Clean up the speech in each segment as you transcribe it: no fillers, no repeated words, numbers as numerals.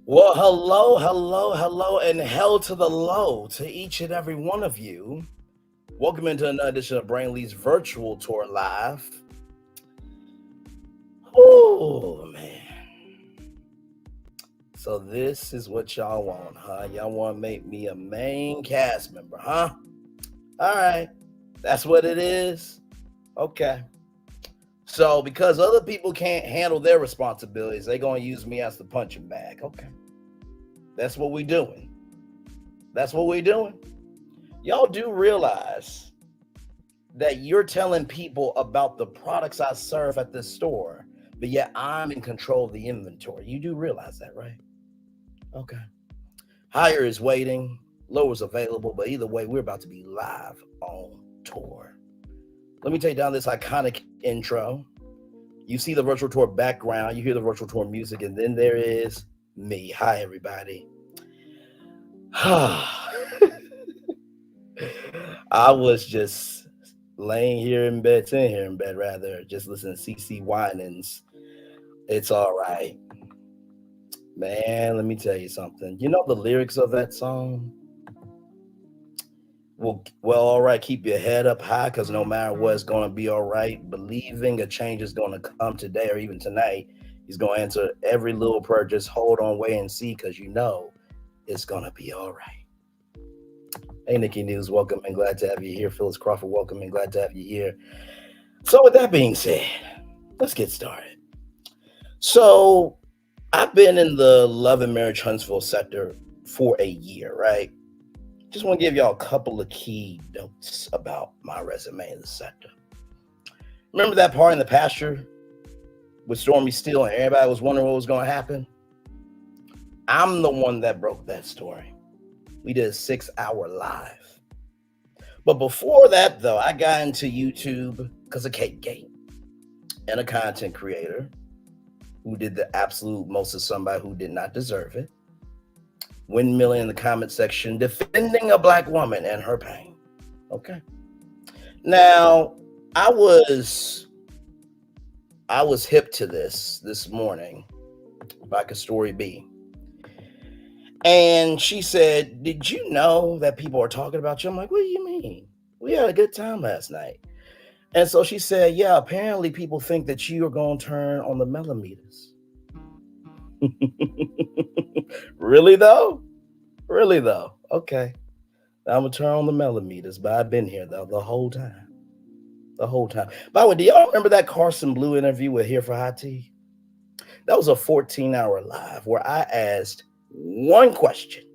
Well, hello, and hell to the low to each and every one of you. Welcome into another edition of Brainley's virtual tour live. Oh man. So this is what y'all want, huh? Y'all want to make me a main cast member, huh? All right. That's what it is. Okay. So because other people can't handle their responsibilities, they're gonna use me as the punching bag. Okay. That's what we doing. That's what we doing. Y'all do realize that you're telling people about the products I serve at this store, but yet I'm in control of the inventory. You do realize that, right? Okay. Higher is waiting, lower is available, but either way, we're about to be live on tour. Let me take down this iconic intro. You see the virtual tour background, you hear the virtual tour music, and then there is me. Hi, everybody. I was just laying here in bed, sitting here in bed rather, just listening to CC Winans. It's all right. Man, let me tell you something. You know the lyrics of that song? Well, all right, keep your head up high because no matter what, it's going to be all right. Believing a change is going to come today or even tonight. He's going to answer every little prayer. Just hold on, wait and see because you know it's going to be all right. Hey, Nikki News, welcome and glad to have you here. Phyllis Crawford, welcome and glad to have you here. So, with that being said, let's get started. So, I've been in the love and marriage Huntsville sector for a year, right? Just want to give y'all a couple of key notes about my resume in the sector. Remember that part in the pasture with Stormy Steele and everybody was wondering what was going to happen? I'm the one that broke that story. We did a 6-hour live. But before that, though, I got into YouTube because of Cake Gate and a content creator who did the absolute most of somebody who did not deserve it. Windmilling in the comment section, defending a black woman and her pain. Okay. Now, I was hip to this morning by Story B. And she said, "Did you know that people are talking about you?" I'm like, "What do you mean? We had a good time last night." And so she said, "Yeah, apparently people think that you are going to turn on the millimeters." Really though? Really though? Okay. I'm gonna turn on the millimeters, but I've been here though the whole time. The whole time. By the way, do y'all remember that Carson Blue interview with Here for Hot Tea? That was a 14-hour live where I asked one question.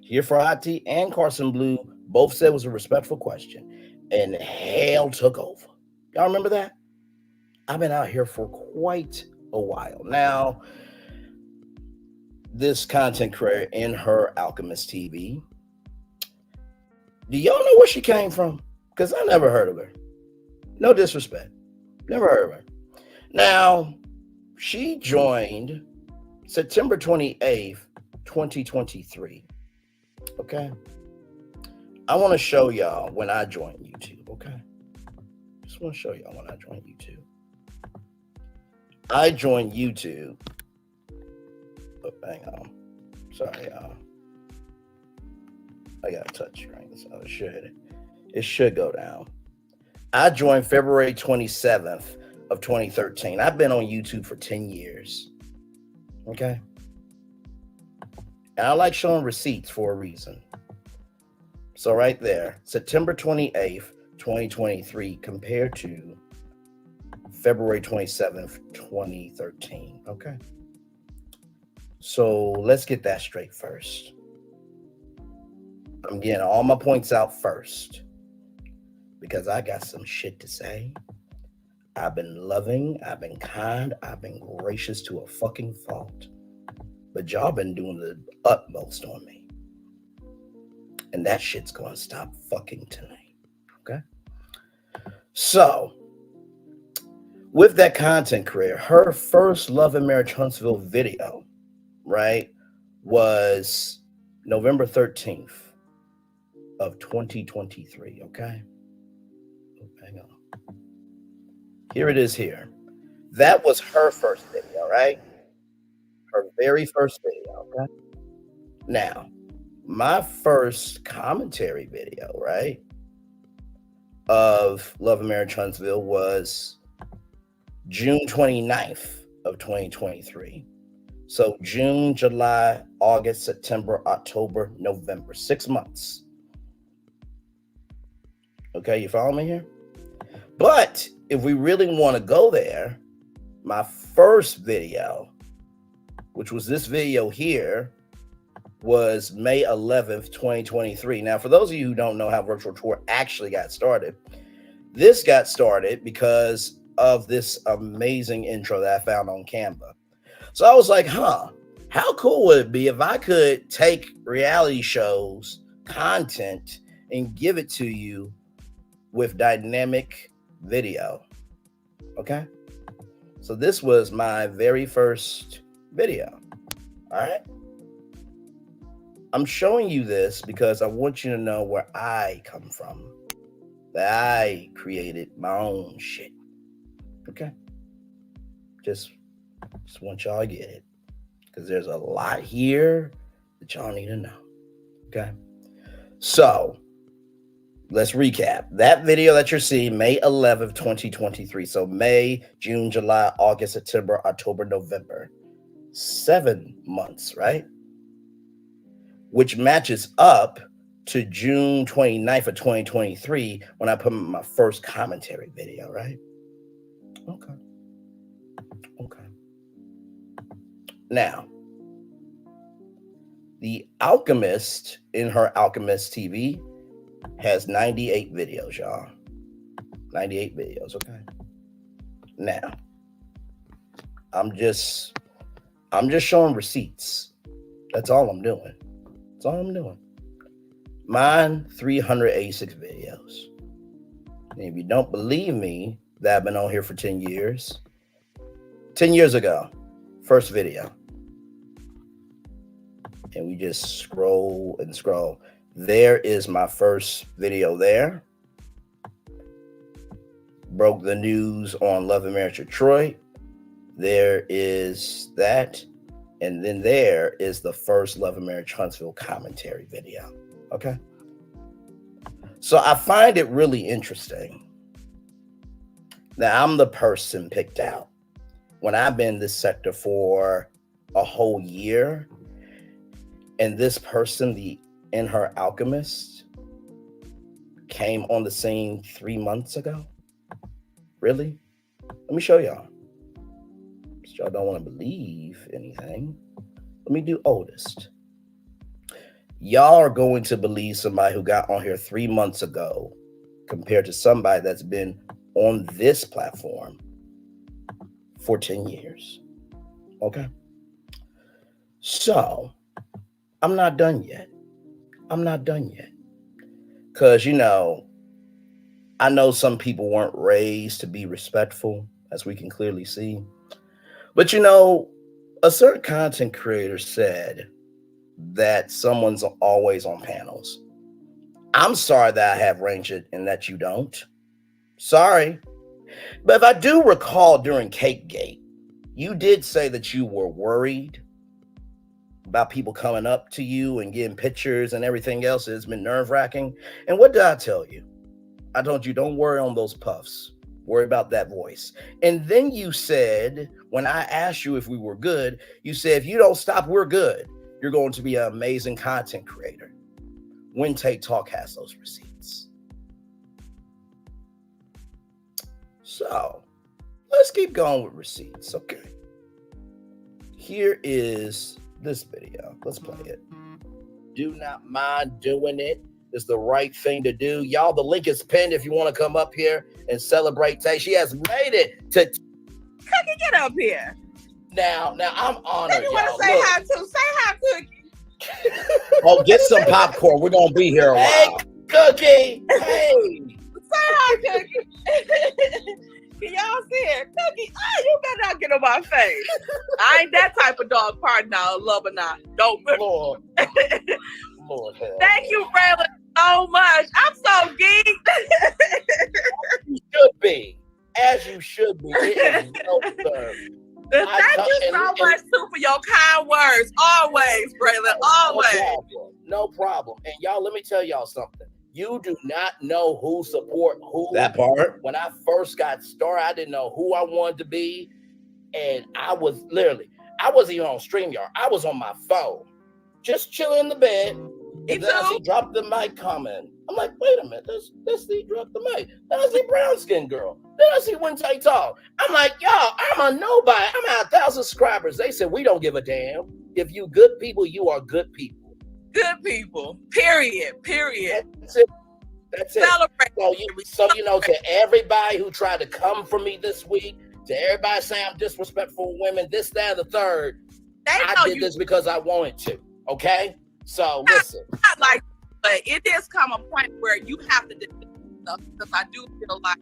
Here for Hot Tea and Carson Blue both said it was a respectful question, and hell took over. Y'all remember that? I've been out here for quite a while. Now, this content creator in her Alchemist TV, do y'all know where she came from? Because I never heard of her. No disrespect. Never heard of her. Now, she joined September 28th, 2023. Okay. I want to show y'all when I joined YouTube. Okay. Just want to show y'all when I joined YouTube. I joined YouTube. Oh, hang on. Sorry, y'all. I got to touch right, so it should go down. I joined February 27th of 2013. I've been on YouTube for 10 years. Okay. And I like showing receipts for a reason. So right there, September 28th, 2023 compared to February 27th, 2013. Okay. So let's get that straight first. I'm getting all my points out first because I got some shit to say. I've been loving, I've been kind, I've been gracious to a fucking fault. But y'all been doing the utmost on me. And that shit's gonna stop fucking tonight. Okay? So, with that content creator, her first Love and Marriage Huntsville video, right, was November 13th of 2023, okay? Hang on. Here it is here. That was her first video, right? Her very first video. Okay. Now, my first commentary video, right, of Love and Marriage Huntsville was June 29th of 2023. So June, July, August, September, October, November, 6 months. Okay, you follow me here? But if we really want to go there, my first video, which was this video here, was May 11th, 2023. Now, for those of you who don't know how Virtual Tour actually got started, this got started because of this amazing intro that I found on Canva. So I was like, how cool would it be if I could take reality shows content and give it to you with dynamic video? Okay. So this was my very first video. All right. I'm showing you this because I want you to know where I come from. That I created my own shit. Okay. Just want y'all to get it. Because there's a lot here that y'all need to know. Okay. So let's recap. That video that you're seeing, May 11th, 2023. So May, June, July, August, September, October, November. 7 months, right? Which matches up to June 29th of 2023 when I put my first commentary video, right? Okay. Now, The Alchemist in her Alchemist TV has 98 videos, y'all. 98 videos, okay? Now, I'm just showing receipts. That's all I'm doing. Mine, 386 videos. And if you don't believe me that I've been on here for 10 years, 10 years ago, first video. And we just scroll and scroll. There is my first video there. Broke the news on Love and Marriage Detroit. There is that. And then there is the first Love and Marriage Huntsville commentary video. Okay. So I find it really interesting that I'm the person picked out when I've been in this sector for a whole year. And this person, in her Alchemist, came on the scene 3 months ago. Really? Let me show y'all. Y'all don't want to believe anything. Let me do oldest. Y'all are going to believe somebody who got on here 3 months ago compared to somebody that's been on this platform for 10 years. Okay? So, I'm not done yet. Because, I know some people weren't raised to be respectful, as we can clearly see. But, a certain content creator said that someone's always on panels. I'm sorry that I have range and that you don't. Sorry. But if I do recall during Cakegate, you did say that you were worried about people coming up to you and getting pictures and everything else. It's been nerve-wracking. And what did I tell you? I told you, don't worry on those puffs. Worry about that voice. And then you said, when I asked you if we were good, you said, if you don't stop, we're good. You're going to be an amazing content creator. When Take Talk has those receipts. So, let's keep going with receipts, okay? Here is this video. Let's play it. Do not mind doing it. It's the right thing to do. Y'all, the link is pinned if you want to come up here and celebrate Tay. She has made it to... Cookie, get up here. Now I'm honored, you want to say hi to? Say hi, Cookie. Oh, get some popcorn. We're going to be here a while. Hey, Cookie. Hey. Say hi, Cookie. Can y'all see it? Cookie, you better not get on my face. I ain't that type of dog partner, love or not. Don't. Lord. Lord hell. Thank you, Braylon, so much. I'm so geeked. You should be. As you should be. It is well deserved. Thank you so much too for your kind words. Always, Braylon. Always. No problem. And y'all, let me tell y'all something. You do not know who support who. That part. When I first got started, I didn't know who I wanted to be. And I was literally, I wasn't even on StreamYard. I was on my phone, just chilling in the bed. And then I see drop the mic comment. I'm like, wait a minute, let's see drop the mic. Then I see brown skin girl. Then I see When Tay Talk. I'm like, y'all, I'm a nobody. I'm at 1,000 subscribers. They said we don't give a damn. If you good people, you are good people. Good people. Period. That's it. Celebrate. So you know, to everybody who tried to come for me this week, to everybody saying I'm disrespectful of women, this, that, and the third, I did this because I wanted to. Okay? So listen. Not like, but it does come a point where you have to do stuff, because I do feel like,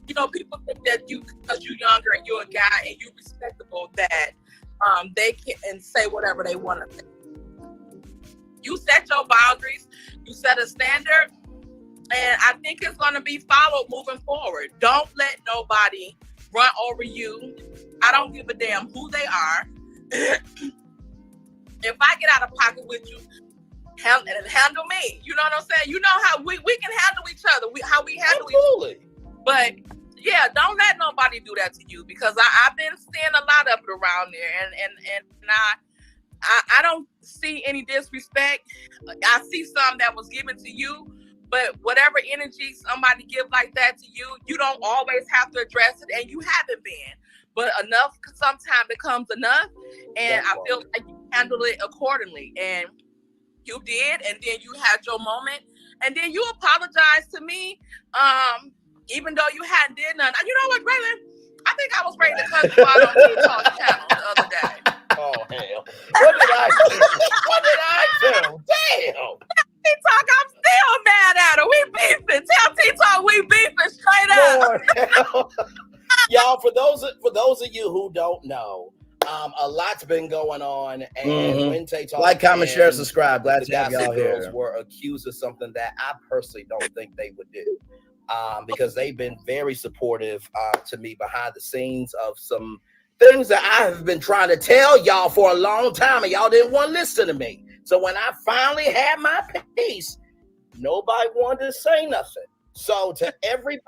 you know, people think that because you're younger and you're a guy and you're respectable, that they can say whatever they want to say. You set your boundaries, you set a standard, and I think it's going to be followed moving forward. Don't let nobody run over you. I don't give a damn who they are. If I get out of pocket with you, handle me. You know what I'm saying? You know how we can handle each other. How we handle each other. But yeah, don't let nobody do that to you, because I've been seeing a lot of it around there, and I don't see any disrespect. I see some that was given to you, but whatever energy somebody give like that to you, you don't always have to address it, and you haven't been. But enough sometimes becomes enough, and I feel like you handled it accordingly, and you did, and then you had your moment, and then you apologized to me, even though you hadn't did nothing. You know what, Braylon? I think I was ready to cut you out on TikTok's channel the other day. Oh, hell. What did I do? Damn. TikTok, I'm still mad at her. We beefing. Tell TikTok we beefing straight up. Y'all, for those of you who don't know, a lot's been going on, and When Tay Talk, like, comment, share, subscribe. Glad to have y'all here. here. Were accused of something that I personally don't think they would do, because they've been very supportive to me behind the scenes of some things that I have been trying to tell y'all for a long time, and y'all didn't want to listen to me. So when I finally had my piece, nobody wanted to say nothing. So to everybody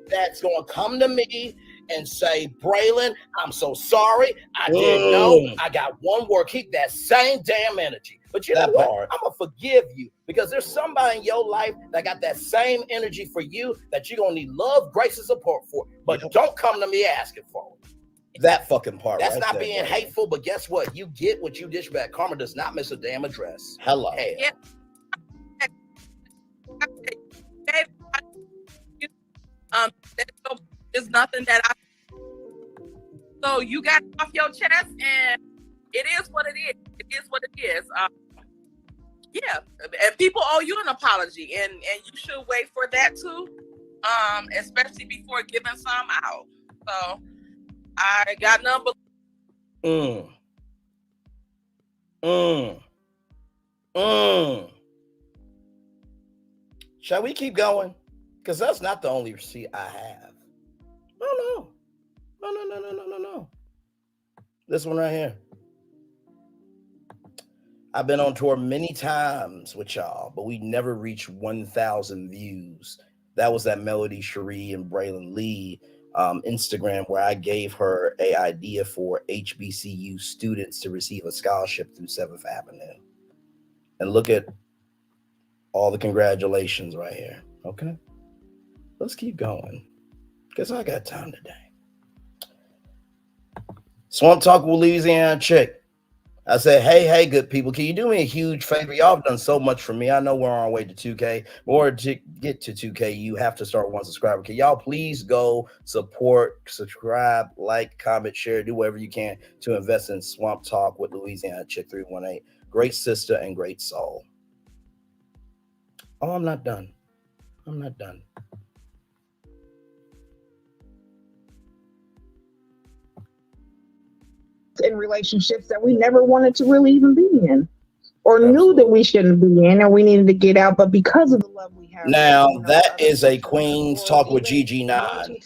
that's going to come to me and say, Braylon, I'm so sorry. I didn't know. I got one word. Keep that same damn energy. But you know what? I'm going to forgive you, because there's somebody in your life that got that same energy for you that you're going to need love, grace, and support for. But don't come to me asking for it. That fucking part. That's not being hateful, but guess what? You get what you dish back. Karma does not miss a damn address. Hello. Yeah. There's nothing that so you got off your chest, and it is what it is. It is what it is. Yeah, and people owe you an apology, and you should wait for that too, especially before giving some out. So I got number. Shall we keep going? Because that's not the only receipt I have. No. This one right here. I've been on tour many times with y'all, but we never reached 1,000 views. That was that Melody Cherie and Braylon Lee Instagram, where I gave her an idea for HBCU students to receive a scholarship through 7th Avenue. And look at all the congratulations right here. Okay, let's keep going, because I got time today. Swamp Talk with Louisiana Chick. I said, hey, good people, can you do me a huge favor? Y'all have done so much for me. I know we're on our way to 2K. Or to get to 2K, you have to start one subscriber. Can y'all please go support, subscribe, like, comment, share, do whatever you can to invest in Swamp Talk with Louisiana Chick 318. Great sister and great soul. Oh, I'm not done. In relationships that we never wanted to really even be in, or knew that we shouldn't be in, and we needed to get out, but because of the love we have. Now, that is a Queen's Talk with Gigi 9.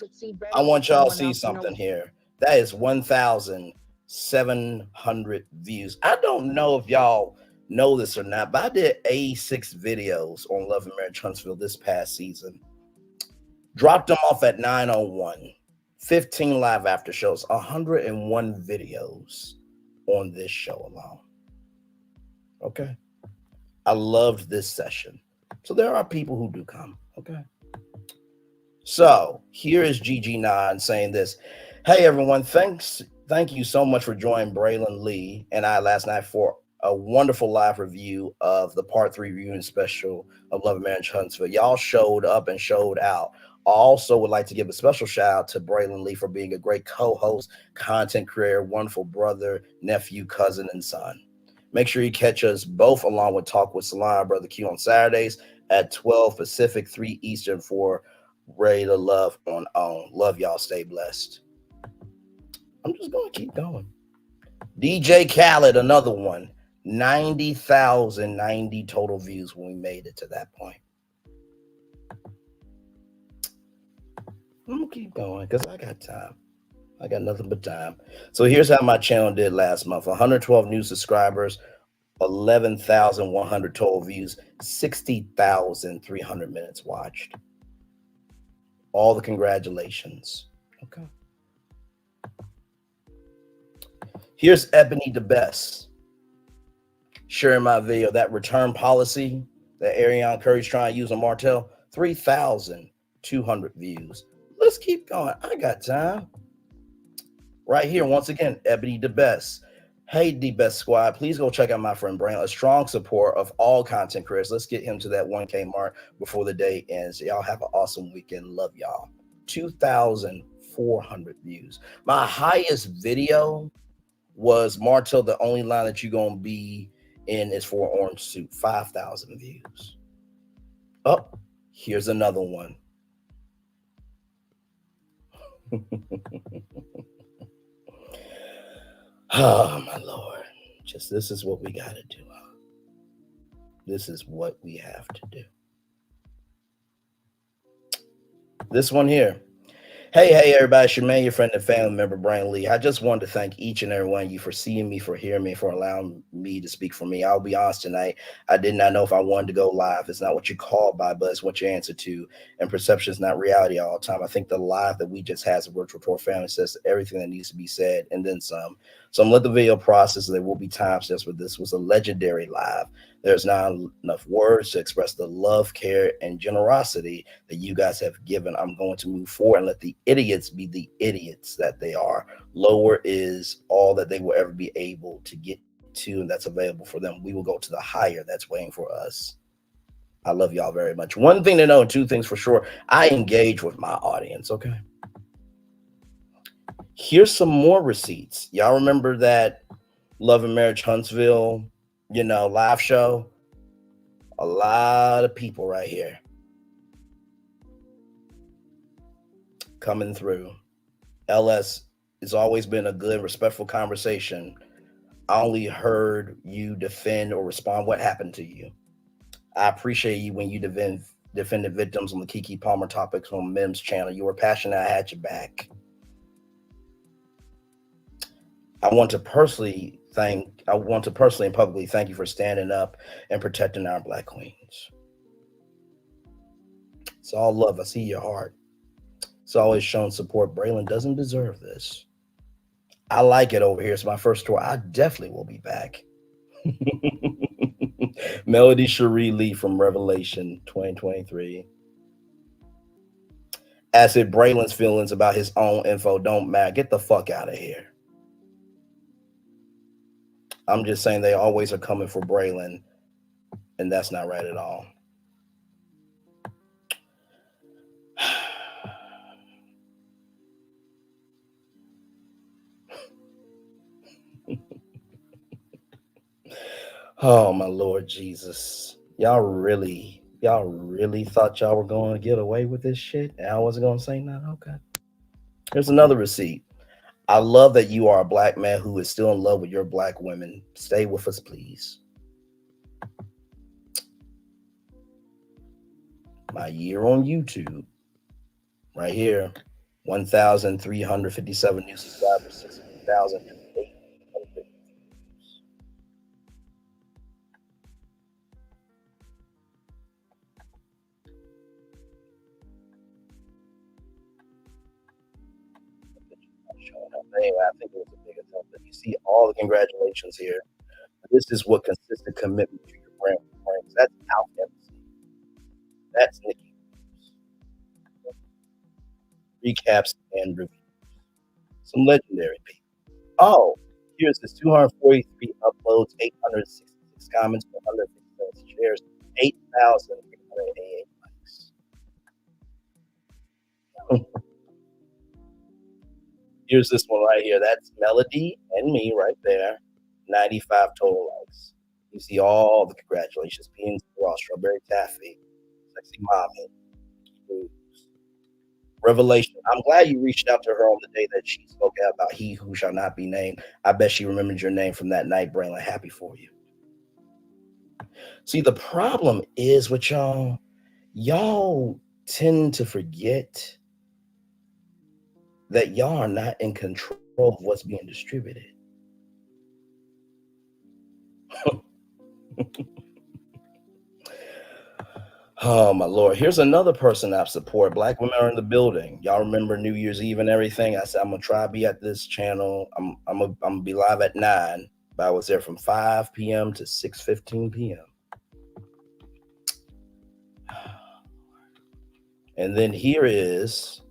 I want y'all to see something here. That is 1,700 views. I don't know if y'all know this or not, but I did 86 videos on Love and Marriage Huntsville this past season. Dropped them off at 9:01. 15 live after shows, 101 videos on this show alone. Okay. I loved this session. So there are people who do come. Okay. So here is GG9 saying this. Hey everyone, thank you so much for joining Braylon Lee and I last night for a wonderful live review of the part 3 reunion special of Love and Marriage Huntsville. Y'all showed up and showed out. I also would like to give a special shout out to Braylon Lee for being a great co-host, content creator, wonderful brother, nephew, cousin, and son. Make sure you catch us both along with Talk with Salon, Brother Q on Saturdays at 12 Pacific, 3 Eastern for Ready to Love on OWN. Love y'all. Stay blessed. I'm just going to keep going. DJ Khaled, another one. 90,090 total views when we made it to that point. I'm going to keep going because I got time. I got nothing but time. So here's how my channel did last month. 112 new subscribers, 11,100 total views, 60,300 minutes watched. All the congratulations. Okay. Here's Ebony the Best sharing my video. That return policy that Ariane Curry's trying to use on Martell, 3,200 views. Let's keep going. I got time. Right here, once again, Ebony the Best. Hey, the Best Squad, please go check out my friend Braylon, a strong support of all content creators. Let's get him to that 1K mark before the day ends. Y'all have an awesome weekend. Love y'all. 2,400 views. My highest video was Martell, the only line that you're going to be in is for an orange suit. 5,000 views. Oh, here's another one. Oh, my Lord. Just this is what we got to do. This is what we have to do. This one here. Hey, everybody. It's your man, your friend, and family member, Brian Lee. I just wanted to thank each and every one of you for seeing me, for hearing me, for allowing me to speak for me. I'll be honest tonight. I did not know if I wanted to go live. It's not what you're called by, but it's what you answer to. And perception is not reality all the time. I think the live that we just had as a virtual tour family says everything that needs to be said and then some. So I'm going to let the video process. There will be timestamps, but this was a legendary live. There's not enough words to express the love, care, and generosity that you guys have given. I'm going to move forward and let the idiots be the idiots that they are. Lower is all that they will ever be able to get to, and that's available for them. We will go to the higher that's waiting for us. I love y'all very much. One thing to know, and two things for sure, I engage with my audience, okay? Here's some more receipts. Y'all remember that Love and Marriage Huntsville, live show? A lot of people right here coming through. LS, it's always been a good, respectful conversation. I only heard you defend or respond. What happened to you? I appreciate you when you defended victims on the Keke Palmer topics on Mim's channel. You were passionate. I had your back. I want to personally and publicly thank you for standing up and protecting our Black queens. It's all love. I see your heart. It's always shown support. Braylon doesn't deserve this. I like it over here. It's my first tour. I definitely will be back. Melody Cherie Lee from Revelation 2023. As if Braylon's feelings about his own info don't matter. Get the fuck out of here. I'm just saying they always are coming for Braylon, and that's not right at all. Oh, my Lord Jesus. Y'all really thought y'all were going to get away with this shit? And I wasn't going to say nothing? Okay. Here's another receipt. I love that you are a Black man who is still in love with your Black women. Stay with us, please. My year on YouTube. Right here. 1,357 new subscribers, 16,800. Anyway, I think it was a big attempt. But you see all the congratulations here. This is what consistent commitment to your brand brings. That's Alf MC. That's Nikki. Recaps and reviews. Some legendary people. Oh, here's this 243 uploads, 866 comments, 157 shares, 8,388 likes. Here's this one right here. That's Melody and me right there. 95 total likes. You see all the congratulations. Beans, raw strawberry taffy, sexy mommy, Revelation. I'm glad you reached out to her on the day that she spoke out about he who shall not be named. I bet she remembered your name from that night, Braylon. Happy for you. See, the problem is with y'all tend to forget that y'all are not in control of what's being distributed. Oh my Lord. Here's another person I support. Black women are in the building. Y'all remember New Year's Eve and everything? I said I'm gonna try to be at this channel. I'm gonna be live at 9, but I was there from 5 p.m. to 6:15 p.m. And then here is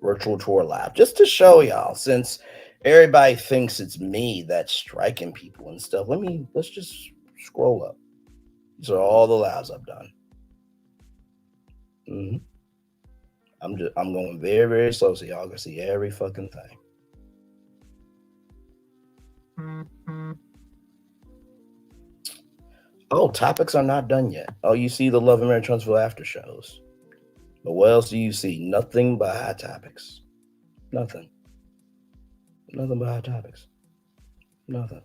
Virtual Tour Live. Just to show y'all, since everybody thinks it's me that's striking people and stuff, let's just scroll up. These are all the lives I've done. I'm going very, very slow so y'all can see every fucking thing. Oh, topics are not done yet. Oh, you see the Love and Marriage Huntsville after shows. But what else do you see? Nothing but hot topics. Nothing. Nothing but hot topics. Nothing.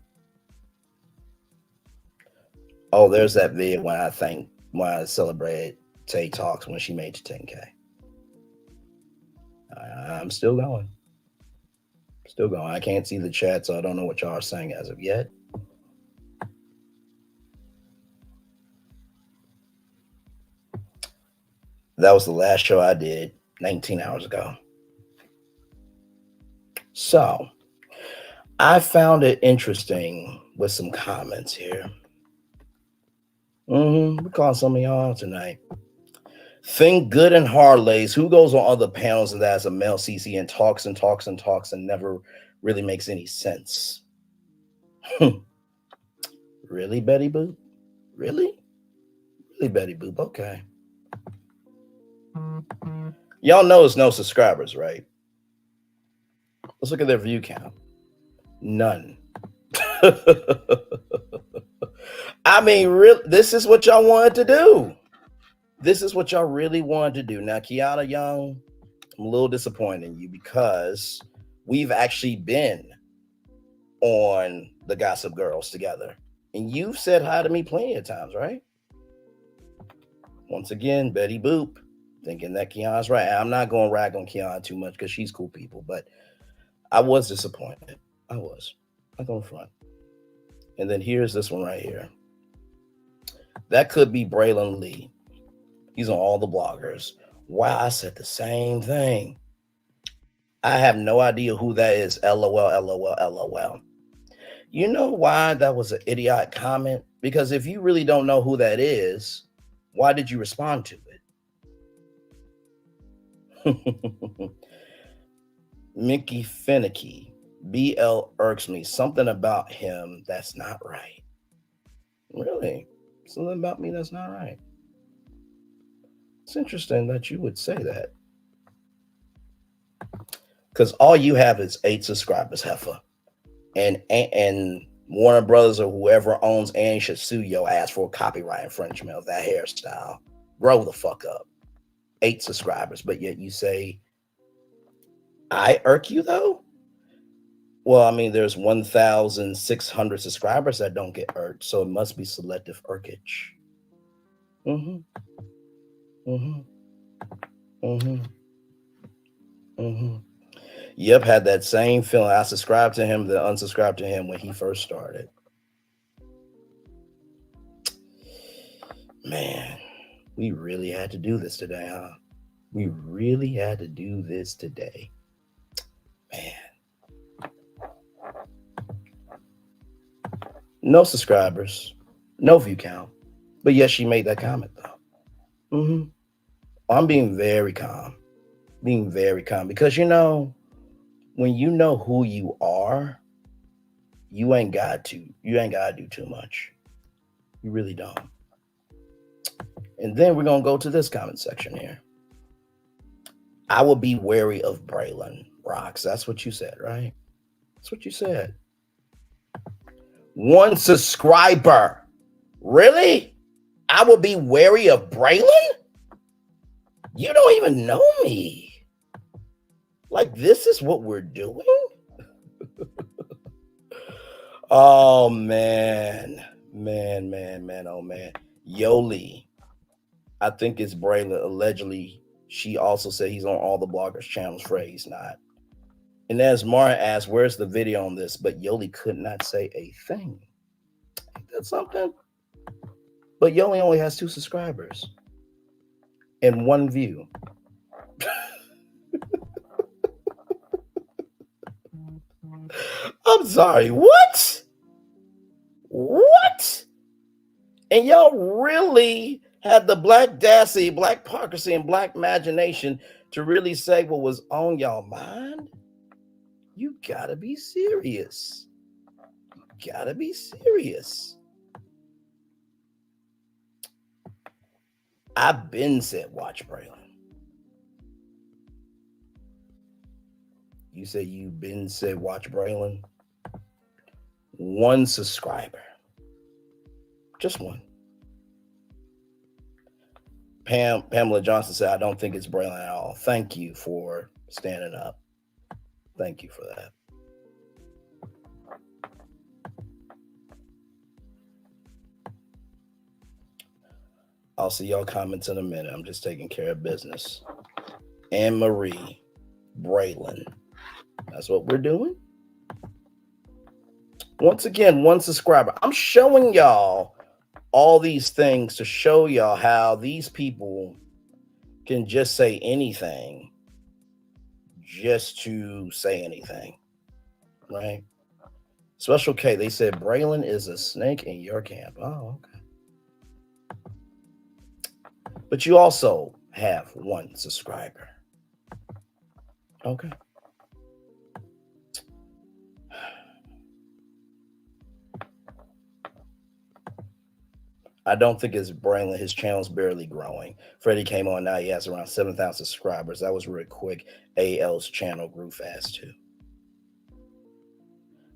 Oh, there's that video when I celebrated Tay Talks when she made the 10K. I'm still going. Still going. I can't see the chat, so I don't know what y'all are saying as of yet. That was the last show I did 19 hours ago. So I found it interesting with some comments here. We're calling some of y'all out tonight. Think Good and Harley's. Who goes on other panels and that as a male CC and talks and talks and talks and never really makes any sense? Really, Betty Boop? Really? Really, Betty Boop? Okay. Y'all know it's no subscribers, right? Let's look at their view count. None. I mean, really, this is what y'all wanted to do. This is what y'all really wanted to do. Now, Kiana Young, I'm a little disappointed in you because we've actually been on the Gossip Girls together. And you've said hi to me plenty of times, right? Once again, Betty Boop, thinking that Kiana's right. I'm not going to rag on Kiana too much because she's cool people, but I was disappointed. I was. I'm going front. And then here's this one right here. That could be Braylon Lee. He's on all the bloggers. Wow, I said the same thing. I have no idea who that is. LOL, LOL, LOL. You know why that was an idiotic comment? Because if you really don't know who that is, why did you respond to it? Mickey Finicky. BL irks me. Something about him that's not right. Really? Something about me that's not right. It's interesting that you would say that. Because all you have is 8 subscribers, Heifer. And Warner Brothers or whoever owns Annie should sue your ass for copyright infringement of that hairstyle. Grow the fuck up. 8 subscribers, but yet you say, I irk you though? Well, I mean, there's 1,600 subscribers that don't get irked, so it must be selective irkage. Yep, had that same feeling. I subscribed to him, then unsubscribed to him when he first started. Man, we really had to do this today, huh? We really had to do this today. Man. No subscribers, no view count. But yes, she made that comment though. I'm being very calm. Being very calm. Because when you know who you are, you ain't got to do too much. You really don't. And then we're gonna go to this comment section here. I would be wary of Braylon. Rocks. That's what you said, right? That's what you said. 1 subscriber. Really? I would be wary of Braylon? You don't even know me. Like, this is what we're doing? Oh, man. Man, oh, man. Yoli. I think it's Braylon. Allegedly, she also said he's on all the bloggers' channels. Fred, he's not. And as Mara asked, where's the video on this? But Yoli could not say a thing. Ain't that something? But Yoli only has 2 subscribers and 1 view. I'm sorry, what? What? And y'all really had the black dassy, black hypocrisy, and black imagination to really say what was on y'all mind? You gotta be serious. You gotta be serious. I've been said watch Braylon. You say you've been said watch Braylon. 1 subscriber. Just 1. Pamela Johnson said, I don't think it's Braylon at all. Thank you for standing up. Thank you for that. I'll see y'all comments in a minute. I'm just taking care of business. Anne Marie Braylon. That's what we're doing. Once again, 1 subscriber. I'm showing y'all all these things to show y'all how these people can just say anything just to say anything, right? Special K, they said Braylon is a snake in your camp. Oh, okay. But you also have 1 subscriber. Okay. I don't think it's Braylon. His channel's barely growing. Freddie came on now. He has around 7,000 subscribers. That was real quick. AL's channel grew fast too.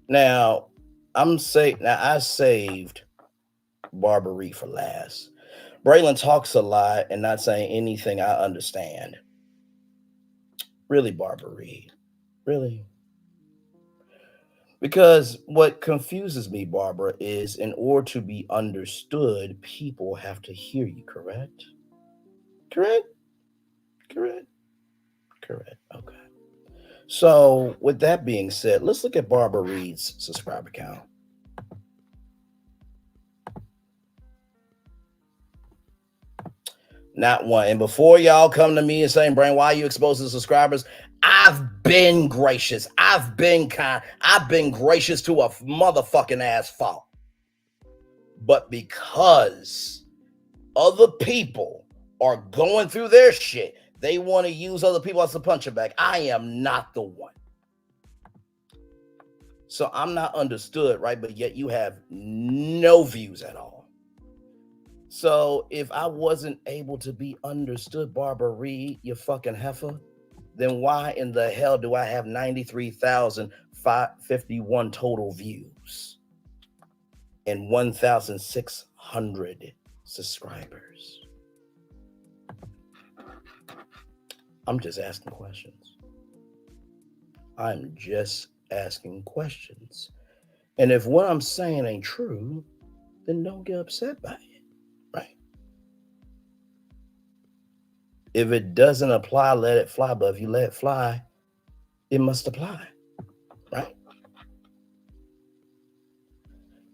Now, I saved Barbary for last. Braylon talks a lot and not saying anything I understand. Really, Barbary? Really? Because what confuses me, Barbara, is in order to be understood, people have to hear you, correct? Correct? Okay. So, with that being said, let's look at Barbara Reed's subscriber count. Not 1. And before y'all come to me and saying, Brain, why are you exposed to subscribers? I've been gracious. I've been kind. I've been gracious to a motherfucking ass fault. But because other people are going through their shit, they want to use other people as a punching bag. I am not the one. So I'm not understood, right? But yet you have no views at all. So if I wasn't able to be understood, Barbara Reed, you fucking heifer, then why in the hell do I have 93,551 total views and 1,600 subscribers? I'm just asking questions. I'm just asking questions. And if what I'm saying ain't true, then don't get upset by it, right? If it doesn't apply, let it fly. But if you let it fly, it must apply, right?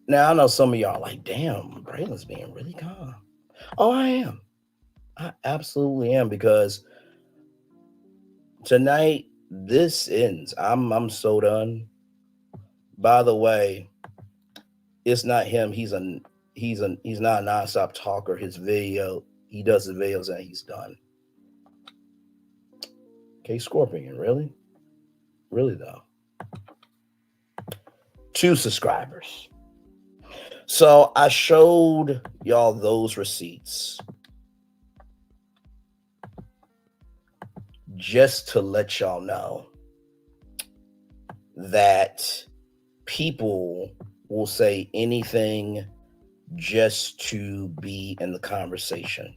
Now I know some of y'all are like, damn, Braylon's being really calm. Oh, I am. I absolutely am, because tonight this ends. I'm so done. By the way, it's not him. He's not a nonstop talker. His video, he does the videos and he's done. Okay, Scorpion, really? Really though. 2 subscribers. So I showed y'all those receipts just to let y'all know that people will say anything just to be in the conversation.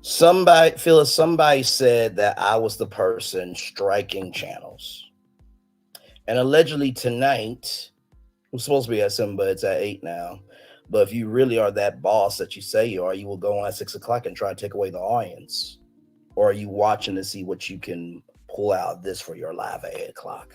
Somebody said that I was the person striking channels. And allegedly tonight, it was supposed to be at 7, but it's at 8 now. But if you really are that boss that you say you are, you will go on at 6 o'clock and try to take away the audience. Or are you watching to see what you can pull out of this for your live at 8 o'clock?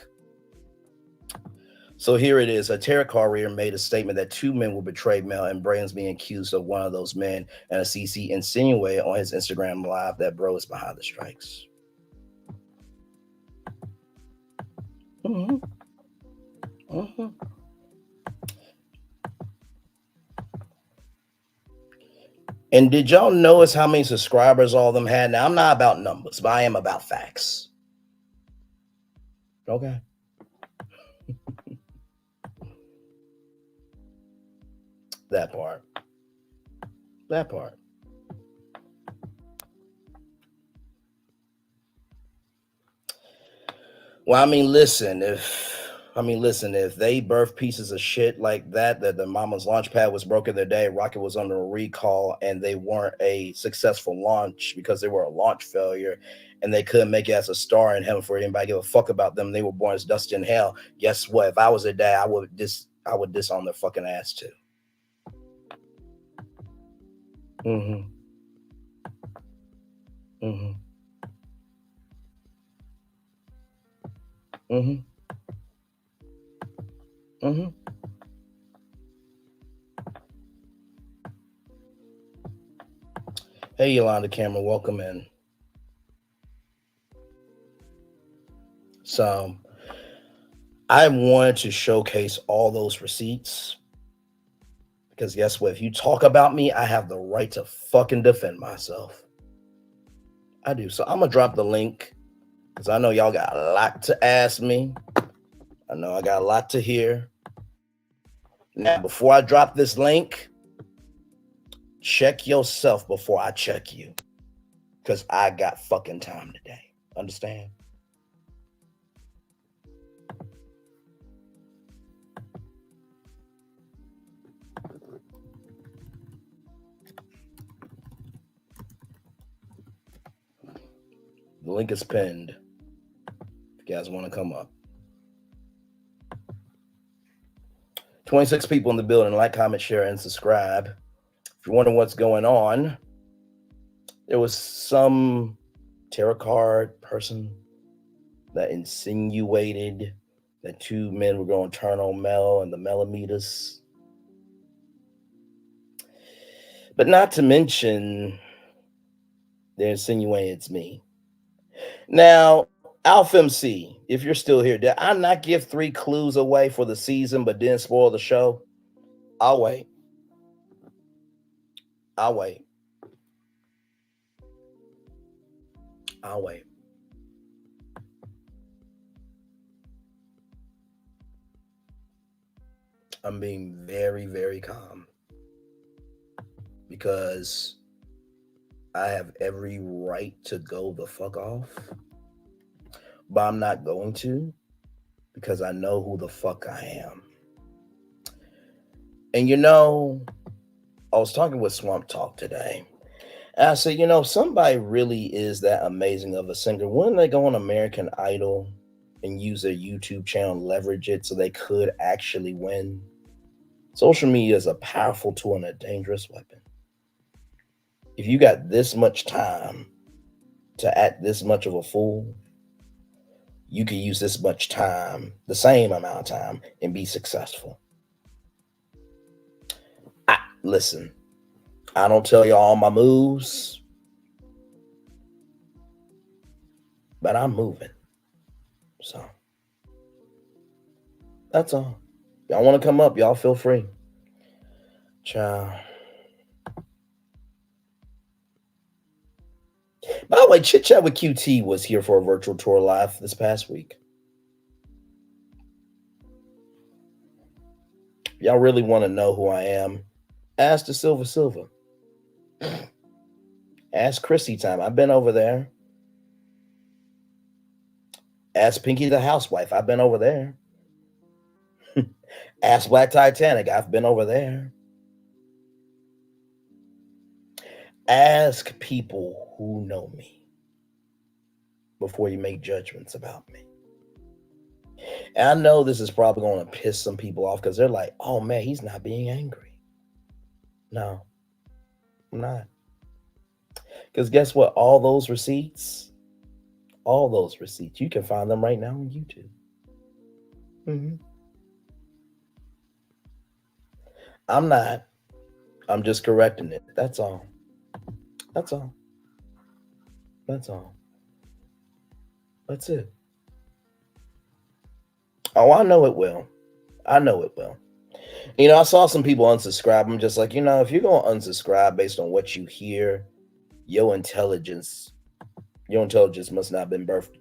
So here it is. A tarot card reader made a statement that 2 men will betray Mel, and Braylon's being accused of one of those men. And a CC insinuated on his Instagram live that bro is behind the strikes. Mm-hmm. Mm-hmm. And did y'all notice how many subscribers all of them had? Now, I'm not about numbers, but I am about facts. Okay. That part. That part. Well, I mean, listen, if they birth pieces of shit like that the mama's launch pad was broken the day Rocket was under a recall, and they weren't a successful launch because they were a launch failure, and they couldn't make it as a star in heaven for anybody to give a fuck about them. They were born as dust in hell. Guess what? If I was their dad, I would disown their fucking ass too. Mm-hmm. Mm-hmm. Mm-hmm. Mm-hmm. Hey, Yolanda Cameron, welcome in. So I wanted to showcase all those receipts because guess what? If you talk about me, I have the right to fucking defend myself. I do. So I'm going to drop the link because I know y'all got a lot to ask me. I know I got a lot to hear. Now, before I drop this link, check yourself before I check you because I got fucking time today. Understand? The link is pinned if you guys want to come up. 26 people in the building. Like, comment, share, and subscribe. If you're wondering what's going on, there was some tarot card person that insinuated that 2 men were going to turn on Mel and the Melameters. But not to mention, they're insinuating it's me. Now, Alpha MC, if you're still here, did I not give 3 clues away for the season but didn't spoil the show? I'll wait. I'll wait. I'll wait. I'm being very, very calm because I have every right to go the fuck off, but I'm not going to because I know who the fuck I am. And you know, I was talking with Swamp Talk today, and I said, you know, somebody really is that amazing of a singer. Wouldn't they go on American Idol and use their YouTube channel, leverage it so they could actually win? Social media is a powerful tool and a dangerous weapon. If you got this much time to act this much of a fool, you can use this much time, the same amount of time, and be successful. Listen, I don't tell you all my moves, but I'm moving. So that's all. Y'all want to come up, y'all feel free. Ciao. By the way, Chit Chat with QT was here for a virtual tour live this past week. Y'all really want to know who I am? Ask the Silva. Ask Chrissy Time. I've been over there. Ask Pinky the Housewife. I've been over there. Ask Black Titanic. I've been over there. Ask people who know me before you make judgments about me. And I know this is probably going to piss some people off because they're like, oh man, he's not being angry. No, I'm not. Because guess what? All those receipts, you can find them right now on YouTube. I'm not. I'm just correcting it. That's all. That's all. That's all. That's it. Oh, I know it will. I know it will. You know, I saw some people unsubscribe. I'm just like, you know, if you're going to unsubscribe based on what you hear, your intelligence must not have been birthed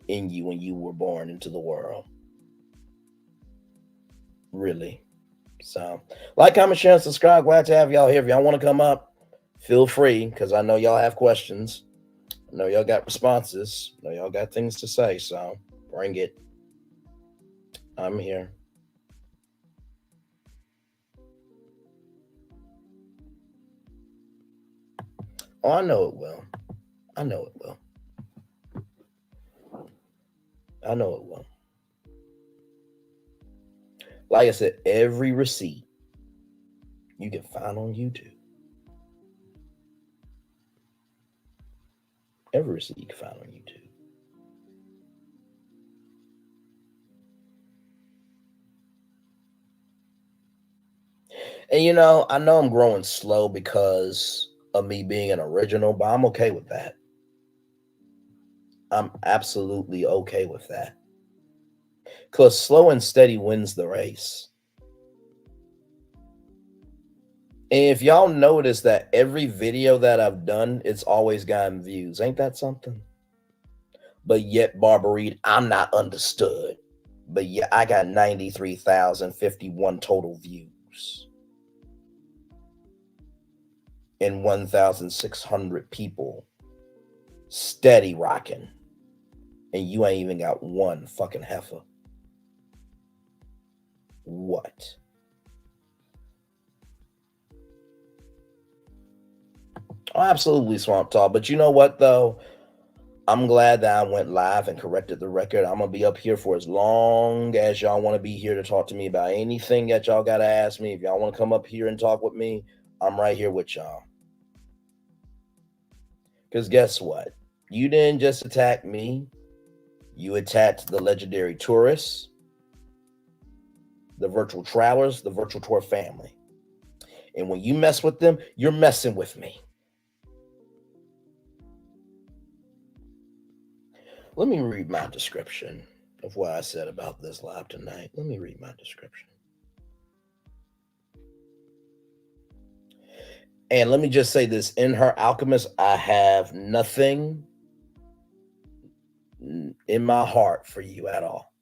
in you when you were born into the world. Really. So, like, comment, share, and subscribe. Glad to have y'all here. If y'all want to come up, feel free, because I know y'all have questions. I know y'all got responses. I know y'all got things to say, so bring it. I'm here. Oh, I know it will. I know it will. I know it will. Like I said, every receipt you can find on YouTube. Every receipt you can find on YouTube. And you know I'm growing slow because of me being an original, but I'm okay with that. I'm absolutely okay with that. Because slow and steady wins the race. And if y'all notice that every video that I've done, it's always gotten views. Ain't that something? But yet, Barbara Reed, I'm not understood. But yeah, I got 93,051 total views. And 1,600 people steady rocking. And you ain't even got one fucking heifer. What? Oh, absolutely, Swamp Talk. But you know what, though? I'm glad that I went live and corrected the record. I'm going to be up here for as long as y'all want to be here to talk to me about anything that y'all got to ask me. If y'all want to come up here and talk with me, I'm right here with y'all. Because guess what? You didn't just attack me. You attacked the legendary tourists, the virtual travelers, the virtual tour family. And when you mess with them, you're messing with me. Let me read my description of what I said about this live tonight. Let me read my description. And let me just say this. In Her Alchemist, I have nothing in my heart for you at all.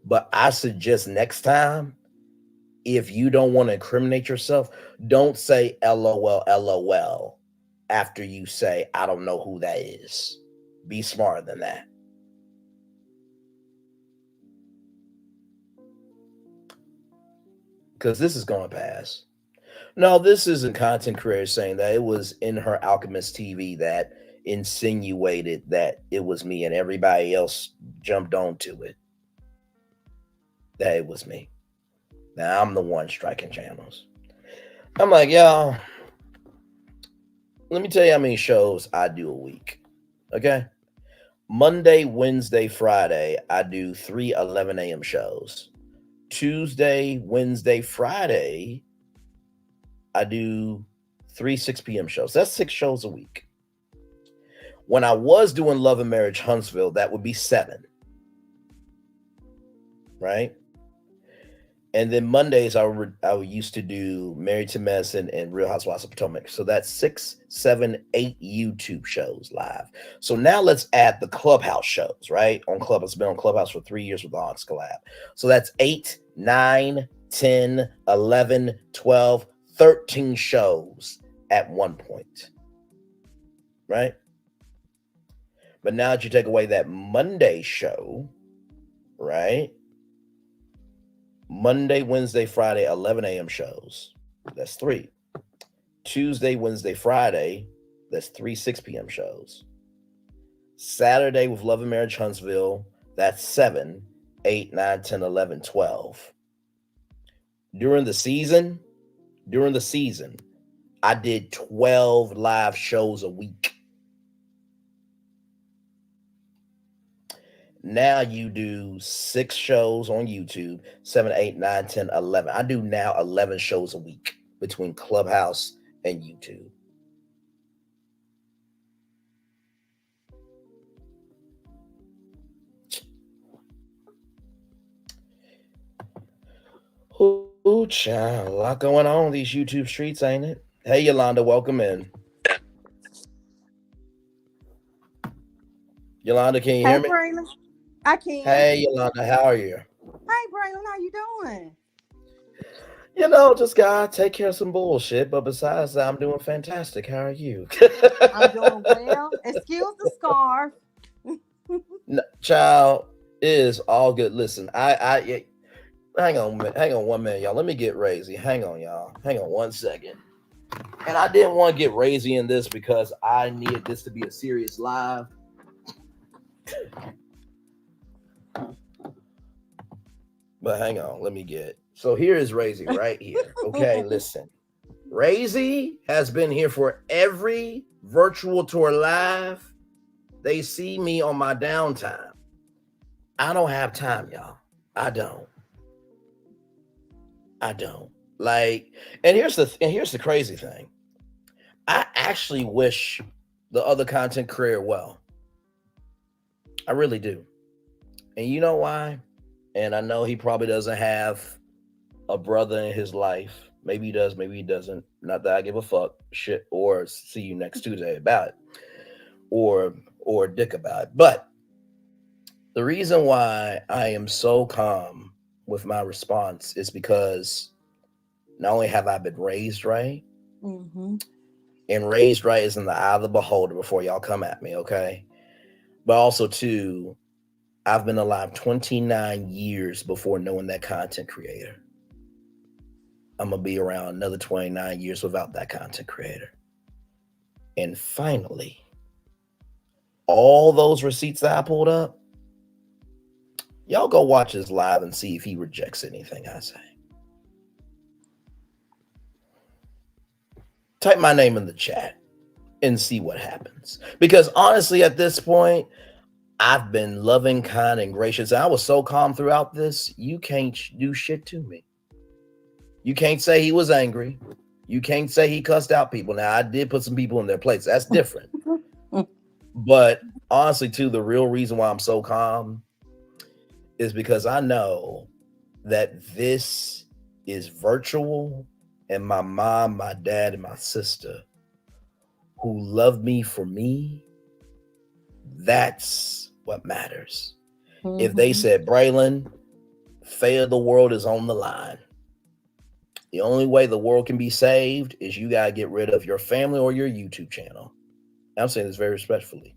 But I suggest next time, if you don't want to incriminate yourself, don't say LOL, LOL after you say, I don't know who that is. Be smarter than that. Because this is going to pass. No, this isn't content creators saying that. It was In Her Alchemist TV that insinuated that it was me, and everybody else jumped onto it. That it was me. Now I'm the one striking channels. I'm like, y'all, let me tell you how many shows I do a week. Okay? Monday, Wednesday, Friday, I do three 11 a.m. shows. Tuesday, Wednesday, Friday, I do three 6 p.m. shows. That's 6 shows a week. When I was doing Love and Marriage Huntsville, that would be 7, right? And then Mondays, I used to do Married to Medicine and Real Housewives of Potomac. So that's 6, 7, 8 YouTube shows live. So now let's add the Clubhouse shows, right? On Clubhouse, been on Clubhouse for 3 years with the Onyx Collab. So that's 8, 9, 10, 11, 12, 13 shows at one point, right? But now that you take away that Monday show, right? Monday, Wednesday, Friday, 11 a.m. shows. That's 3. Tuesday, Wednesday, Friday, that's 3 6 p.m. shows. Saturday with Love and Marriage Huntsville, that's 7, 8, 9, 10, 11, 12. During the season, I did 12 live shows a week. Now you do 6 shows on YouTube, 7, 8, 9, 10, 11. I do now 11 shows a week between Clubhouse and YouTube. Ooh, child, a lot going on these YouTube streets, ain't it? Hey, Yolanda, welcome in. Yolanda, can you hear me? Braylon. I can. Hey, Yolanda, how are you? Hey, Braylon, how you doing? Just gotta take care of some bullshit. But besides that, I'm doing fantastic. How are you? I'm doing well. Excuse the scarf. Child, it is all good. Listen, I hang on 1 minute, y'all. Let me get Razy. Hang on, y'all. Hang on 1 second. And I didn't want to get Razy in this because I needed this to be a serious live. But hang on, let me get. So here is Razy right here. Okay, listen. Razy has been here for every virtual tour live. They see me on my downtime. I don't have time, y'all. I don't. Like, and here's the crazy thing. I actually wish the other content creator well. I really do. And you know why? And I know he probably doesn't have a brother in his life. Maybe he does, maybe he doesn't. Not that I give a fuck shit or see you next Tuesday about it. Or dick about it. But the reason why I am so calm with my response is because not only have I been raised right, and raised right is in the eye of the beholder before y'all come at me, okay? But also, too, I've been alive 29 years before knowing that content creator. I'm going to be around another 29 years without that content creator. And finally, all those receipts that I pulled up, y'all go watch this live and see if he rejects anything I say. Type my name in the chat and see what happens. Because honestly, at this point, I've been loving, kind, and gracious. I was so calm throughout this, you can't do shit to me. You can't say he was angry. You can't say he cussed out people. Now, I did put some people in their place. That's different. But honestly, too, the real reason why I'm so calm is because I know that this is virtual, and my mom, my dad, and my sister who love me for me, that's what matters. If they said, Braylon, fate of the world is on the line. The only way the world can be saved is you got to get rid of your family or your YouTube channel. I'm saying this very respectfully.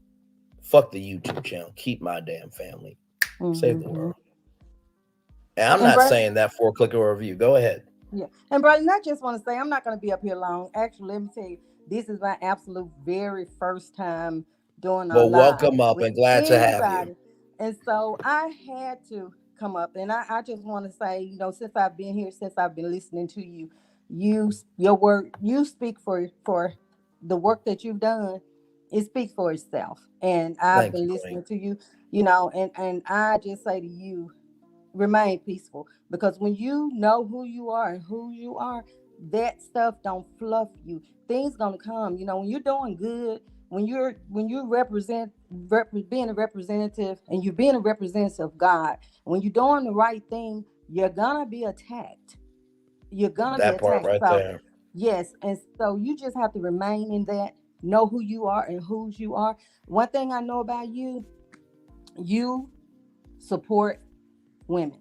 Fuck the YouTube channel. Keep my damn family. Save the world. And I'm not saying that for a click or a review. Go ahead. Yeah. And Braylon, I just want to say I'm not going to be up here long. Actually, let me tell you, this is my absolute very first time doing a live. Welcome up and glad to have you. And so I had to come up, and I just want to say, since I've been here, since I've been listening to you, your work, you speak for the work that you've done. It speaks for itself. And I've Thank been you, listening Queen. to you, you know, and I just say to you, remain peaceful, because when you know who you are and who you are, that stuff don't fluff you. Things gonna come, you know, when you're doing good, when you being a representative, and you're being a representative of God, when you're doing the right thing, you're gonna be attacked. You're gonna be That part attacked. right So there. yes, and so you just have to remain in that, know who you are and whose you are. One thing I know about you, you support women.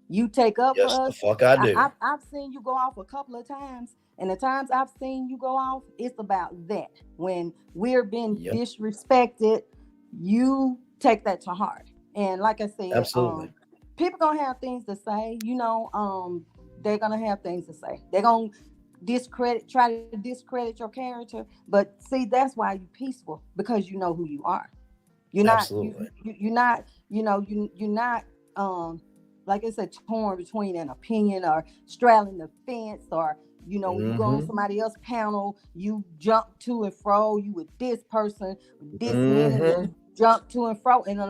You take up for Yes, the us. fuck I do. I've seen you go off a couple of times, and the times I've seen you go off, it's about that. When we're being Yep, disrespected, you take that to heart. And like I said, absolutely. people gonna have things to say. You know, they're gonna have things to say. They're gonna try to discredit your character. But see, that's why you're peaceful, because you know who you are. You're not Absolutely. you're not, you know, you're not like I said, torn between an opinion, or straddling the fence, or you know, when you go on Mm-hmm. somebody else's panel, you jump to and fro, you with this person, this minute, and Mm-hmm. you jump to and fro. And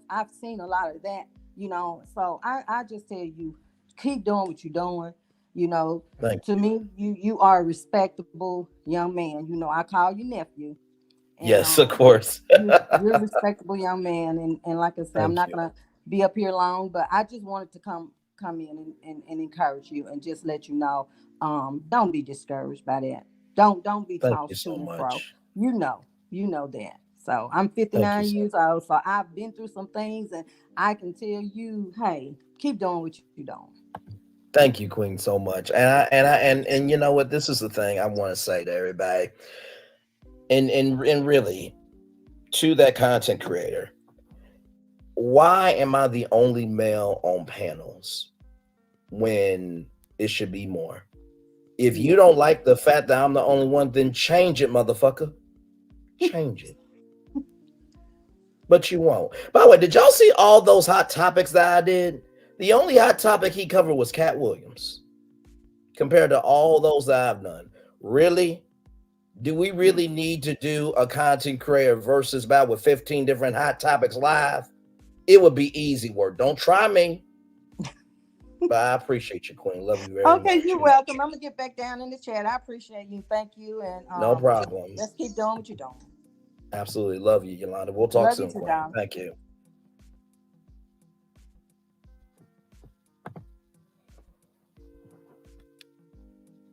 I've seen a lot of that, you know. So I just tell you, keep doing what you're doing, you know. Thank To you. me, you are a respectable young man. You know, I call you nephew, and Yes, of course. you're a respectable young man, and like I said, I'm Thank not you. gonna be up here long, but I just wanted to come in and encourage you, and just let you know, don't be discouraged by that. Don't be Thank you tossed to so and fro. much. You know that. So I'm Thank you 59 so years old, so I've been through some things, and I can tell you, hey, keep doing what you're doing. Thank you, Queen, so much. And you know what? This is the thing I want to say to everybody. And really, to that content creator, why am I the only male on panels when it should be more? If you Yeah. don't like the fact that I'm the only one, then change it, motherfucker. Change it. But you won't. By the way, did y'all see all those hot topics that I did? The only hot topic he covered was Cat Williams compared to all those that I've done. Really? Do we really need to do a content creator versus battle with 15 different hot topics live? It would be easy work. Don't try me. But I appreciate you, Queen. Love you very Okay, much. you're You know, welcome. I'm gonna get back down in the chat. I appreciate you. Thank you, and no problem. let's keep doing what you're doing. Absolutely love you, Yolanda. We'll talk Love you soon, too, Queen. dog. Thank you.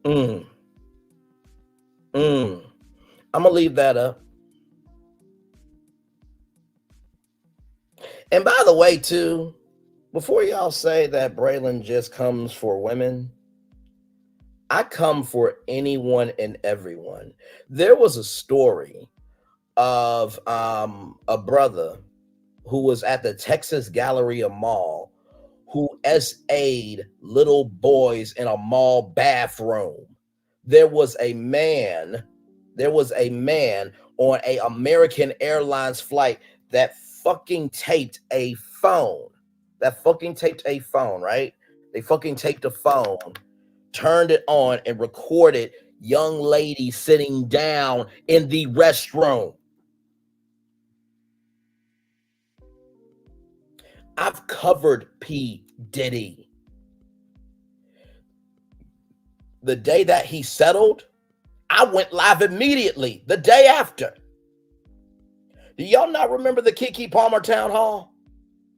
Mm, mm. I'm gonna leave that up. And by the way, too, before y'all say that Braylon just comes for women, I come for anyone and everyone. There was a story of a brother who was at the Texas Galleria Mall who SA'd little boys in a mall bathroom. There was a man, there was a man on a American Airlines flight that fucking taped a phone. That fucking taped a phone, right? They fucking taped a phone, turned it on, and recorded young lady sitting down in the restroom. I've covered P. Diddy. The day that he settled, I went live immediately the day after. Do y'all not remember the Keke Palmer town hall?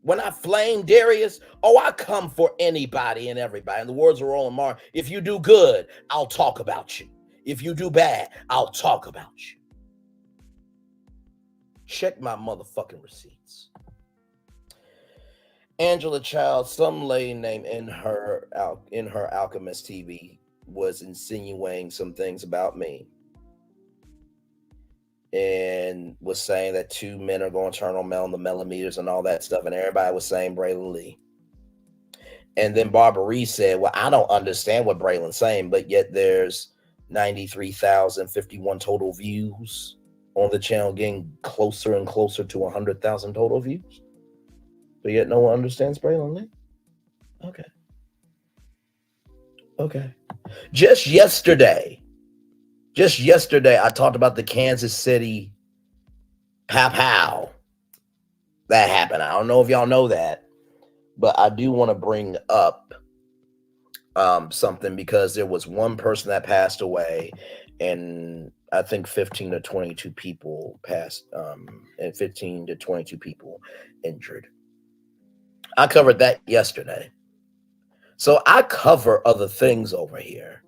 When I flamed Darius, oh, I come for anybody and everybody. In the words of Roland Martin, if you do good, I'll talk about you. If you do bad, I'll talk about you. Check my motherfucking receipts. Angela Child, some lady named in her Alchemist TV was insinuating some things about me and was saying that two men are going to turn on the millimeters and all that stuff, and everybody was saying Braylon Lee. And then Barbara Reed said, well, I don't understand what Braylon's saying, but yet there's 93,051 total views on the channel, getting closer and closer to 100,000 total views. But yet no one understands Braylon Lee. Okay. Just yesterday, I talked about the Kansas City Pow pow. That happened. I don't know if y'all know that, but I do want to bring up something because there was one person that passed away, and I think 15 to 22 people passed, and 15 to 22 people injured. I covered that yesterday. So I cover other things over here.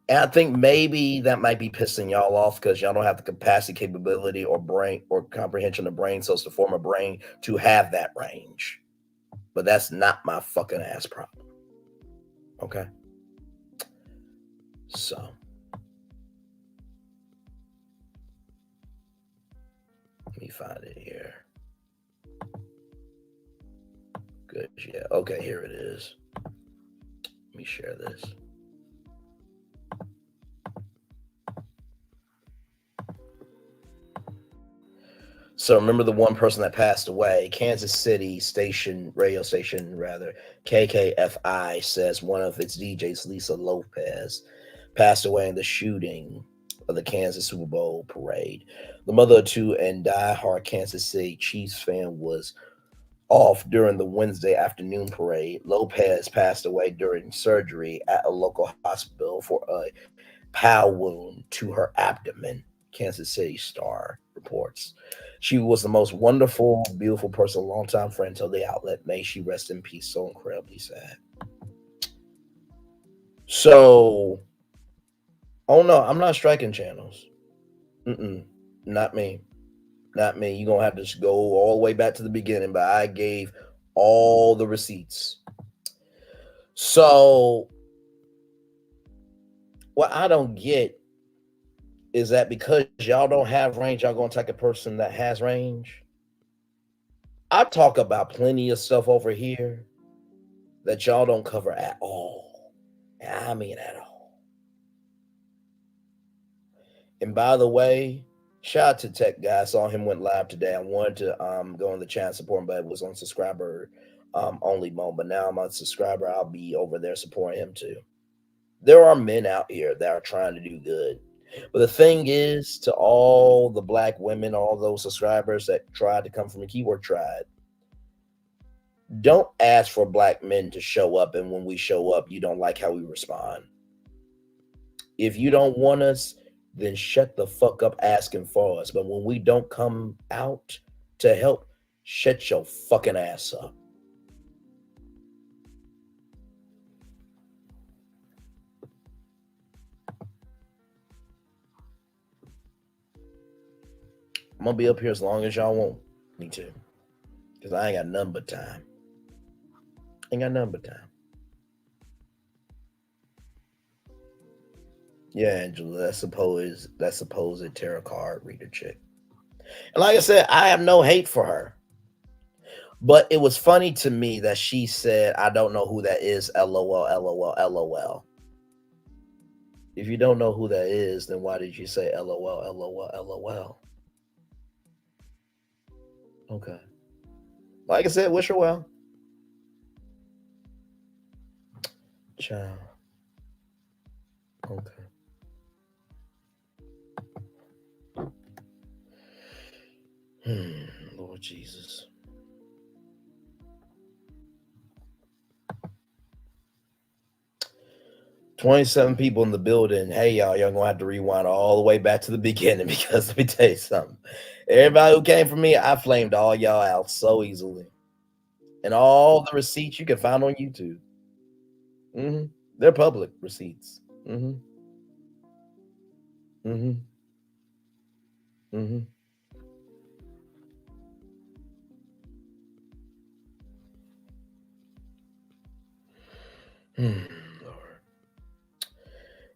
And I think maybe that might be pissing y'all off because y'all don't have the capacity, capability, or brain or comprehension of brain cells to form a brain to have that range. But that's not my fucking ass problem. Okay? So. Let me find it here. Good, yeah. Okay, here it is. Let me share this. So remember the one person that passed away, Kansas City radio station, KKFI says one of its DJs, Lisa Lopez, passed away in the shooting of the Kansas Super Bowl parade. The mother of two and diehard Kansas City Chiefs fan was off during the Wednesday afternoon parade. Lopez passed away during surgery at a local hospital for a pow wound to her abdomen, Kansas City Star reports. She was the most wonderful, beautiful person, longtime friend till the outlet. May she rest in peace. So incredibly sad. So, oh no, I'm not striking channels. Not me. Not me. You're going to have to go all the way back to the beginning, but I gave all the receipts. So, what I don't get is that because y'all don't have range, y'all going to take a person that has range? I talk about plenty of stuff over here that y'all don't cover at all. And I mean at all. And by the way, shout out to Tech Guy. I saw him went live today. I wanted to go on the chat support him, but it was on subscriber only mode. But now I'm on subscriber. I'll be over there supporting him too. There are men out here that are trying to do good. But the thing is, to all the black women, all those subscribers that tried to come from a keyword tribe, don't ask for black men to show up, and when we show up, you don't like how we respond. If you don't want us, then shut the fuck up asking for us. But when we don't come out to help, shut your fucking ass up. I'm gonna be up here as long as y'all want me to, because I ain't got nothing but time. Ain't got nothing but time. Yeah, Angela, that's supposed tarot card reader chick. And like I said, I have no hate for her. But it was funny to me that she said, I don't know who that is, LOL, LOL, LOL. If you don't know who that is, then why did you say LOL, LOL, LOL? Okay. Like I said, wish her well. Ciao. Okay. Lord Jesus. $27 people in the building. Hey, y'all gonna have to rewind all the way back to the beginning because let me tell you something. Everybody who came from me, I flamed all y'all out so easily. And all the receipts you can find on YouTube. They're public receipts. Lord.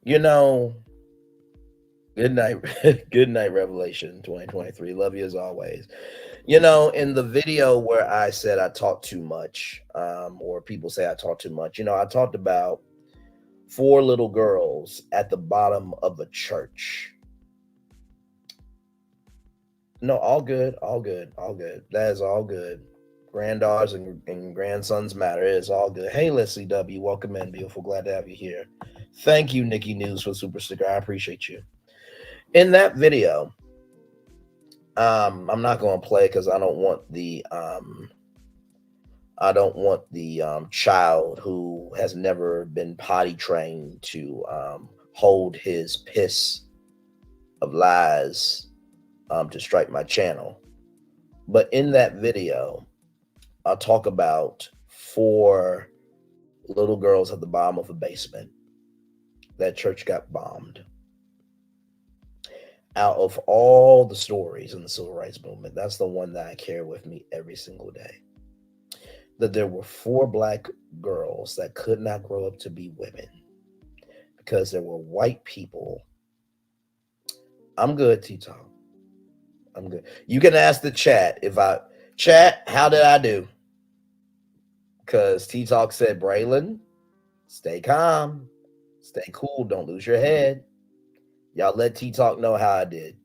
You know, good night, good night, Revelation 2023. Love you as always. You know, in the video where I said I talk too much, or people say I talk too much, I talked about 4 little girls at the bottom of a church. No, all good, all good, all good. That is all good. Granddaughters and grandsons matter. It is all good. Hey, Leslie W. Welcome in, beautiful. Glad to have you here. Thank you, Nikki News, for the super sticker. I appreciate you. In that video, I'm not gonna play because I don't want the child who has never been potty trained to hold his piss of lies to strike my channel. But in that video, I'll talk about 4 little girls at the bottom of a basement. That church got bombed. Out of all the stories in the civil rights movement, that's the one that I carry with me every single day. That there were 4 black girls that could not grow up to be women because there were white people. I'm good, T-Talk. I'm good. You can ask the chat chat, how did I do? Because T-Talk said, Braylon, stay calm, stay cool, don't lose your head. Y'all let T-Talk know how I did.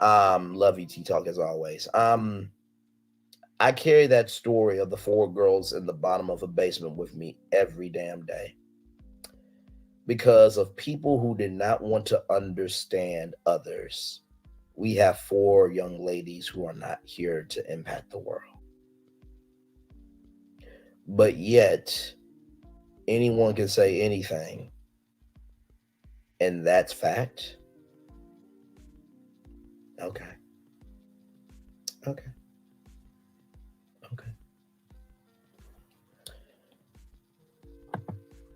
Love you, T-Talk, as always. I carry that story of the 4 girls in the bottom of a basement with me every damn day because of people who did not want to understand others. We have 4 young ladies who are not here to impact the world. But yet, anyone can say anything, and that's fact. Okay.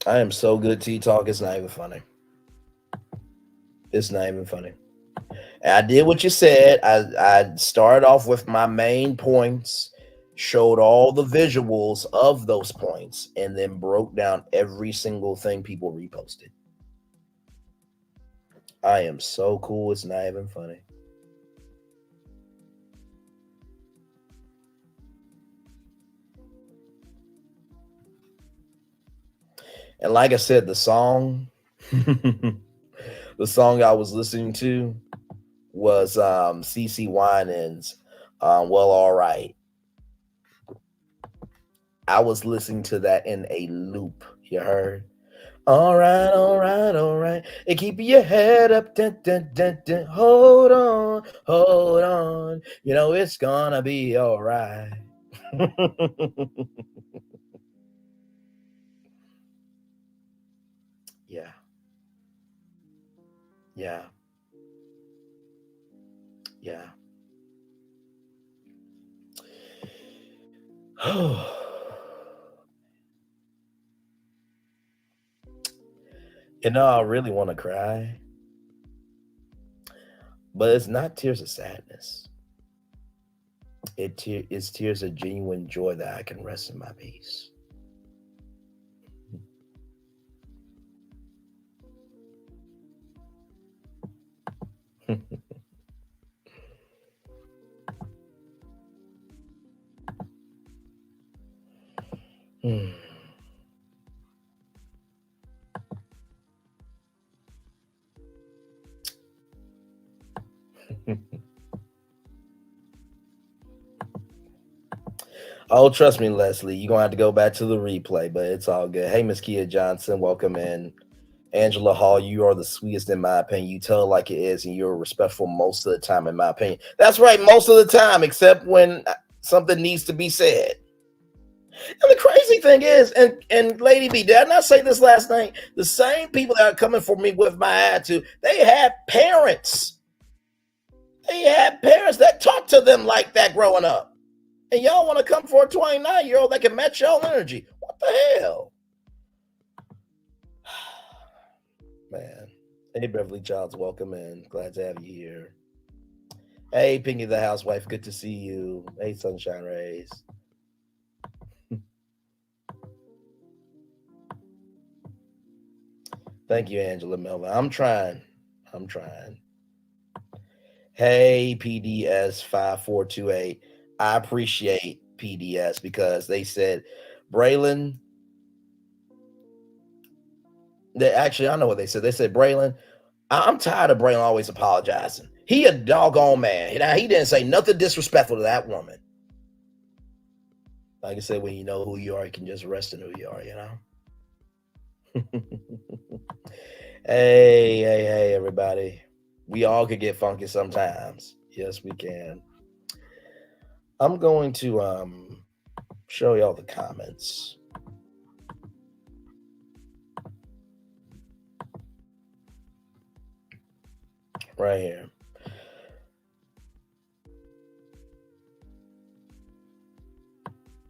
I am so good, T-Talk. It's not even funny. It's not even funny. And I did what you said. I started off with my main points, showed all the visuals of those points, and then broke down every single thing people reposted. I am so cool. It's not even funny. And like I said, the song, the song I was listening to was CC Winans, Well, All Right. I was listening to that in a loop. You heard? All right, all right, all right. And keep your head up. Dun, dun, dun, dun. Hold on, hold on. You know, it's gonna be all right. Yeah. Yeah. Yeah. You know, I really want to cry, but it's not tears of sadness. It's tears of genuine joy that I can rest in my peace. Oh, trust me, Leslie, you're gonna have to go back to the replay, but it's all good. Hey, Miss Kia Johnson, welcome in. Angela Hall, you are the sweetest in my opinion. You tell it like it is, and you're respectful most of the time, in my opinion. That's right, most of the time, except when something needs to be said. And the crazy thing is, and Lady B, did I not say this last night? The same people that are coming for me with my attitude, they have parents. They had parents that talked to them like that growing up. And y'all want to come for a 29-year-old that can match y'all energy. What the hell? Man. Hey, Beverly Childs, welcome in. Glad to have you here. Hey, Pinky the housewife, good to see you. Hey, Sunshine Rays. Thank you, Angela Melvin. I'm trying. Hey, PDS 5428. I appreciate PDS because they said, Braylon, actually, I know what they said. They said, Braylon, I'm tired of Braylon always apologizing. He a doggone man. Now, he didn't say nothing disrespectful to that woman. Like I said, when you know who you are, you can just rest in who you are, you know? Hey, everybody. We all could get funky sometimes. Yes, we can. I'm going to show y'all the comments. Right here.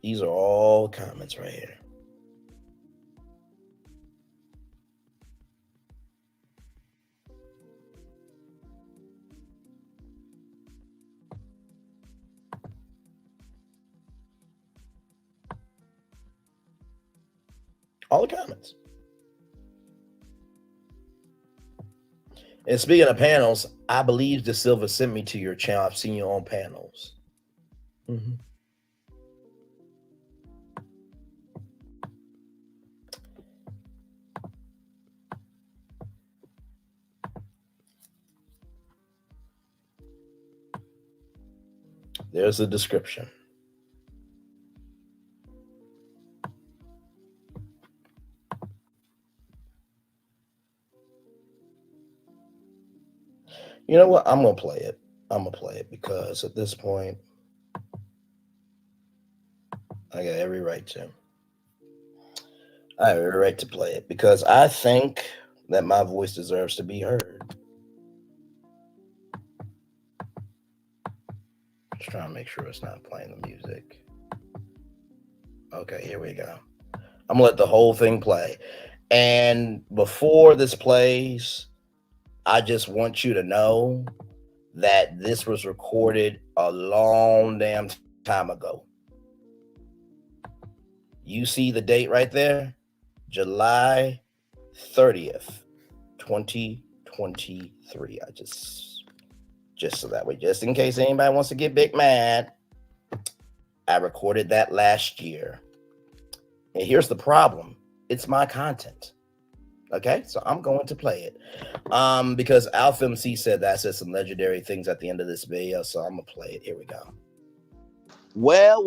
These are all comments right here. All the comments. And speaking of panels, I believe De Silva sent me to your channel. I've seen you on panels. Mm-hmm. There's the description. You know what? I'm going to play it. I'm going to play it because at this point, I got every right to. I have every right to play it because I think that my voice deserves to be heard. Just trying to make sure it's not playing the music. Okay, here we go. I'm going to let the whole thing play. And before this plays, I just want you to know that this was recorded a long damn time ago. You see the date right there? July 30th, 2023. I just so that way, just in case anybody wants to get big mad, I recorded that last year. And here's the problem. It's my content. Okay, so I'm going to play it. Because Alpha MC said that I said some legendary things at the end of this video, so I'm gonna play it. Here we go. Well,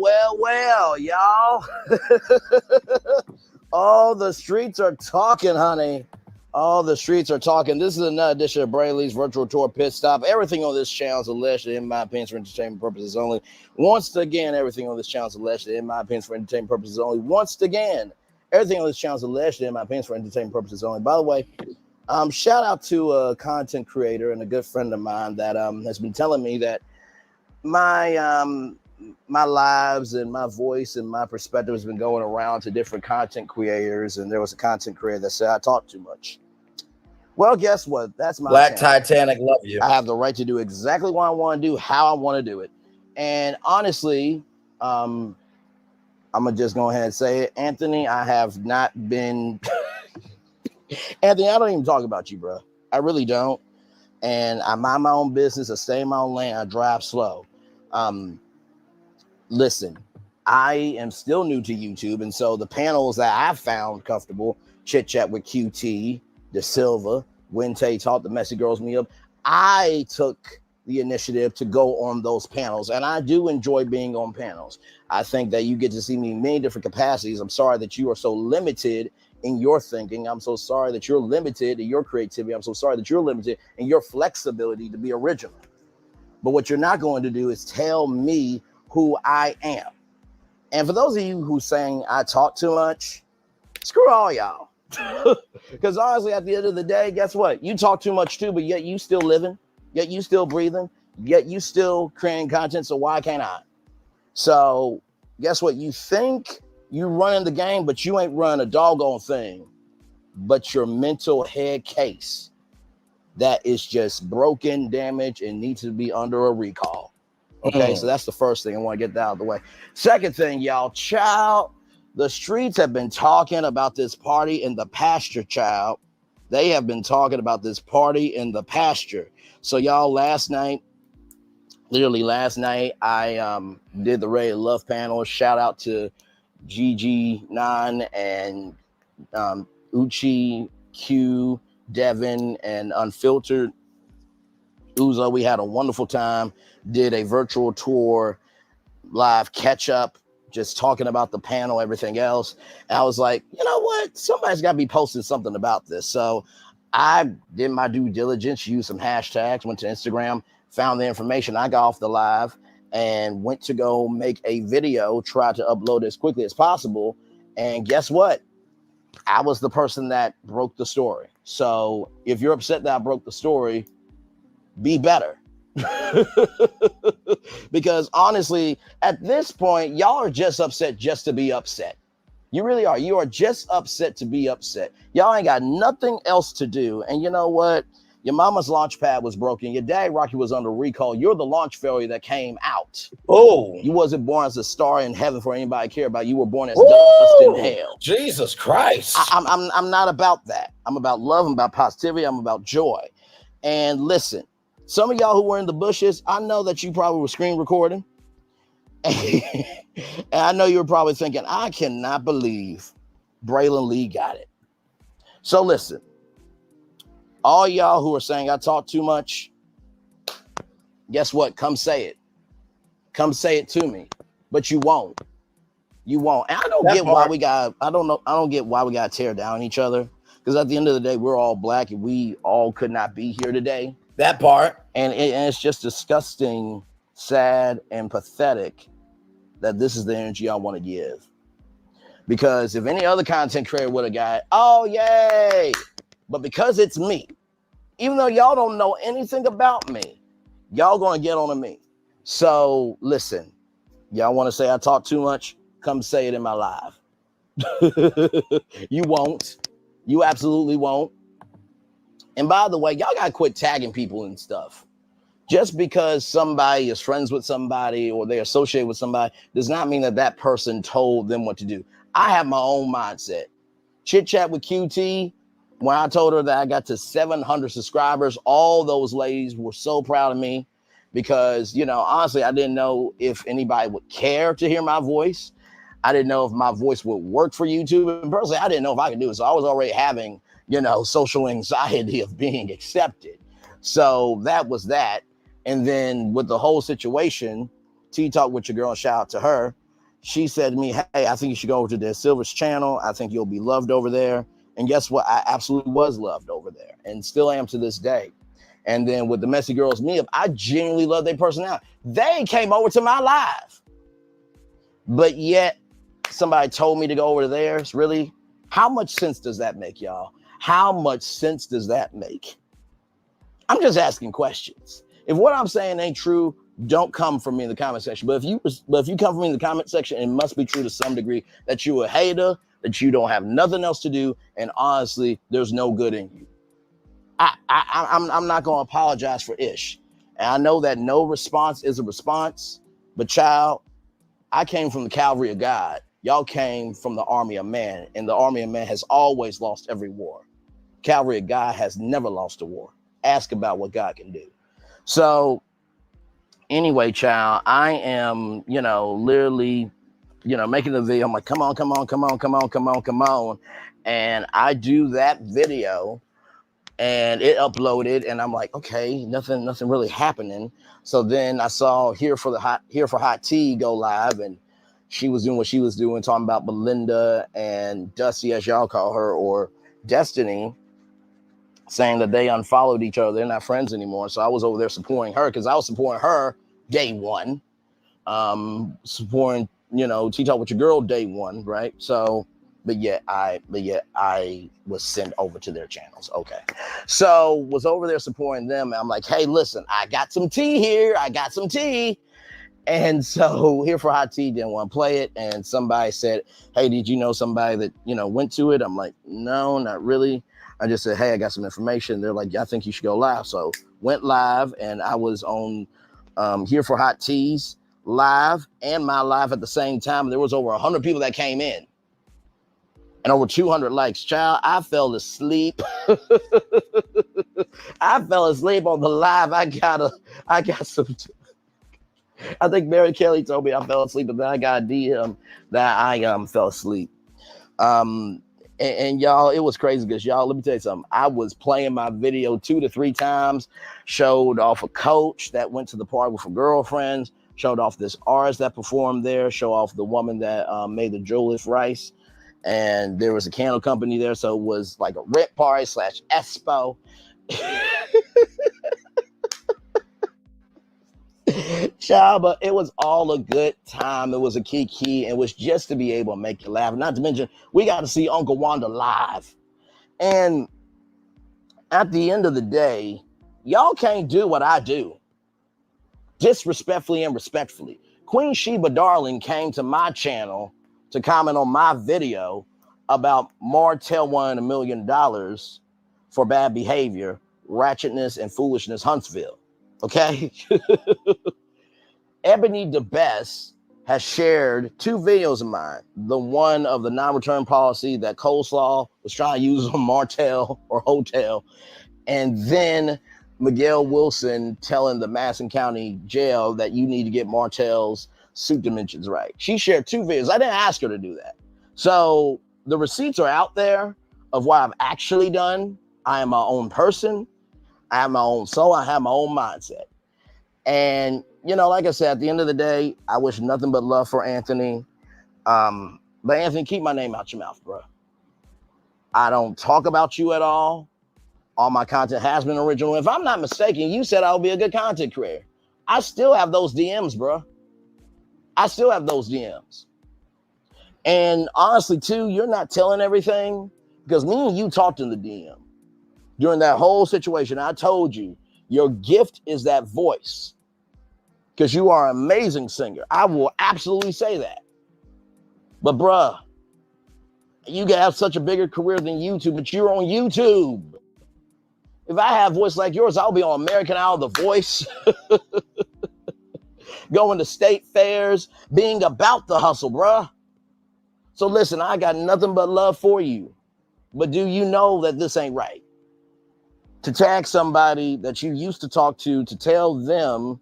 y'all. All the streets are talking, honey. All the streets are talking. This is another edition of Braylon's Virtual Tour Pit Stop. Everything on this channel is alleged, in my opinion, for entertainment purposes only. Once again, everything on this channel is alleged, in my opinion, for entertainment purposes only. Once again, everything on this channel is alleged, in my opinion, for entertainment purposes only. By the way, shout out to a content creator and a good friend of mine that has been telling me that my lives and my voice and my perspective has been going around to different content creators, and there was a content creator that said I talk too much. Well, guess what? That's my Black channel. Titanic, love you. I have the right to do exactly what I want to do, how I want to do it. And honestly, I'm gonna just go ahead and say it, Anthony. I have not been Anthony, I don't even talk about you, bro. I really don't. And I mind my own business. I stay in my own lane. I drive slow. Listen, I am still new to YouTube, and so the panels that I've found comfortable, Chit Chat with QT, De Silva, when Tay taught the Messy Girls Me Up, I took the initiative to go on those panels, and I do enjoy being on panels. I think that you get to see me in many different capacities. I'm sorry that you are so limited in your thinking. I'm so sorry that you're limited in your creativity. I'm so sorry that you're limited in your flexibility to be original. But what you're not going to do is tell me who I am. And for those of you who saying I talk too much, screw all y'all. Because honestly, at the end of the day, guess what? You talk too much too, but yet you still living, yet you still breathing, yet you still creating content, so why can't I? So guess what? You think you running the game, but you ain't running a doggone thing. But your mental head case that is just broken, damaged, and needs to be under a recall. Okay, so that's the first thing. I want to get that out of the way. Second thing, y'all, child, the streets have been talking about this party in the pasture, child. They have been talking about this party in the pasture. So y'all, literally last night, I did the Ray Love panel. Shout out to GG9 and Uchi, Q, Devin, and Unfiltered Uzo. We had a wonderful time. Did a virtual tour, live catch up, just talking about the panel, everything else. And I was like, you know what? Somebody's got to be posting something about this. So I did my due diligence, used some hashtags, went to Instagram, found the information. I got off the live and went to go make a video, tried to upload it as quickly as possible. And guess what? I was the person that broke the story. So if you're upset that I broke the story, be better. Because honestly, at this point, y'all are just upset just to be upset. You really are. You are just upset to be upset. Y'all ain't got nothing else to do. And you know what? Your mama's launch pad was broken. Your dad, Rocky, was under recall. You're the launch failure that came out. Oh, You wasn't born as a star in heaven for anybody to care about. You were born as dust in hell. Jesus Christ. I'm not about that. I'm about love. I'm about positivity. I'm about joy. And listen, some of y'all who were in the bushes, I know that you probably were screen recording. And I know you were probably thinking, I cannot believe Braylon Lee got it. So listen, all y'all who are saying I talk too much, guess what? Come say it. Come say it to me. But you won't. You won't. And I don't get why we got, I don't get why we got to tear down each other. Because at the end of the day, we're all black and we all could not be here today. That part. And it's just disgusting, sad, and pathetic that this is the energy I want to give. Because if any other content creator would have got, oh, yay. But because it's me, even though y'all don't know anything about me, y'all going to get on to me. So listen, y'all want to say I talk too much? Come say it in my live. You won't. You absolutely won't. And by the way, y'all got to quit tagging people and stuff. Just because somebody is friends with somebody or they associate with somebody does not mean that that person told them what to do. I have my own mindset. Chit Chat with QT, when I told her that I got to 700 subscribers, all those ladies were so proud of me because, you know, honestly, I didn't know if anybody would care to hear my voice. I didn't know if my voice would work for YouTube. And personally, I didn't know if I could do it. So I was already having, you know, social anxiety of being accepted. So that was that. And then with the whole situation, Talk with your girl, shout out to her. She said to me, hey, I think you should go over to the Silver's channel. I think you'll be loved over there. And guess what? I absolutely was loved over there and still am to this day. And then with the Messy Girls Meetup, I genuinely love their personality. They came over to my live. But yet somebody told me to go over to theirs. Really? How much sense does that make, y'all? How much sense does that make? I'm just asking questions. If what I'm saying ain't true, don't come for me in the comment section. But if you come for me in the comment section, it must be true to some degree that you're a hater, that you don't have nothing else to do, and honestly, there's no good in you. I'm not gonna apologize for ish. And I know that no response is a response, but child, I came from the Calvary of God. Y'all came from the army of man, and the army of man has always lost every war. Calvary of God has never lost a war. Ask about what God can do. So anyway, child, I am, literally, making the video. I'm like, come on. And I do that video and it uploaded and I'm like, okay, nothing really happening. So then I saw Here for Hot Tea go live and she was doing what she was doing, talking about Belinda and Dusty, as y'all call her, or Destiny, saying that they unfollowed each other. They're not friends anymore. So I was over there supporting her because I was supporting her day one, supporting, Talk with your girl day one, right? So, but yet I was sent over to their channels. Okay. So was over there supporting them. And I'm like, hey, listen, I got some tea here. And so Here for Hot Tea didn't want to play it. And somebody said, hey, did you know somebody that, went to it? I'm like, no, not really. I just said, hey, I got some information. They're like, I think you should go live. So went live and I was on Here for Hot Teas live and my live at the same time. There was over 100 people that came in and over 200 likes. Child, I fell asleep. I fell asleep on the live. I got some... I think Mary Kelly told me I fell asleep, but then I got a DM that I fell asleep. And y'all, it was crazy because y'all, let me tell you something. I was playing my video 2 to 3 times, showed off a coach that went to the party with her girlfriends, showed off this artist that performed there, show off the woman that made the Jolif rice. And there was a candle company there. So it was like a rent party / expo. child, but it was all a good time. It was a kiki. It was just to be able to make you laugh. Not to mention, we got to see Uncle Wanda live. And at the end of the day, y'all can't do what I do. Disrespectfully and respectfully. Queen Sheba Darling came to my channel to comment on my video about Martell wanting $1 million for bad behavior, ratchetness, and foolishness, Huntsville. Okay? Ebony the Best has shared 2 videos of mine. The one of the non-return policy that Coleslaw was trying to use on Martell or Hotel. And then Miguel Wilson telling the Madison County Jail that you need to get Martell's suit dimensions right. She shared 2 videos. I didn't ask her to do that. So the receipts are out there of what I've actually done. I am my own person. I have my own soul. I have my own mindset. And, you know, like I said, at the end of the day, I wish nothing but love for Anthony. But Anthony, keep my name out your mouth, bro. I don't talk about you at all. All my content has been original. If I'm not mistaken, you said I would be a good content creator. I still have those DMs, bro. I still have those DMs. And honestly, too, you're not telling everything because me and you talked in the DM during that whole situation. I told you your gift is that voice because you are an amazing singer. I will absolutely say that. But, bruh, you can have such a bigger career than YouTube, but you're on YouTube. If I have a voice like yours, I'll be on American Idol, The Voice, going to state fairs, being about the hustle, bruh. So listen, I got nothing but love for you. But do you know that this ain't right? To tag somebody that you used to talk to tell them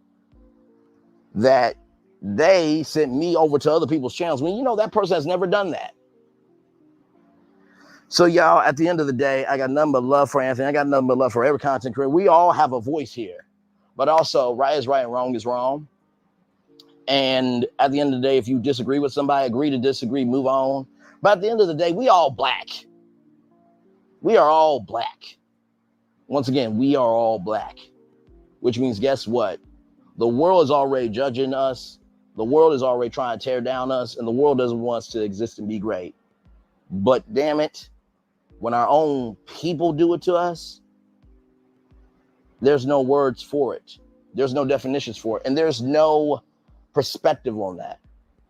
that they sent me over to other people's channels when you know that person has never done that. So y'all, at the end of the day, I got nothing but love for Anthony. I got nothing but love for every content creator. We all have a voice here. But also, right is right and wrong is wrong. And at the end of the day, if you disagree with somebody, agree to disagree, move on. But at the end of the day, we all black. We are all black. Once again, we are all black. Which means, guess what? The world is already judging us. The world is already trying to tear down us. And the world doesn't want us to exist and be great. But damn it, when our own people do it to us, there's no words for it. There's no definitions for it. And there's no perspective on that.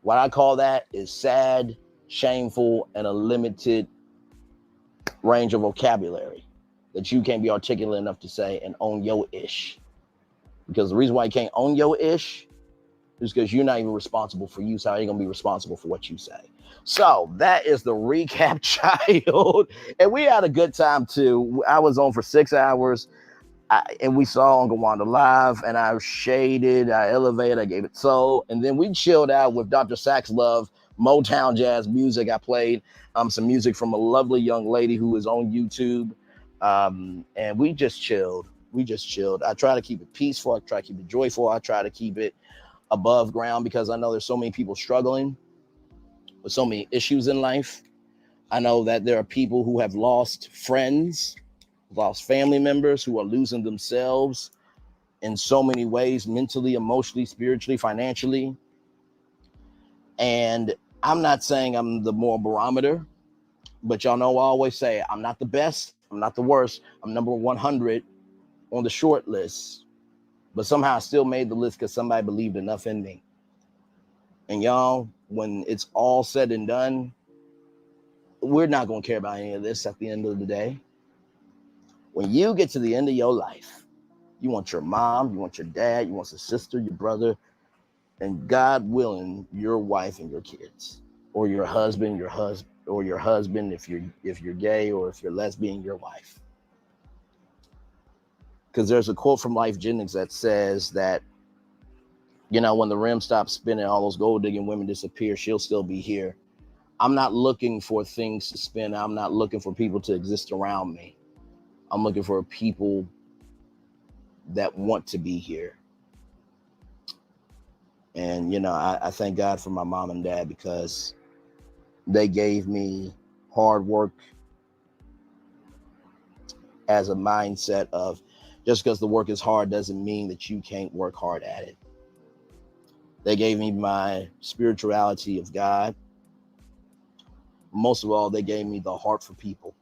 What I call that is sad, shameful, and a limited range of vocabulary that you can't be articulate enough to say and own your ish. Because the reason why you can't own your ish is because you're not even responsible for you. So how are you going to be responsible for what you say? So that is the recap, child. And we had a good time too. I was on for 6 hours and we saw Uncle Wanda live and I shaded, I elevated, I gave it soul. And then we chilled out with Dr. Sax Love, Motown jazz music. I played some music from a lovely young lady who is on YouTube. And we just chilled. I try to keep it peaceful. I try to keep it joyful. I try to keep it above ground because I know there's so many people struggling with so many issues in life. I know that there are people who have lost friends, lost family members, who are losing themselves in so many ways, mentally, emotionally, spiritually, financially. And I'm not saying I'm the moral barometer, but y'all know I always say I'm not the best, I'm not the worst, I'm number 100 on the short list, but somehow I still made the list because somebody believed enough in me. And y'all, when it's all said and done, we're not going to care about any of this at the end of the day. When you get to the end of your life, you want your mom, you want your dad, you want your sister, your brother, and God willing, your wife and your kids, or your husband, if you're gay, or if you're lesbian, your wife. Because there's a quote from Life Jennings that says that, you know, when the rim stops spinning, all those gold digging women disappear, she'll still be here. I'm not looking for things to spin. I'm not looking for people to exist around me. I'm looking for people that want to be here. And, you know, I thank God for my mom and dad because they gave me hard work as a mindset of just because the work is hard doesn't mean that you can't work hard at it. They gave me my spirituality of God. Most of all, they gave me the heart for people.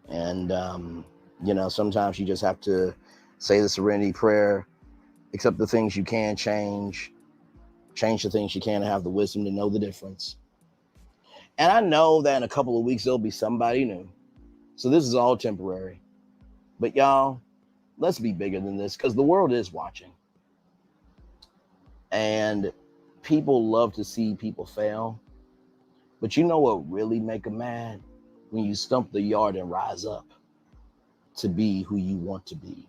And, sometimes you just have to say the serenity prayer, accept the things you can change the things you can, and have the wisdom to know the difference. And I know that in a couple of weeks, there'll be somebody new. So this is all temporary. But y'all, let's be bigger than this, because the world is watching. And people love to see people fail. But you know what really make them mad? When you stump the yard and rise up to be who you want to be.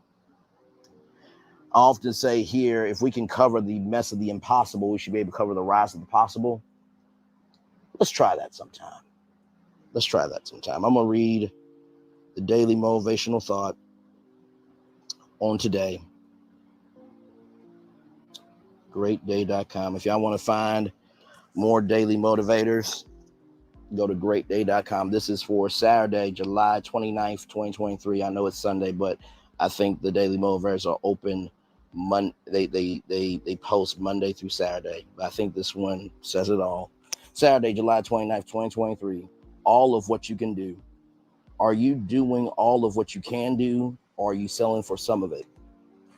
I often say here, if we can cover the mess of the impossible, we should be able to cover the rise of the possible. Let's try that sometime. I'm going to read the daily motivational thought on today. Greatday.com. If y'all want to find more daily motivators, go to greatday.com. This is for Saturday, July 29th, 2023. I know it's Sunday, but I think the daily motivators are open they post Monday through Saturday. But I think this one says it all. Saturday, July 29th, 2023. All of what you can do. Are you doing all of what you can do, or are you selling for some of it?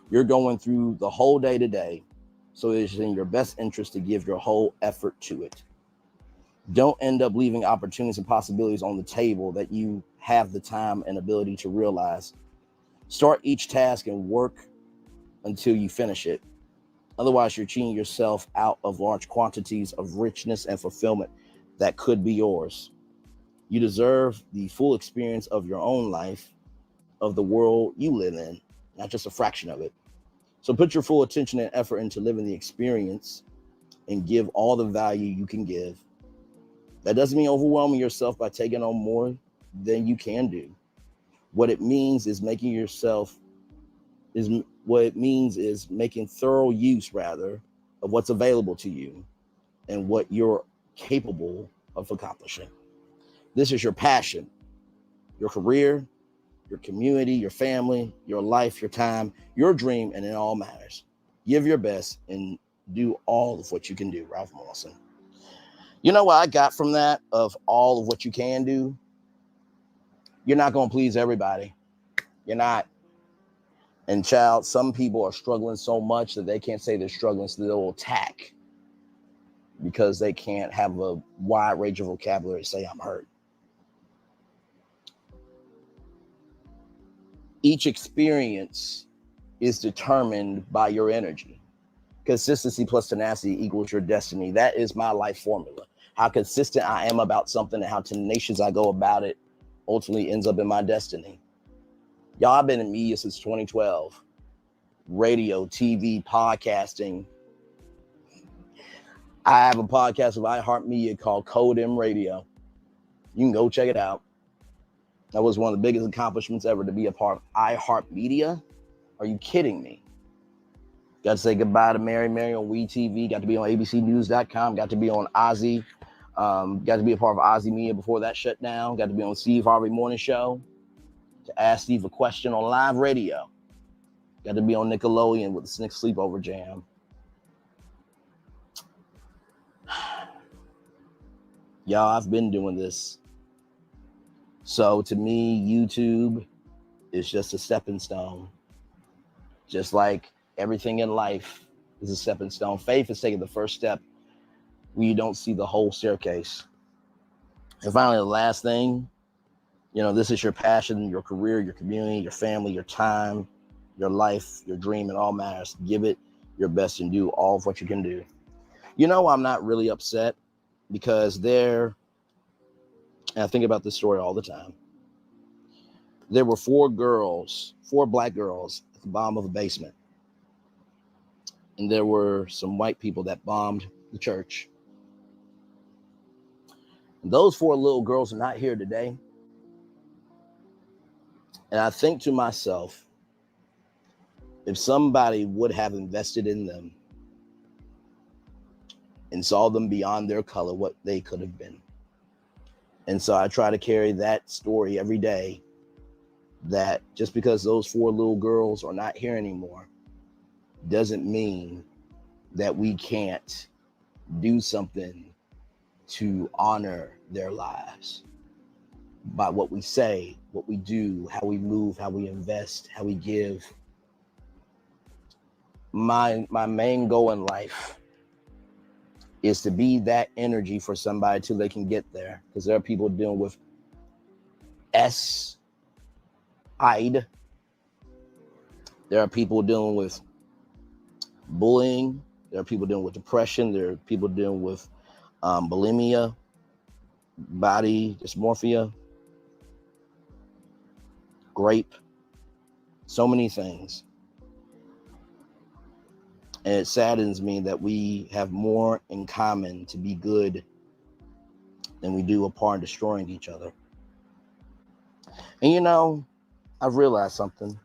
You're going through the whole day today, so it's in your best interest to give your whole effort to it. Don't end up leaving opportunities and possibilities on the table that you have the time and ability to realize. Start each task and work until you finish it. Otherwise, you're cheating yourself out of large quantities of richness and fulfillment that could be yours. You deserve the full experience of your own life, of the world you live in, not just a fraction of it. So put your full attention and effort into living the experience and give all the value you can give. That doesn't mean overwhelming yourself by taking on more than you can do. What it means is making thorough use, rather, of what's available to you and what you're capable of accomplishing. This is your passion, your career, your community, your family, your life, your time, your dream, and it all matters. Give your best and do all of what you can do. Ralph Morrison. You know what I got from that, of all of what you can do? You're not going to please everybody. You're not. And child, some people are struggling so much that they can't say they're struggling, so they'll attack because they can't have a wide range of vocabulary to say I'm hurt. Each experience is determined by your energy. Consistency plus tenacity equals your destiny. That is my life formula. How consistent I am about something and how tenacious I go about it ultimately ends up in my destiny. Y'all, I've been in media since 2012. Radio, TV, podcasting. I have a podcast with iHeartMedia called Code M Radio. You can go check it out. That was one of the biggest accomplishments ever, to be a part of iHeartMedia. Are you kidding me? Got to say goodbye to Mary on WeTV. Got to be on abcnews.com. Got to be on Ozzy. Got to be a part of Ozzy Media before that shut down. Got to be on Steve Harvey Morning Show to ask Steve a question on live radio. Got to be on Nickelodeon with the Snick Sleepover Jam. Y'all, I've been doing this. So to me, YouTube is just a stepping stone. Just like everything in life is a stepping stone. Faith is taking the first step when you don't see the whole staircase. And finally, the last thing, this is your passion, your career, your community, your family, your time, your life, your dream, and all matters. Give it your best and do all of what you can do. I'm not really upset because and I think about this story all the time. There were four black girls at the bottom of a basement. And there were some white people that bombed the church. And those four little girls are not here today. And I think to myself, if somebody would have invested in them and saw them beyond their color, what they could have been. And so I try to carry that story every day, that just because those four little girls are not here anymore doesn't mean that we can't do something to honor their lives by what we say, what we do, how we move, how we invest, how we give. My main goal in life is to be that energy for somebody till they can get there. Because there are people dealing with IDE. There are people dealing with bullying. There are people dealing with depression. There are people dealing with bulimia, body dysmorphia, grape, so many things. And it saddens me that we have more in common to be good than we do apart destroying each other. And you know, I've realized something.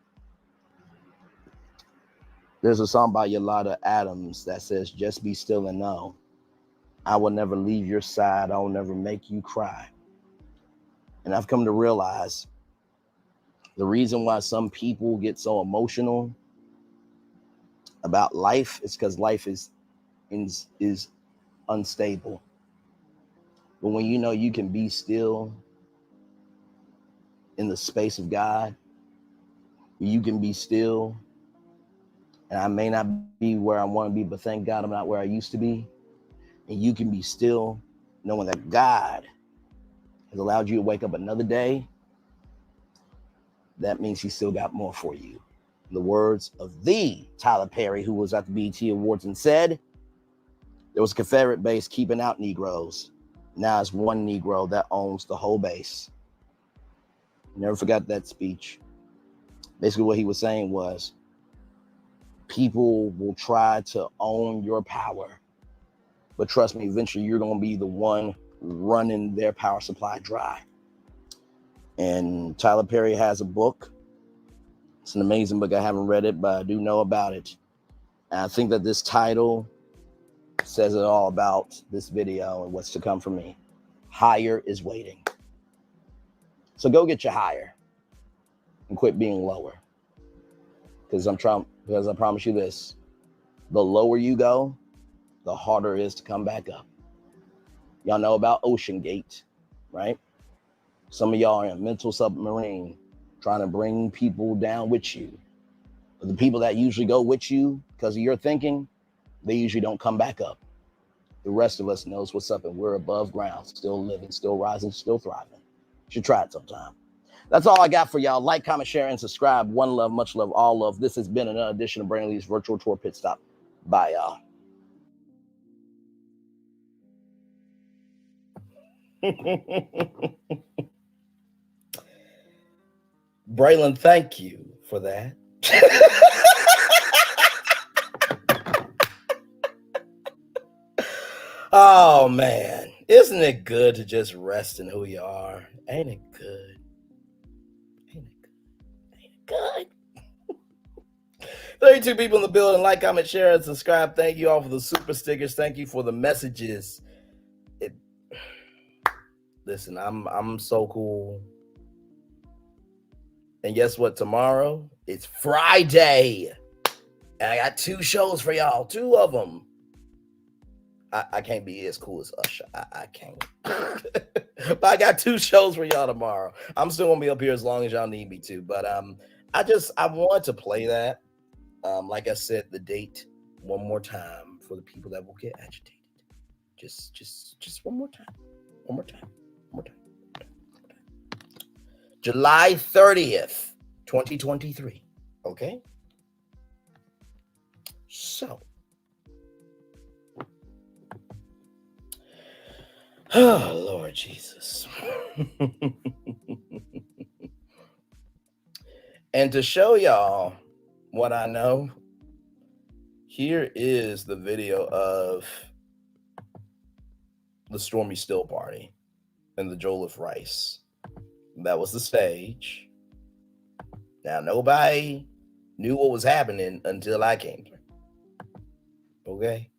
There's a song by Yolanda Adams that says, just be still and know. I will never leave your side. I will never make you cry. And I've come to realize the reason why some people get so emotional about life is because life is unstable. But when you know you can be still in the space of God, you can be still, and I may not be where I want to be, but thank God I'm not where I used to be. And you can be still knowing that God has allowed you to wake up another day. That means he still got more for you. In the words of the Tyler Perry, who was at the BET Awards and said, there was a Confederate base keeping out Negroes. Now it's one Negro that owns the whole base. Never forgot that speech. Basically what he was saying was, people will try to own your power, but trust me, eventually you're going to be the one running their power supply dry. And Tyler Perry has a book. It's an amazing book. I haven't read it, but I do know about it. And I think that this title says it all about this video and what's to come for me. Higher is waiting. So go get your higher and quit being lower. Because I promise you this, the lower you go, the harder it is to come back up. Y'all know about Ocean Gate, right? Some of y'all are in a mental submarine trying to bring people down with you. But the people that usually go with you because of your thinking, they usually don't come back up. The rest of us knows what's up, and we're above ground, still living, still rising, still thriving. You should try it sometime. That's all I got for y'all. Like, comment, share, and subscribe. One love, much love, all love. This has been another edition of Braylon's Virtual Tour Pit Stop. Bye, y'all. Braylon, thank you for that. Oh man, isn't it good to just rest in who you are? Ain't it good? Ain't it good? Ain't it good? 32 people in the building. Like, comment, share, and subscribe. Thank you all for the super stickers. Thank you for the messages. Listen, I'm so cool. And guess what? Tomorrow it's Friday, and I got 2 shows for y'all. 2 of them. I can't be as cool as Usher. I can't. But I got 2 shows for y'all tomorrow. I'm still gonna be up here as long as y'all need me to. But I want to play that. Like I said, the date one more time for the people that will get agitated. Just one more time. One more time. One more time. July 30th, 2023. Okay? So. Oh, Lord Jesus. And to show y'all what I know, here is the video of the Stormy Still party and the Joliffe Rice. That was the stage. Now, nobody knew what was happening until I came through. Okay?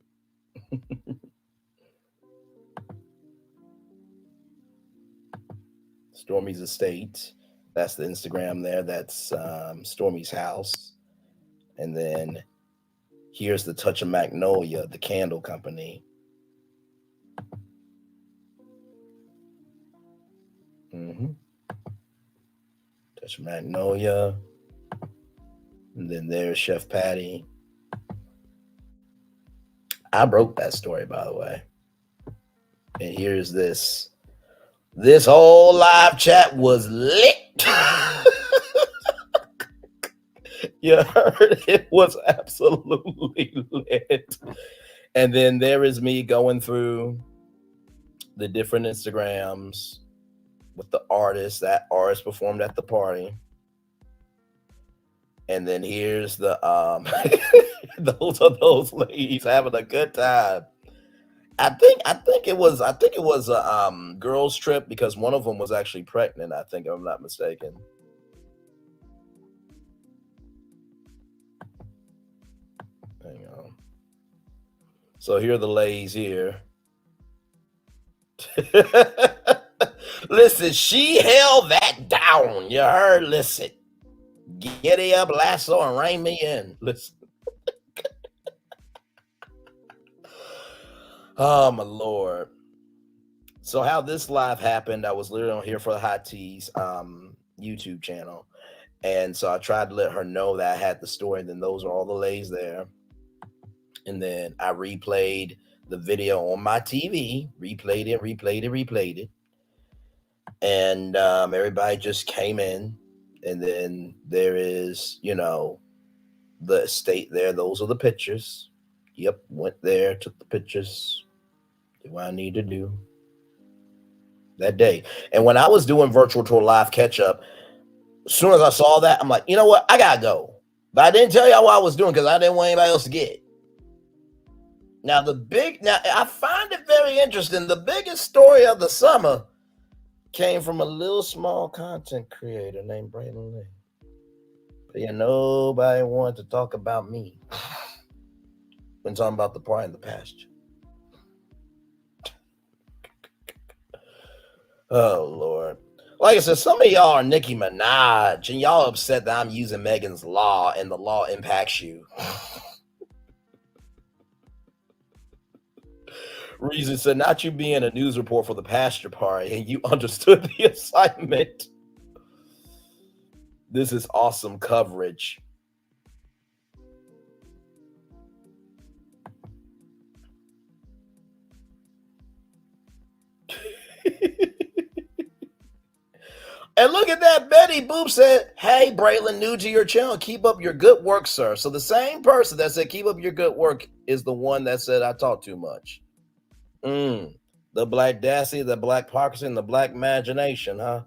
Stormy's estate. That's the Instagram there. That's Stormy's house. And then Here's the Touch of Magnolia, the candle company. Touch of Magnolia. And then there's Chef Patty. I broke that story, by the way. And here's this. This whole live chat was lit. You heard? It was absolutely lit. And then there is me going through the different Instagrams with the artists. That artist performed at the party. And then here's the those are those ladies having a good time. I think it was a girls trip because one of them was actually pregnant, I think, if I'm not mistaken. Hang on. So here are the ladies here. Listen, she held that down. You heard? Listen. Giddy up, lasso, and rein me in. Listen. Oh, my Lord. So how this live happened, I was literally on Here for the Hot Teas YouTube channel. And so I tried to let her know that I had the story. And then those are all the ladies there. And then I replayed the video on my TV. Replayed it. And everybody just came in. And then there is, the estate there. Those are the pictures. Yep, went there, took the pictures. Did what I need to do that day. And when I was doing virtual tour live catch up, as soon as I saw that, I'm like, you know what? I gotta go. But I didn't tell y'all what I was doing because I didn't want anybody else to get it. Now I find it very interesting. The biggest story of the summer came from a little small content creator named Braylon. But yeah, nobody wanted to talk about me when talking about the party in the pasture. Oh, Lord. Like I said, some of y'all are Nicki Minaj, and y'all upset that I'm using Megan's Law, and the law impacts you. Reason said, not you being a news report for the pasture party, and you understood the assignment. This is awesome coverage. And look at that. Betty Boop said, hey, Braylon, new to your channel. Keep up your good work, sir. So the same person that said, keep up your good work is the one that said, I talk too much. The Black Dassy, the Black Parkinson, the Black Imagination, huh?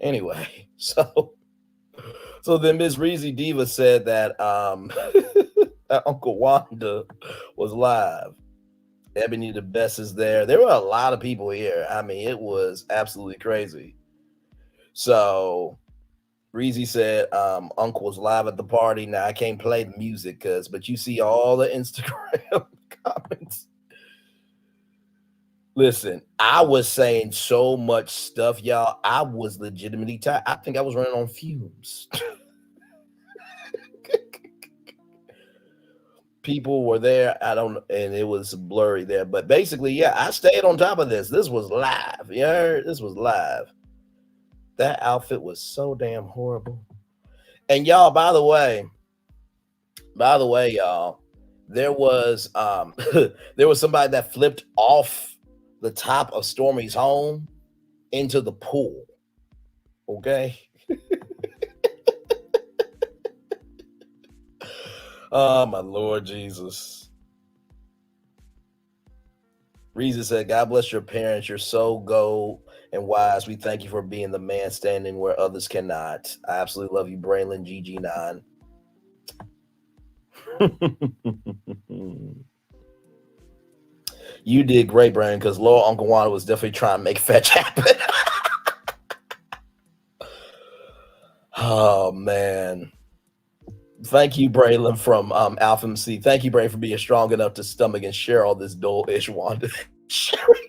Anyway, so then Ms. Reezy Diva said that, that Uncle Wanda was live. Ebony the Best is there. There were a lot of people here. I mean, it was absolutely crazy. So Reezy said Uncle was live at the party. Now I can't play the music but you see all the Instagram comments. Listen, I was saying so much stuff, y'all. I was legitimately tired. I think I was running on fumes. People were there. And it was blurry there. But basically, yeah, I stayed on top of this. This was live. You heard? This was live. That outfit was so damn horrible. And y'all, by the way, y'all, there was somebody that flipped off the top of Stormy's home into the pool. Okay. Oh, my Lord Jesus. Reason said, God bless your parents. You're so gold and wise. We thank you for being the man standing where others cannot. I absolutely love you, Braylon GG9. You did great, Brandon, because Lord Uncle Wanda was definitely trying to make fetch happen. Oh, man. Thank you, Braylon from Alpha MC. Thank you, Braylon, for being strong enough to stomach and share all this dull-ish Wanda sharing.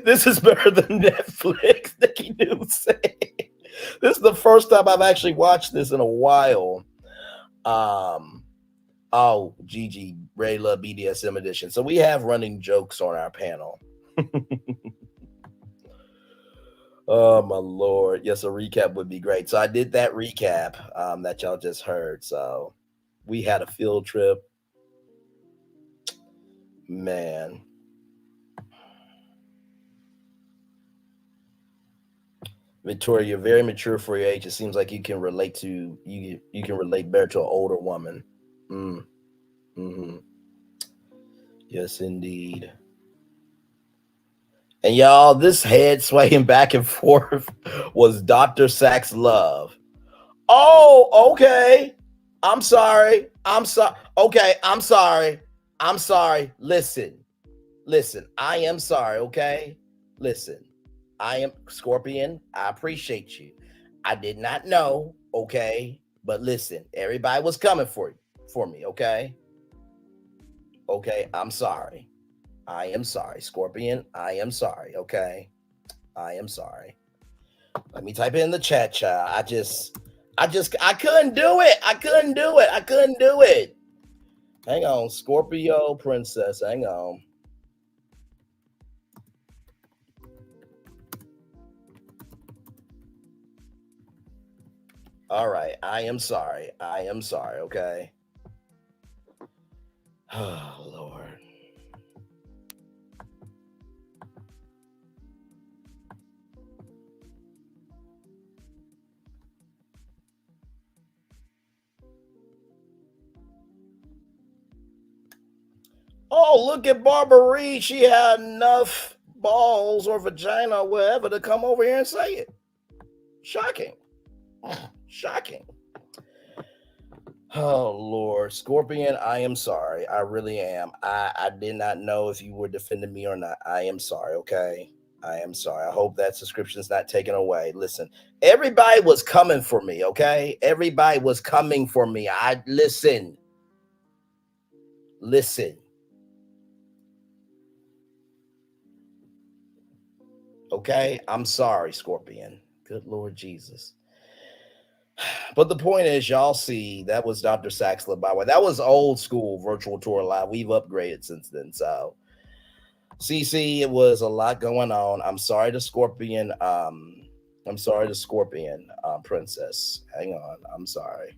This is better than Netflix, Nikki News said. This is the first time I've actually watched this in a while. Oh, Gigi, Braylon BDSM edition. So we have running jokes on our panel. Oh my Lord. Yes, a recap would be great. So I did that recap that y'all just heard. So we had a field trip. Man. Victoria, you're very mature for your age. It seems like you can relate to you can relate better to an older woman. Mm, hmm Yes, indeed. And y'all, this head swaying back and forth was Dr. Sack's love. Oh, okay. I'm sorry. I'm sorry. Okay, I'm sorry. I'm sorry. Listen. I am sorry, okay? Listen. I am Scorpion. I appreciate you. I did not know, okay? But listen, everybody was coming for me, okay? Okay, I'm sorry. I am sorry, Scorpion. I am sorry, okay? I am sorry. Let me type it in the chat, child. I couldn't do it. I couldn't do it. I couldn't do it. Hang on, Scorpio Princess. Hang on. All right. I am sorry. I am sorry, okay? Oh, Lord. Oh, look at Barbara. She had enough balls or vagina or whatever to come over here and say it. Shocking. Shocking. Oh, Lord. Scorpion, I am sorry. I really am. I did not know if you were defending me or not. I am sorry, okay? I am sorry. I hope that subscription's not taken away. Listen, everybody was coming for me, okay? Everybody was coming for me. Listen. Okay? I'm sorry, Scorpion. Good Lord Jesus. But the point is, y'all see, that was Dr. Saxler, by the way. That was old school virtual tour live. We've upgraded since then. So, CC, it was a lot going on. I'm sorry to Scorpion. Princess. Hang on. I'm sorry.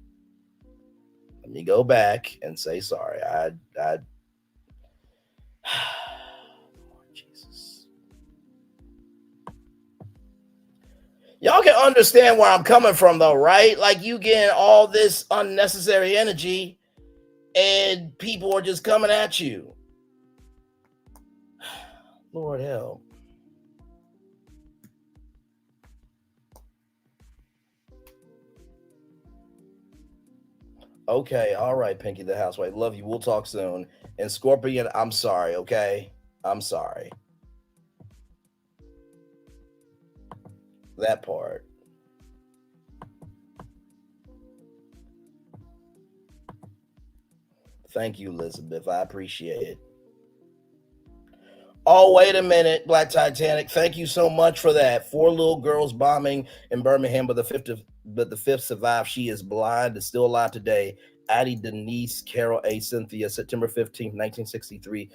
Let me go back and say sorry. Lord Jesus. Y'all can understand where I'm coming from, though, right? Like, you getting all this unnecessary energy and people are just coming at you. Lord help. Okay, all right, Pinky the housewife. Love you. We'll talk soon. And Scorpion, I'm sorry, okay? I'm sorry. That part. Thank you, Elizabeth. I appreciate it. Oh, wait a minute, Black Titanic. Thank you so much for that. 4 little girls bombing in Birmingham, but the fifth survived. She is blind, is still alive today. Addie Denise Carol A. Cynthia, September 15th, 1963,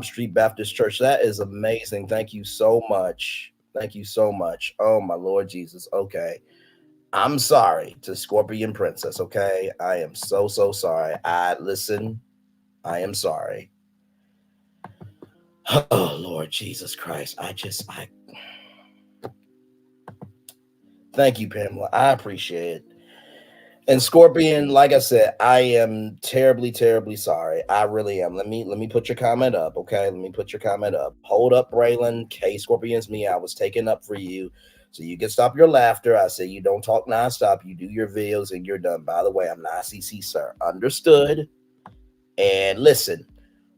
Street Baptist Church. That is amazing. Thank you so much. Thank you so much. Oh, my Lord Jesus. Okay. I'm sorry to Scorpion Princess, okay? I am so sorry. I am sorry. Oh, Lord Jesus Christ. Thank you, Pamela. I appreciate it. And Scorpion, like I said, I am terribly, terribly sorry. I really am. Let me put your comment up, okay? Let me put your comment up. Hold up, Braylon. K Scorpion's me. I was taking up for you. So you can stop your laughter. I say you don't talk nonstop. You do your videos and you're done. By the way, I'm not CC, sir. Understood. And listen,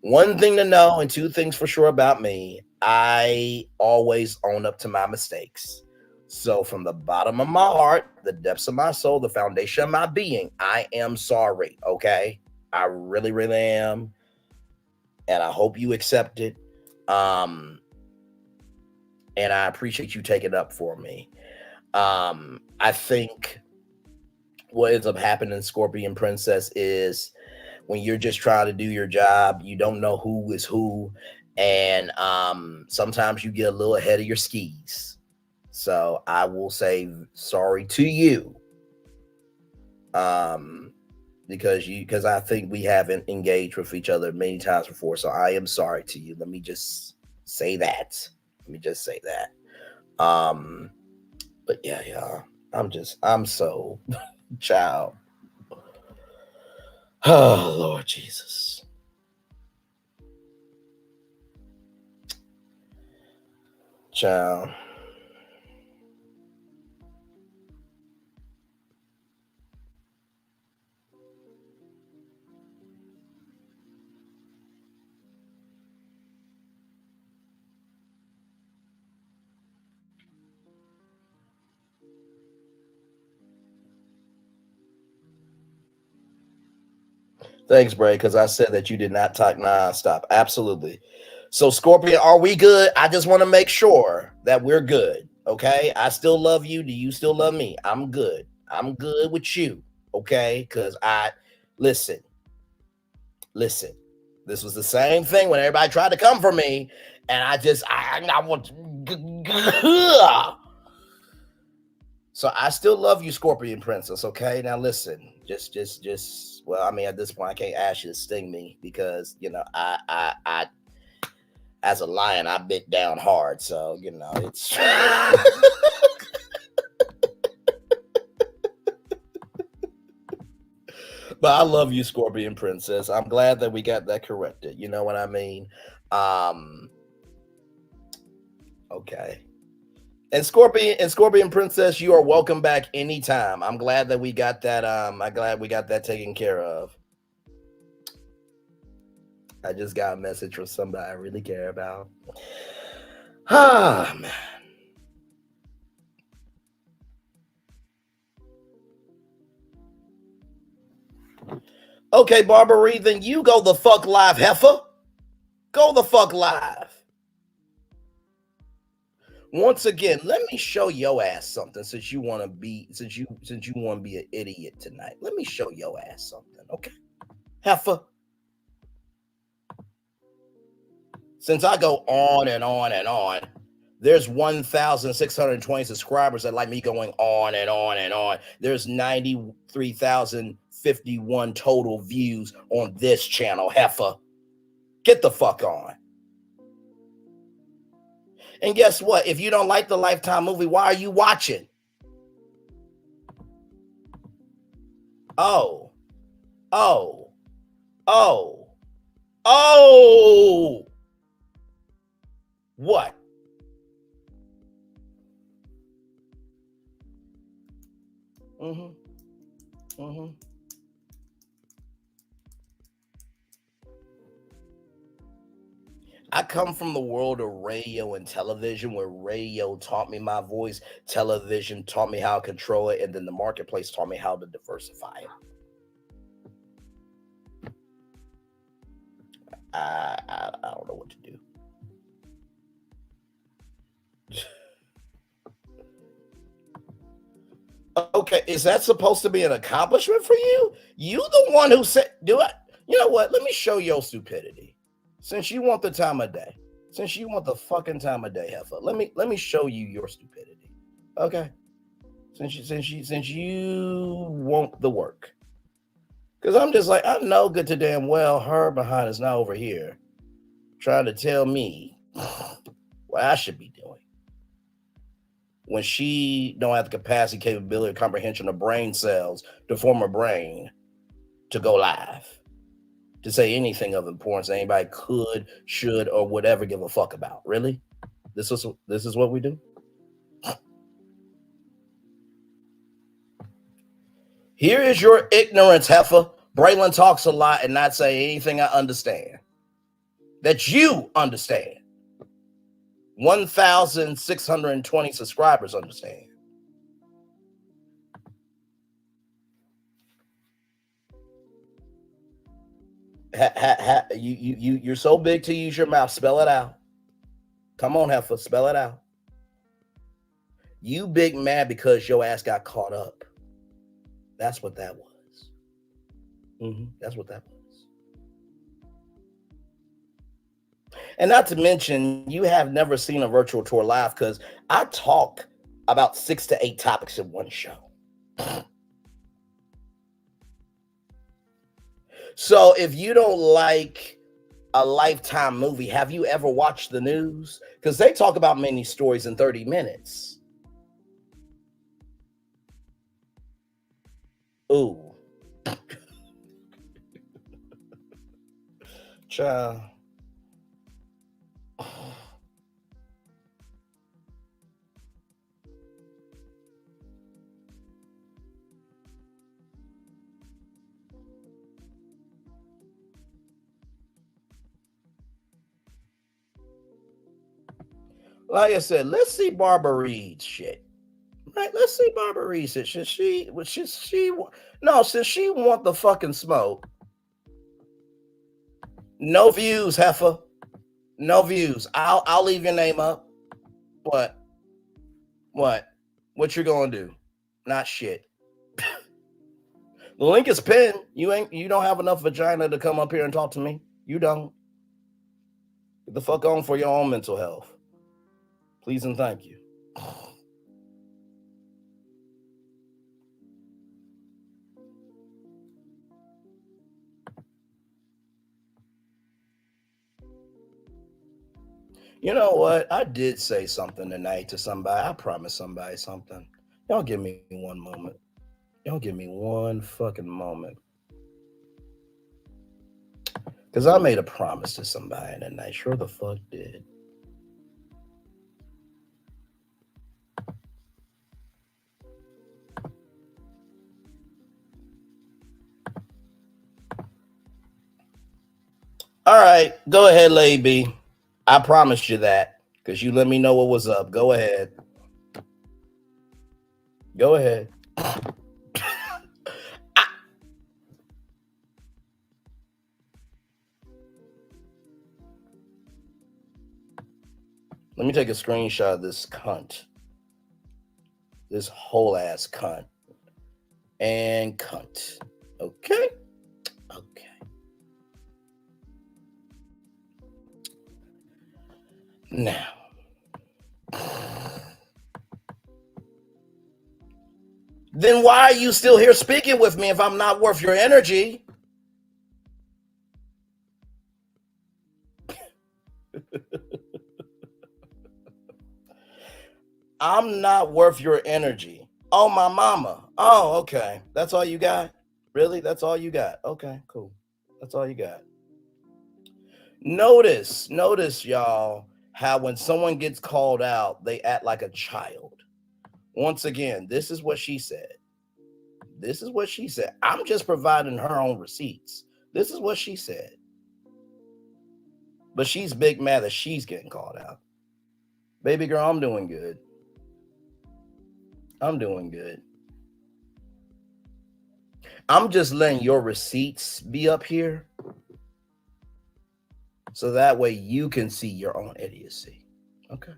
one thing to know and 2 things for sure about me, I always own up to my mistakes. So from the bottom of my heart, the depths of my soul, the foundation of my being, I am sorry, okay? I really, really am. And I hope you accept it. And I appreciate you taking up for me. I think what ends up happening, Scorpion Princess, is when you're just trying to do your job. You don't know who is who, and sometimes you get a little ahead of your skis. So I will say sorry to you, because I think we haven't engaged with each other many times before. So I am sorry to you. Let me just say that. But yeah, y'all. I'm so child. Oh, Lord Jesus. Child. Thanks, Bray, because I said that you did not talk nonstop. Absolutely. So, Scorpion, are we good? I just want to make sure that we're good. Okay. I still love you. Do you still love me? I'm good. I'm good with you. Okay. Because listen. This was the same thing when everybody tried to come for me. And I want to. So I still love you, Scorpion Princess. Okay. Now listen. Well, I mean, at this point, I can't ask you to sting me because, I as a lion, I bit down hard. So, it's. But I love you, Scorpion Princess. I'm glad that we got that corrected. You know what I mean? Okay. And Scorpion Princess, you are welcome back anytime. I'm glad that we got that. I'm glad we got that taken care of. I just got a message from somebody I really care about. Ah, man. Okay, Barbary, then you go the fuck live, heifer. Go the fuck live. Once again, let me show your ass something since you want to be an idiot tonight. Let me show your ass something, okay? Heifer. Since I go on and on and on, there's 1,620 subscribers that like me going on and on and on. There's 93,051 total views on this channel, heifer. Get the fuck on. And guess what? If you don't like the Lifetime movie, why are you watching? Oh. What? I come from the world of radio and television, where radio taught me my voice, television taught me how to control it, and then the marketplace taught me how to diversify it. I don't know what to do. Okay, is that supposed to be an accomplishment for you? You the one who said, do it. You know what? Let me show your stupidity. Since you want the time of day. Since you want the fucking time of day, heifer. Let me show you your stupidity. Okay? Since you want the work. Because I'm just like, I know good to damn well her behind is not over here trying to tell me what I should be doing. When she don't have the capacity, capability, or comprehension of brain cells to form a brain to go live, to say anything of importance that anybody could, should, or would ever give a fuck about. Really? This is what we do? Here is your ignorance, heifer. Braylon talks a lot and not say anything I understand. That you understand. 1,620 subscribers understand. You're so big to use your mouth. Spell it out. Come on, heifer. Spell it out. You big mad because your ass got caught up. That's what that was. That's what that was. And not to mention, you have never seen a virtual tour live because I talk about 6 to 8 topics in one show. So if you don't like a Lifetime movie, have you ever watched the news? Because they talk about many stories in 30 minutes. Ooh. Child. Like I said, let's see Barbara Reed's shit. Right? Let's see Barbara Reed's shit. No, since she want the fucking smoke. No views, heifer. No views. I'll leave your name up. What? What? What you gonna do? Not shit. The link is pinned. You don't have enough vagina to come up here and talk to me. You don't. Get the fuck on for your own mental health. Please and thank you. You know what? I did say something tonight to somebody. I promised somebody something. Y'all give me one moment. Y'all give me one fucking moment. Because I made a promise to somebody tonight. Sure the fuck did. All right. Go ahead, Lady B. I promised you that. Because you let me know what was up. Go ahead. Go ahead. Let me take a screenshot of this cunt. This whole ass cunt. And cunt. Okay? Okay. Now. Then why are you still here speaking with me if I'm not worth your energy? I'm not worth your energy. Oh, my mama. Oh, okay. That's all you got? Really? That's all you got? Okay, cool. That's all you got. Notice, y'all, how when someone gets called out, they act like a child. Once again, this is what she said. This is what she said. I'm just providing her own receipts. This is what she said. But she's big mad that she's getting called out. Baby girl, I'm doing good. I'm doing good. I'm just letting your receipts be up here so that way you can see your own idiocy. Okay.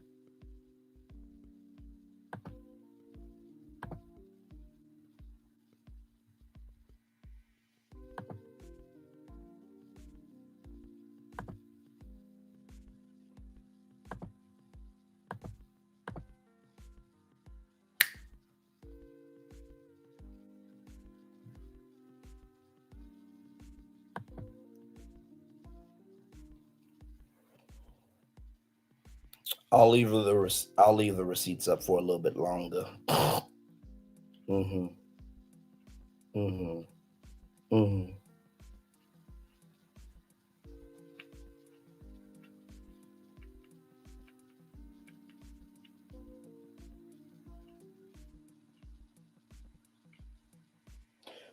I'll leave the receipts up for a little bit longer. Mm-hmm. Mm-hmm. Mm-hmm.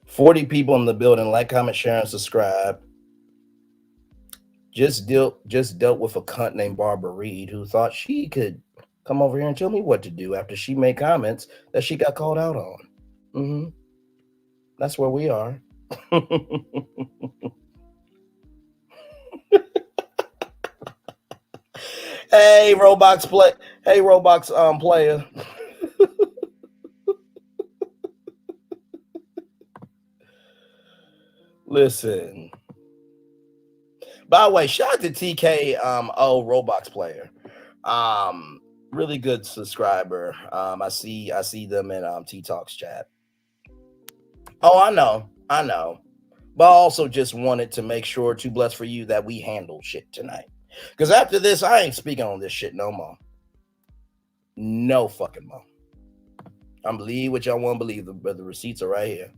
40 people in the building. Like, comment, share, and subscribe. Just dealt with a cunt named Barbara Reed who thought she could come over here and tell me what to do after she made comments that she got called out on. Mm-hmm. That's where we are. Hey, Roblox play. Hey, Roblox player. Listen. By the way, shout out to TK Roblox player. Really good subscriber. I see them in T Talks chat. Oh, I know. But I also just wanted to make sure, too blessed for you, that we handle shit tonight. Because after this, I ain't speaking on this shit no more. No fucking more. I'm believe what y'all want to believe, but the receipts are right here.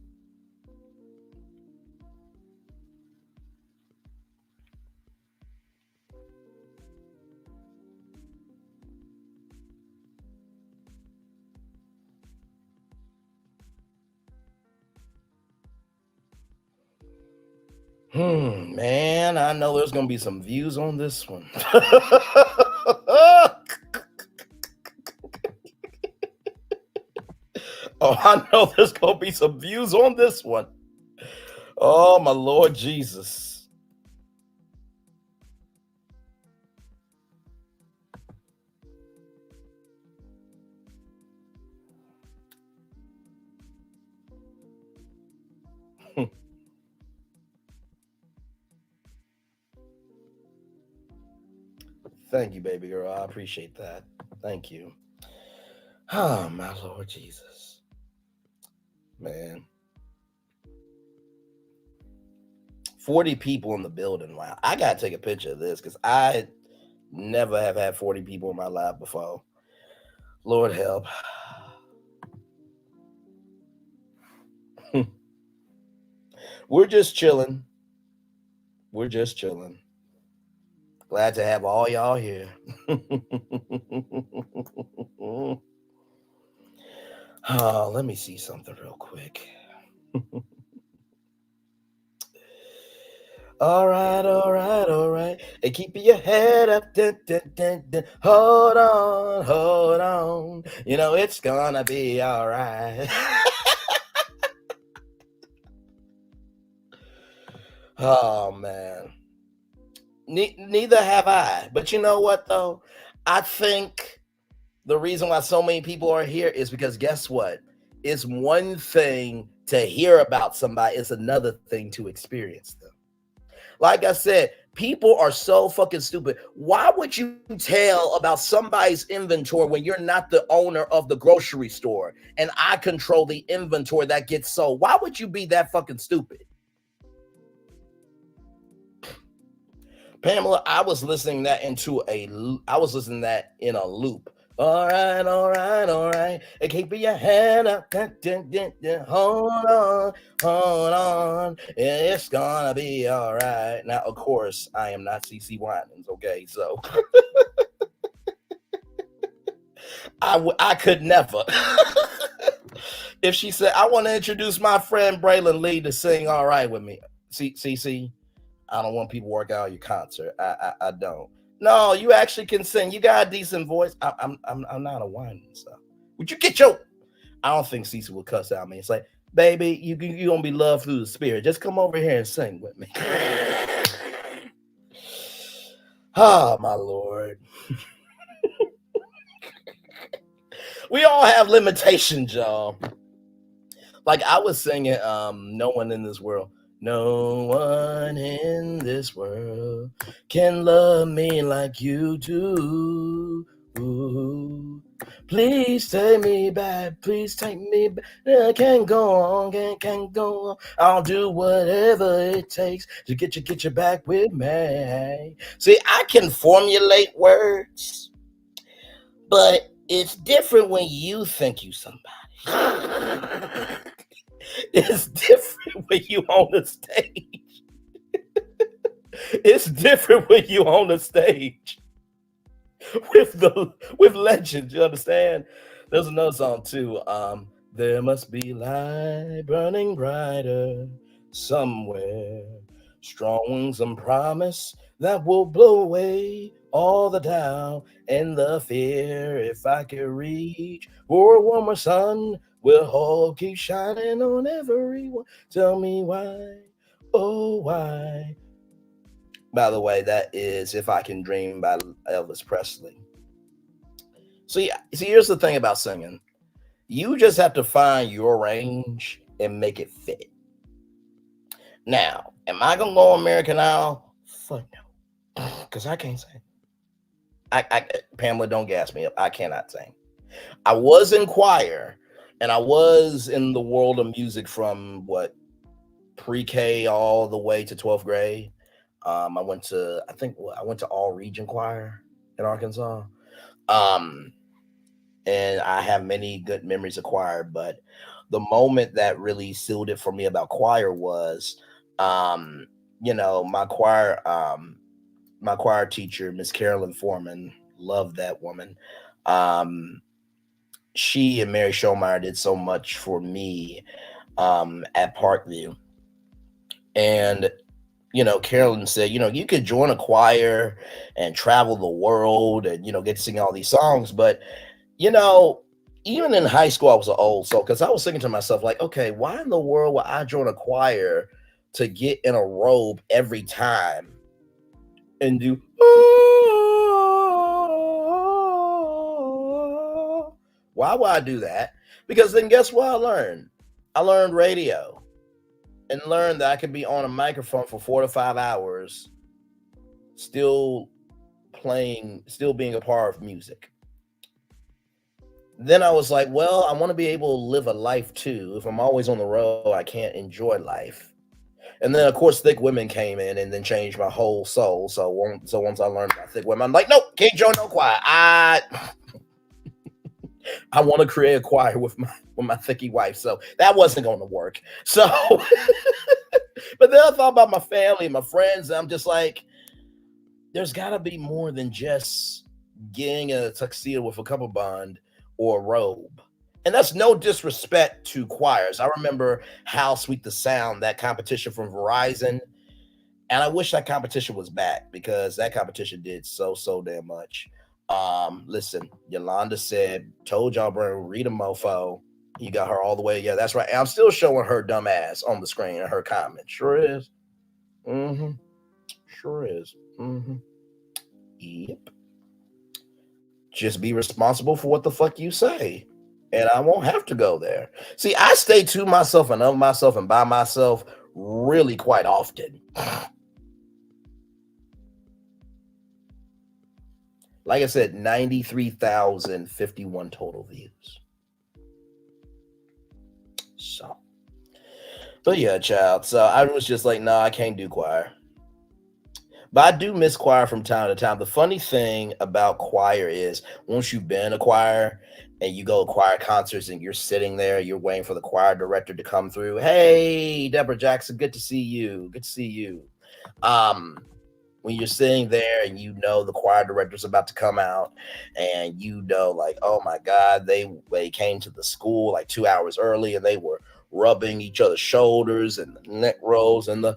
Man, I know there's gonna be some views on this one. Oh, I know there's gonna be some views on this one. Oh, my Lord Jesus. Thank you, baby girl. I appreciate that. Thank you. Oh, my Lord Jesus. Man. 40 people in the building. Wow. I got to take a picture of this because I never have had 40 people in my life before. Lord help. We're just chilling. Glad to have all y'all here. Oh, let me see something real quick. All right. And keep your head up. Dun, dun, dun, dun. Hold on. You know it's gonna be all right. Oh, man. Neither have I. But you know what, though? I think the reason why so many people are here is because guess what? It's one thing to hear about somebody, it's another thing to experience them. Like I said, people are so fucking stupid. Why would you tell about somebody's inventory when you're not the owner of the grocery store and I control the inventory that gets sold? Why would you be that fucking stupid? Pamela, I was listening that in a loop. All right. And keep your hand up. Hold on. It's gonna be all right. Now, of course, I am not CC Winans, okay? So I could never. If she said, I want to introduce my friend Braylon Lee to sing all right with me. See. I don't want people to work out your concert. I don't. No, you actually can sing. You got a decent voice. I'm not a whining stuff. Would you get your? I don't think Cece will cuss out me. It's like, baby, you gonna be loved through the spirit. Just come over here and sing with me. Oh my Lord. We all have limitations, y'all. Like I was singing, No One in This World. No one in this world can love me like you do. Ooh. Please take me back. Please take me back. I can't go on. Can't go on. I'll do whatever it takes to get you back with me. See, I can formulate words, but it's different when you think you somebody. It's different when you on the stage. It's different when you on the stage with legends. You understand? There's another song too. There must be light burning brighter somewhere. Strong some promise that will blow away all the doubt and the fear. If I could reach for a warmer sun, will hope keep shining on everyone. Tell me why, oh why. By the way, that is If I Can Dream by Elvis Presley. So yeah, see, here's the thing about singing. You just have to find your range and make it fit. Now, am I gonna go American Idol? Fuck no. because I can't sing. I Pamela, don't gas me up. I cannot sing. I was in choir, and I was in the world of music from what pre-K all the way to 12th grade. I went to all region choir in Arkansas. And I have many good memories of choir, but the moment that really sealed it for me about choir was, um, my choir teacher, Miss Carolyn Foreman, loved that woman. Um, she and Mary Schomeyer did so much for me at Parkview. And Carolyn said, you could join a choir and travel the world and get to sing all these songs, but you know, even in high school, I was an old soul because I was thinking to myself, like, okay, why in the world would I join a choir to get in a robe every time and do, why would I do that? Because then guess what I learned? I learned radio and learned that I could be on a microphone for 4 to 5 hours, still being a part of music. Then I was like, well, I want to be able to live a life too. If I'm always on the road, I can't enjoy life. And then, of course, thick women came in and then changed my whole soul. So once I learned about thick women, I'm like, nope, can't join no choir. I want to create a choir with my thicky wife. So that wasn't going to work. So, but then I thought about my family and my friends. And I'm just like, there's got to be more than just getting a tuxedo with a couple bond or a robe. And that's no disrespect to choirs. I remember How Sweet the Sound, that competition from Verizon. And I wish that competition was back because that competition did so damn much. Listen, Yolanda said, told y'all, bro, read a mofo. You got her all the way. Yeah, that's right. And I'm still showing her dumb ass on the screen and her comment. Sure is. Mm-hmm. Sure is. Mm-hmm. Yep. Just be responsible for what the fuck you say. And I won't have to go there. See, I stay to myself and of myself and by myself really quite often. Like I said, 93,051 total views. So, but yeah, child. So I was just like, nah, I can't do choir. But I do miss choir from time to time. The funny thing about choir is once you've been a choir and you go to choir concerts and you're sitting there, you're waiting for the choir director to come through. Hey, Deborah Jackson, good to see you. Good to see you. When you're sitting there and the choir director's about to come out and like, oh my God, they came to the school like 2 hours early and they were rubbing each other's shoulders and the neck rolls and the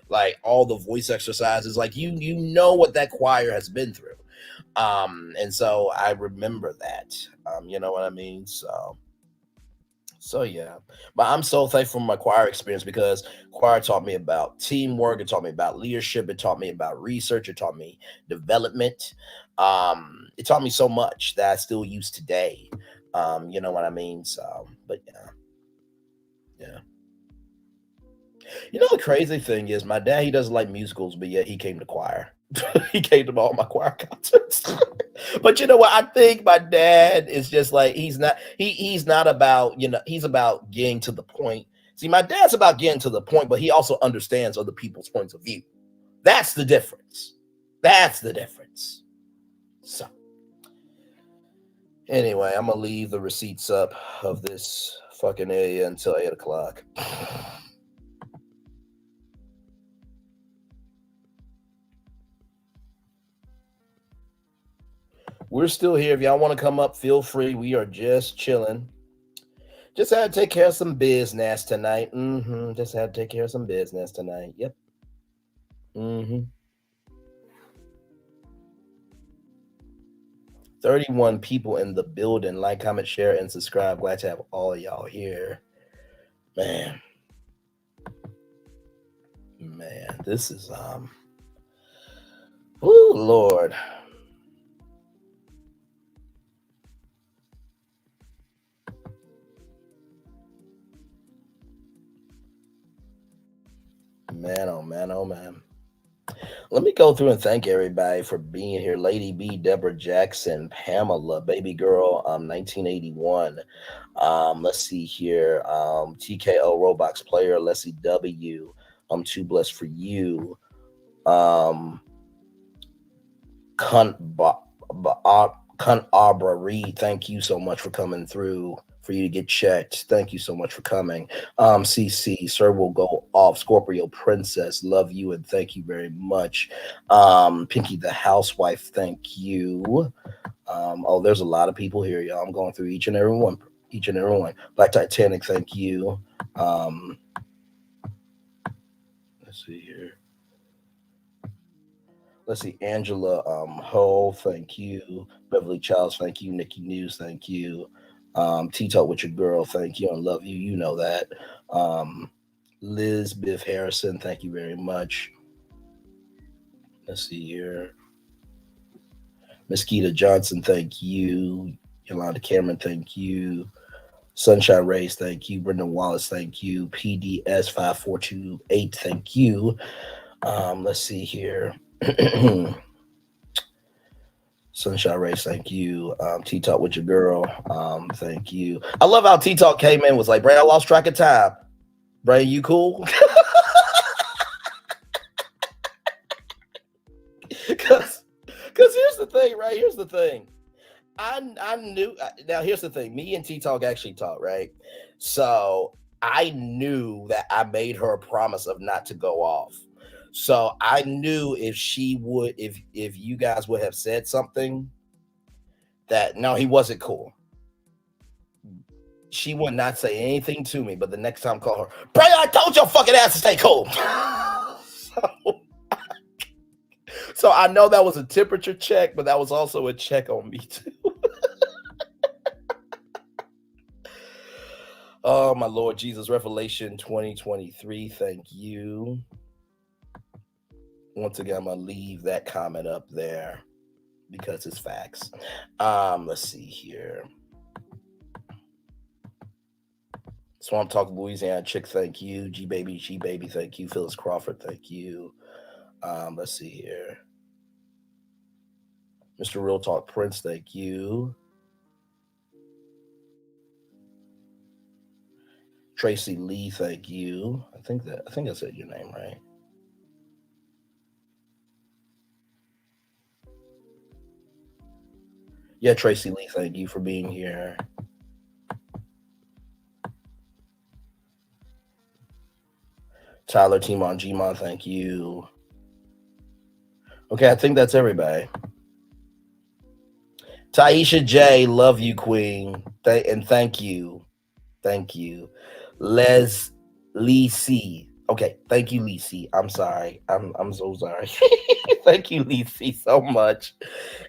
like all the voice exercises, like you know what that choir has been through. And so I remember that. You know what I mean? So yeah, but I'm so thankful for my choir experience because choir taught me about teamwork. It taught me about leadership. It taught me about research. It taught me development. It taught me so much that I still use today. You know what I mean? So, but yeah. You know, the crazy thing is my dad, he doesn't like musicals, but yet he came to choir. He came to all my choir concerts. But you know what? I think my dad is just like he's not about, he's about getting to the point. See, my dad's about getting to the point, but he also understands other people's points of view. That's the difference. That's the difference. So anyway, I'm gonna leave the receipts up of this fucking area until 8 o'clock. We're still here. If y'all want to come up, feel free. We are just chilling. Just had to take care of some business tonight. Just had to take care of some business tonight. Yep. 31 people in the building. Like, comment, share, and subscribe. Glad to have all of y'all here. Man, this is oh Lord. Man, oh man, oh man. Let me go through and thank everybody for being here. Lady B, Deborah Jackson, Pamela, Baby Girl, 1981. Let's see here. TKO Roblox Player, Leslie W. I'm too blessed for you. Um, Cunt Cunt Abra Reed, thank you so much for coming through. For you to get checked. Thank you so much for coming. CC, Sir will go off. Scorpio Princess, love you and thank you very much. Pinky the Housewife, thank you. Oh, there's a lot of people here, y'all. I'm going through each and every one. Each and every one. Black Titanic, thank you. Let's see here. Let's see, Angela Ho, thank you. Beverly Childs, thank you. Nikki News, thank you. Tito with your girl, thank you and love you. You know that. Liz Biff Harrison, thank you very much. Let's see here. Mosquito Johnson, thank you. Yolanda Cameron, thank you. Sunshine Rays, thank you. Brendan Wallace, thank you. PDS 5428, thank you. Let's see here. Sunshine Race, thank you. T Talk with your girl, thank you. I love how T Talk came in was like, Bray, I lost track of time. Bray, you cool? Because here's the thing, right? Here's the thing. I knew. Now here's the thing. Me and T Talk actually talked, right? So I knew that I made her a promise of not to go off. So I knew if she would, if you guys would have said something that no, he wasn't cool. She would not say anything to me, but the next time I call her, Bray, I told your fucking ass to stay cool. So I know that was a temperature check, but that was also a check on me too. Oh my Lord Jesus, Revelation 2023. Thank you. Once again, I'm gonna leave that comment up there because it's facts. Let's see here. Swamp Talk Louisiana Chick, thank you. G Baby, thank you. Phyllis Crawford, thank you. Let's see here. Mr. Real Talk Prince, thank you. Tracy Lee, thank you. I think I said your name right. Yeah, Tracy Lee, thank you for being here. Tyler Timon Gmon, thank you. Okay, I think that's everybody. Taisha J, love you, Queen. And thank you. Thank you. Les Lee C. Okay, thank you, Lee C. I'm sorry. I'm so sorry. Thank you, Lee C, so much.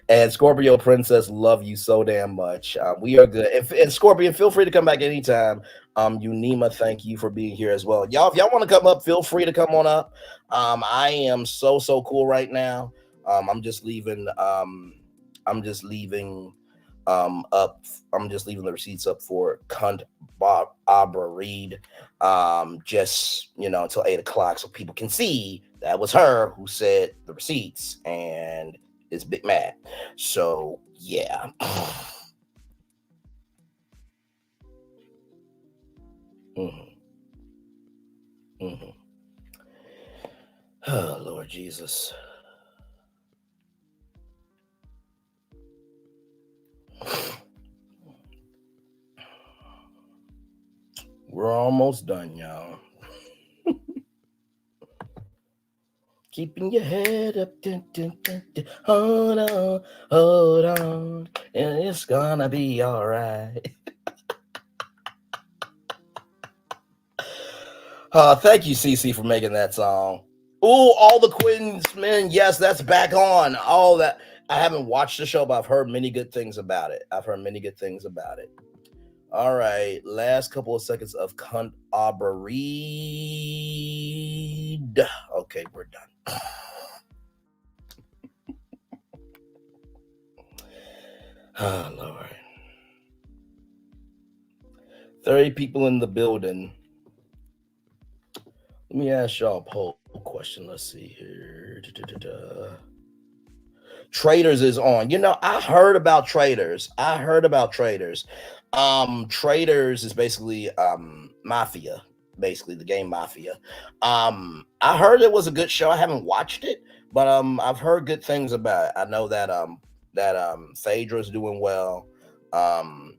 And Scorpio Princess, love you so damn much. We are good. And Scorpion, feel free to come back anytime. Unima, thank you for being here as well. Y'all, if y'all want to come up, feel free to come on up. I am so cool right now. I'm just leaving the receipts up for Cunt Bob Abra Reed. Just until 8 o'clock so people can see that was her who said the receipts and is big mad. So yeah. Oh Lord Jesus. We're almost done, y'all. Keeping your head up, dun, dun, dun, dun. Hold on, and it's gonna be all right. Thank you, CC, for making that song. Ooh, all the Queens men, yes, that's back on. All that. I haven't watched the show, but I've heard many good things about it. All right, last couple of seconds of Cunt Abra Reed. Okay, we're done. Oh, Lord. 30 people in the building. Let me ask y'all a poll. question. Let's see here. Traders is on. I heard about traders. Traders is basically mafia, basically the game mafia. I heard it was a good show. I haven't watched it, but I've heard good things about it. I know that Phaedra's doing well. Um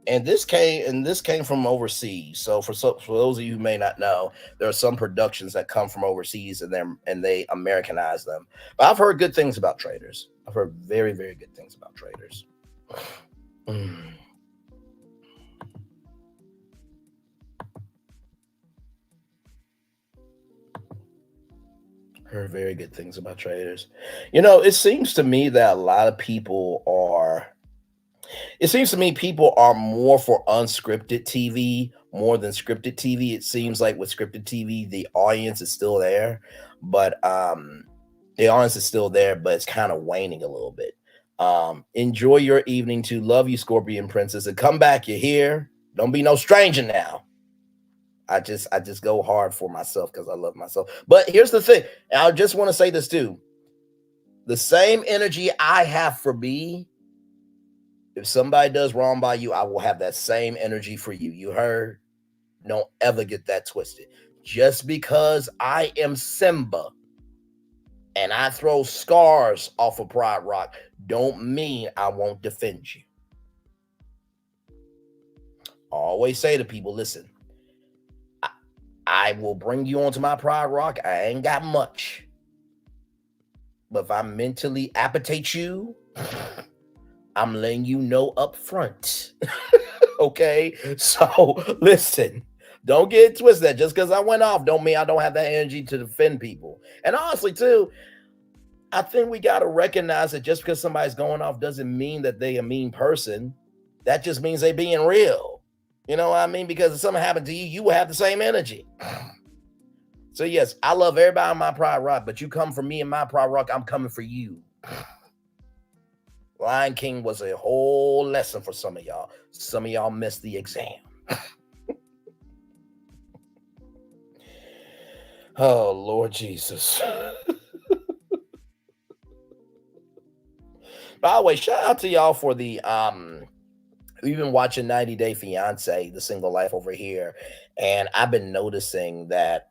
and this came from overseas. So for those of you who may not know, there are some productions that come from overseas and they Americanize them. But I've heard good things about traders. I've heard very, very good things about traders. Heard very good things about traders. It seems to me that a lot of people are. It seems to me people are more for unscripted TV more than scripted TV. It seems like with scripted TV, the audience is still there, but it's kind of waning a little bit. Enjoy your evening too. Love you, Scorpion Princess, and come back. You're here. Don't be no stranger now. I just go hard for myself because I love myself. But here's the thing. And I just want to say this too. The same energy I have for me, if somebody does wrong by you, I will have that same energy for you. You heard? Don't ever get that twisted. Just because I am Simba and I throw scars off of Pride Rock, don't mean I won't defend you. I always say to people, listen, I will bring you onto my Pride Rock. I ain't got much. But if I mentally appetite you, I'm letting you know up front. Okay? So listen, don't get twisted. Just because I went off don't mean I don't have that energy to defend people. And honestly, too, I think we got to recognize that just because somebody's going off doesn't mean that they a mean person. That just means they being real. You know what I mean? Because if something happened to you, you will have the same energy. So yes, I love everybody on my Pride Rock, but you come for me and my Pride Rock, I'm coming for you. Lion King was a whole lesson for some of y'all. Some of y'all missed the exam. Oh, Lord Jesus. By the way, shout out to y'all for the we've been watching 90 Day Fiance, the single life over here, and I've been noticing that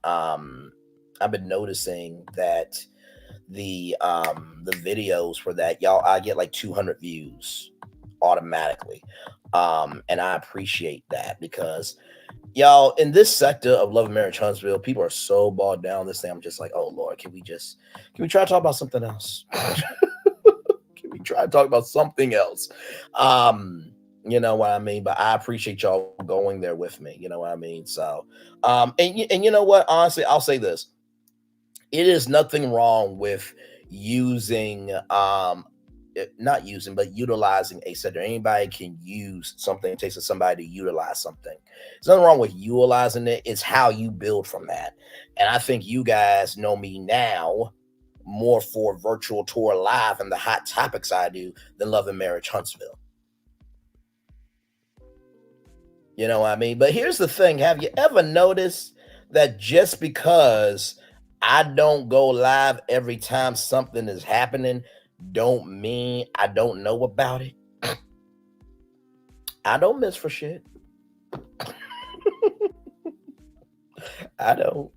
the videos for that, y'all, I get like 200 views automatically. And I appreciate that because y'all, in this sector of Love and Marriage Huntsville, people are so bogged down this thing. I'm just like, oh Lord, can we try to talk about something else? Can we try to talk about something else? You know what I mean? But I appreciate y'all going there with me. You know what I mean? So, and you know what? Honestly, I'll say this. It is nothing wrong with using, not using, but utilizing a sector. Anybody can use something. It takes somebody to utilize something. There's nothing wrong with utilizing it. It's how you build from that. And I think you guys know me now more for Virtual Tour Live and the hot topics I do than Love and Marriage Huntsville. You know what I mean? But here's the thing. Have you ever noticed that just because I don't go live every time something is happening don't mean I don't know about it? I don't miss for shit. I don't.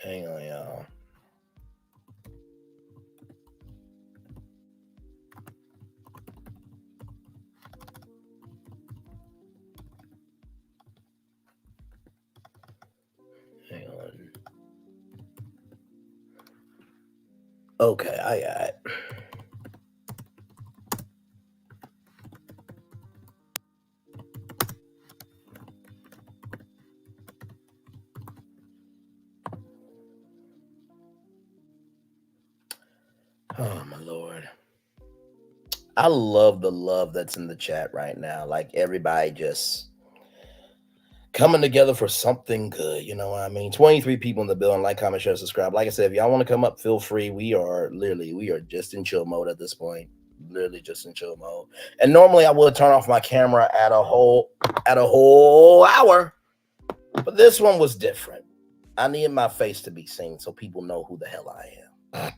Hang on, y'all. Hang on. Okay, I got it. Oh my Lord. I love the love that's in the chat right now. Like everybody just coming together for something good. You know what I mean? 23 people in the building. Like, comment, share, subscribe. Like I said, if y'all want to come up, feel free. We are just in chill mode at this point. Literally just in chill mode. And normally I would turn off my camera at a whole hour. But this one was different. I need my face to be seen so people know who the hell I am.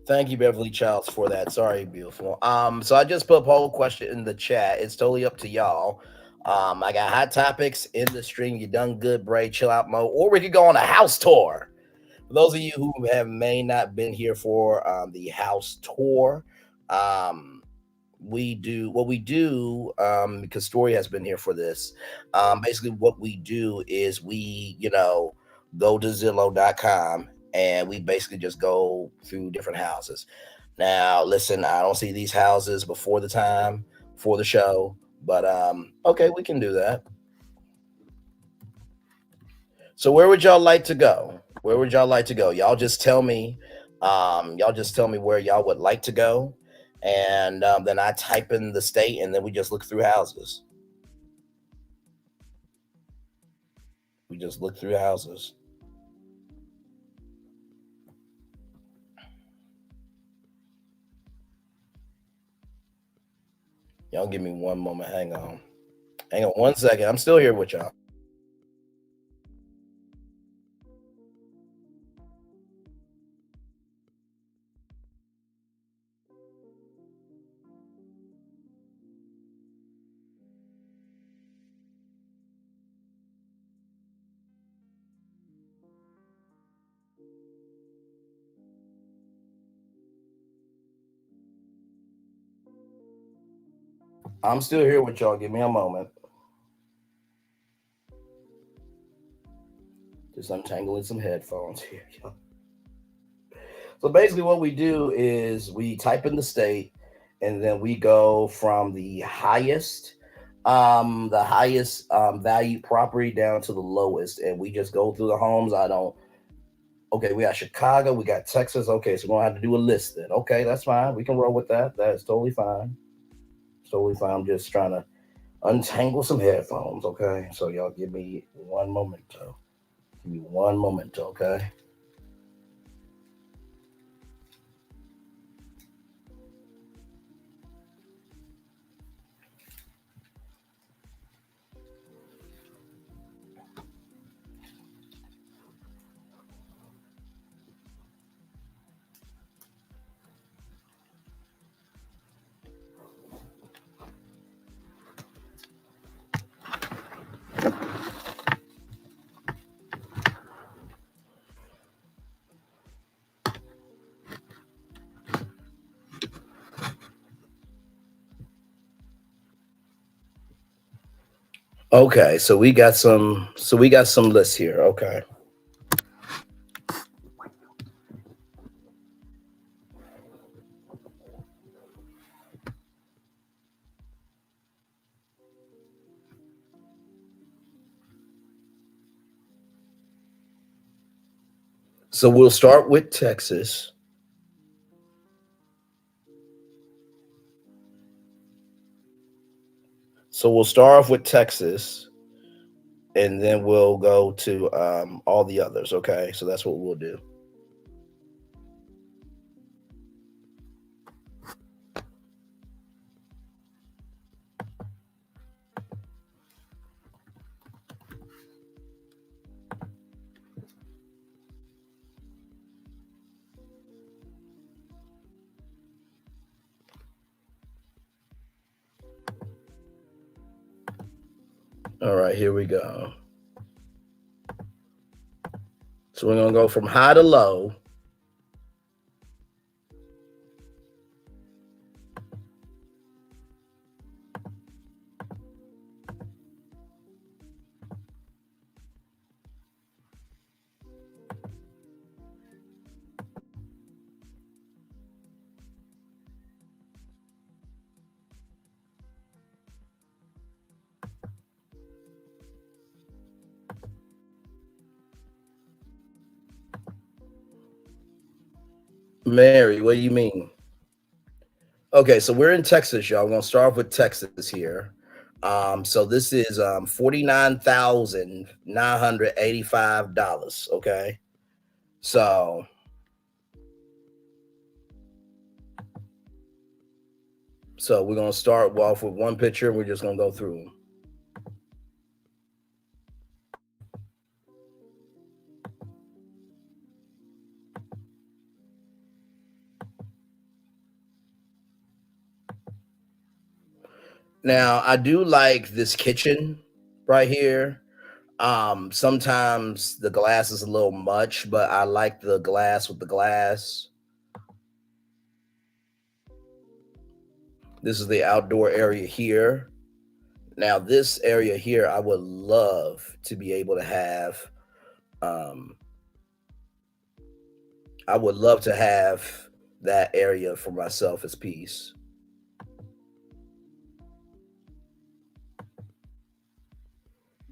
Thank you, Beverly Childs, for that. Sorry, beautiful. So I just put a poll question in the chat. It's totally up to y'all. I got hot topics in the stream. You done good, Bray, chill out mode, or we could go on a house tour. For those of you who may not been here for the house tour, we do what we do because Story has been here for this. Basically, what we do is we, go to Zillow.com and we basically just go through different houses. Now, listen, I don't see these houses before the time for the show, but okay, we can do that. So where would y'all like to go? Where would y'all like to go? Y'all just tell me. Y'all just tell me where y'all would like to go, and then I type in the state, and then we just look through houses. We just look through houses. Y'all give me one moment. Hang on 1 second. I'm still here with y'all. I'm still here with y'all. Give me a moment. Just untangling some headphones here, y'all. So basically what we do is we type in the state, and then we go from the highest value property down to the lowest, and we just go through the homes. Okay, we got Chicago, we got Texas. Okay, so we're gonna have to do a list then. Okay, that's fine. We can roll with that. That is totally fine. It's totally fine. I'm just trying to untangle some headphones. Okay, so y'all give me one moment. Give me one moment. Okay. Okay, so we got some lists here. Okay. So we'll start with Texas. So we'll start off with Texas, and then we'll go to all the others. Okay, so that's what we'll do. All right, here we go. So we're gonna go from high to low. Mary, what do you mean? Okay, so we're in Texas, y'all. We're gonna start off with Texas here. So this is $49,985. Okay, so we're gonna start off with one picture. We're just gonna go through them. Now I do like this kitchen right here. Sometimes the glass is a little much, but I like the glass with the glass. This is the outdoor area here. Now, this area here, I would love to be able to have. Um, I would love to have that area for myself as peace.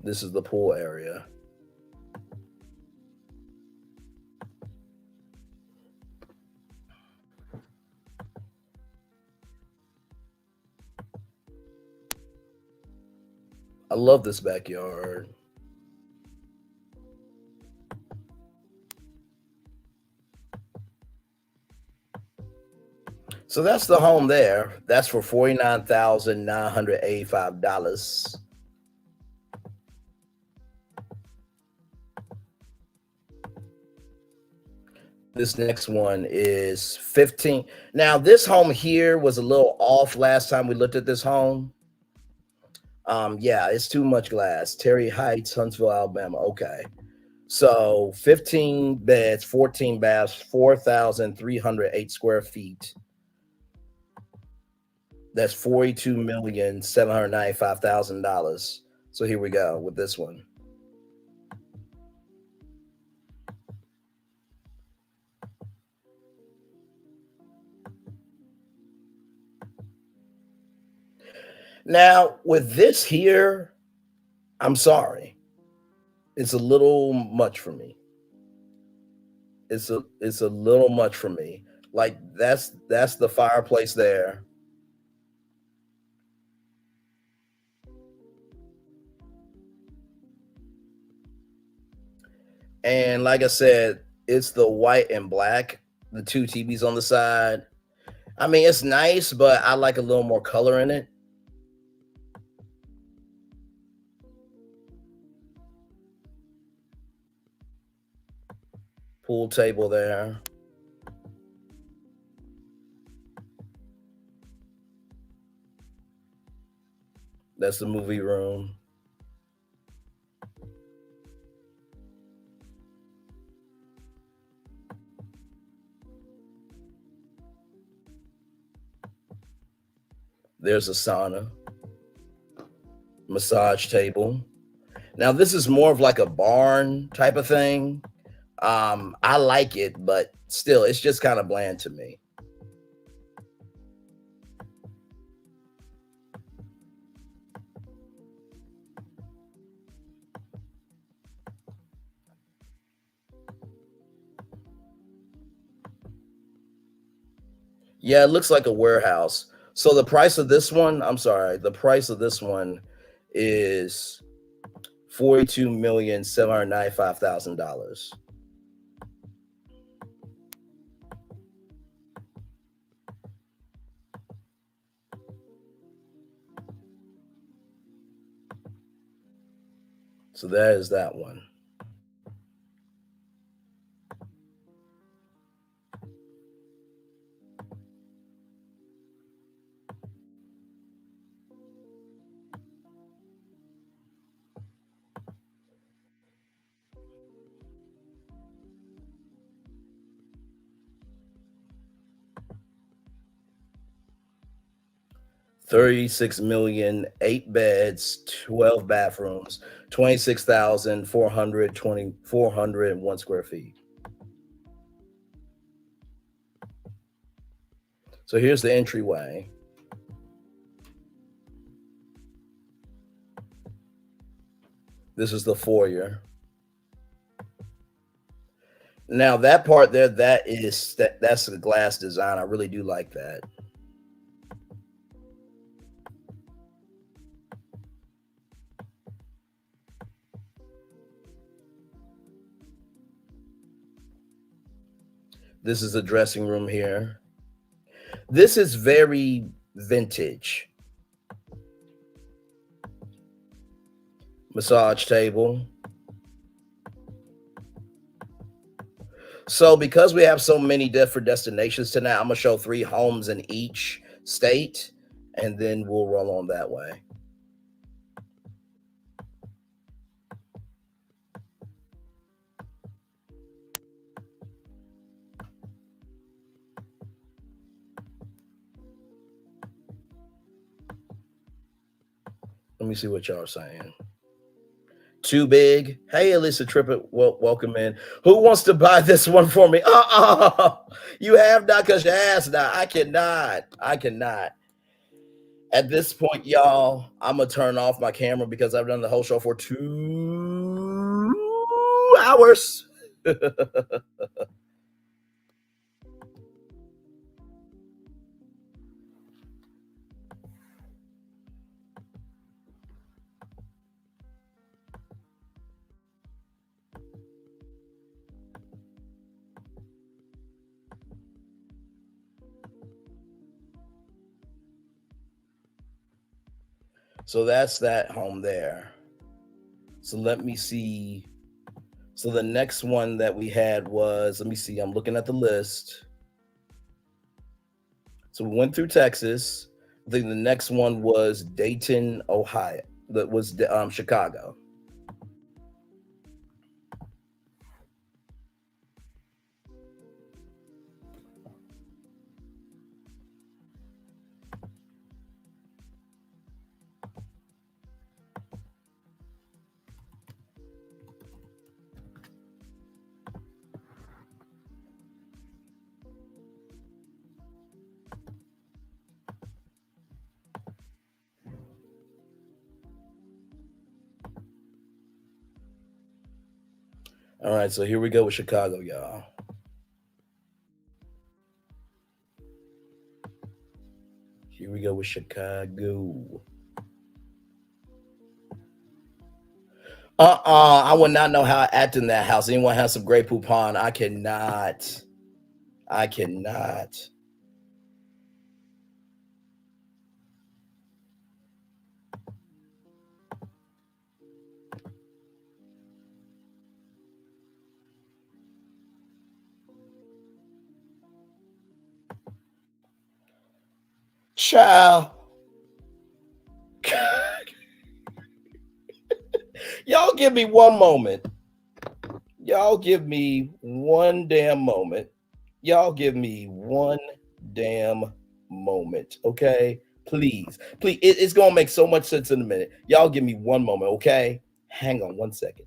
This is the pool area. I love this backyard. So that's the home there. That's for $49,985. This next one is 15. Now, this home here was a little off last time we looked at this home. Yeah, it's too much glass. Terry Heights, Huntsville, Alabama. Okay. So 15 beds, 14 baths, 4,308 square feet. That's $42,795,000. So here we go with this one. Now, with this here, I'm sorry. It's a little much for me. It's a little much for me. Like that's the fireplace there. And like I said, it's the white and black, the two TVs on the side. I mean, it's nice, but I like a little more color in it. Pool table there. That's the movie room. There's a sauna, massage table. Now this is more of like a barn type of thing. I like it, but still, it's just kind of bland to me. Yeah, it looks like a warehouse. So the price of this one, I'm sorry, the price of this one is $42,795,000. So that is that one. $36 million, 8 beds, 12 bathrooms, 26,401 square feet. So here's the entryway. This is the foyer. Now that part there, that's the glass design. I really do like that. This is the dressing room here. This is very vintage. Massage table. So because we have so many different destinations tonight, I'm gonna show 3 homes in each state, and then we'll roll on that way. Let me see what y'all are saying. Too big. Hey, Alyssa Trippett, welcome in. Who wants to buy this one for me? You have not, because you asked not. I cannot. At this point, y'all, I'm gonna turn off my camera because I've done the whole show for 2 hours. So that's that home there. So let me see. So the next one that we had was, let me see, I'm looking at the list. So we went through Texas. I think the next one was Dayton, Ohio. That was Chicago. All right, so here we go with Chicago, y'all. Here we go with Chicago. I would not know how to act in that house. Anyone has some Grey Poupon? I cannot. Child. Y'all give me one moment. Y'all give me one damn moment. Okay? Please. It's going to make so much sense in a minute. Y'all give me one moment, okay? Hang on one second.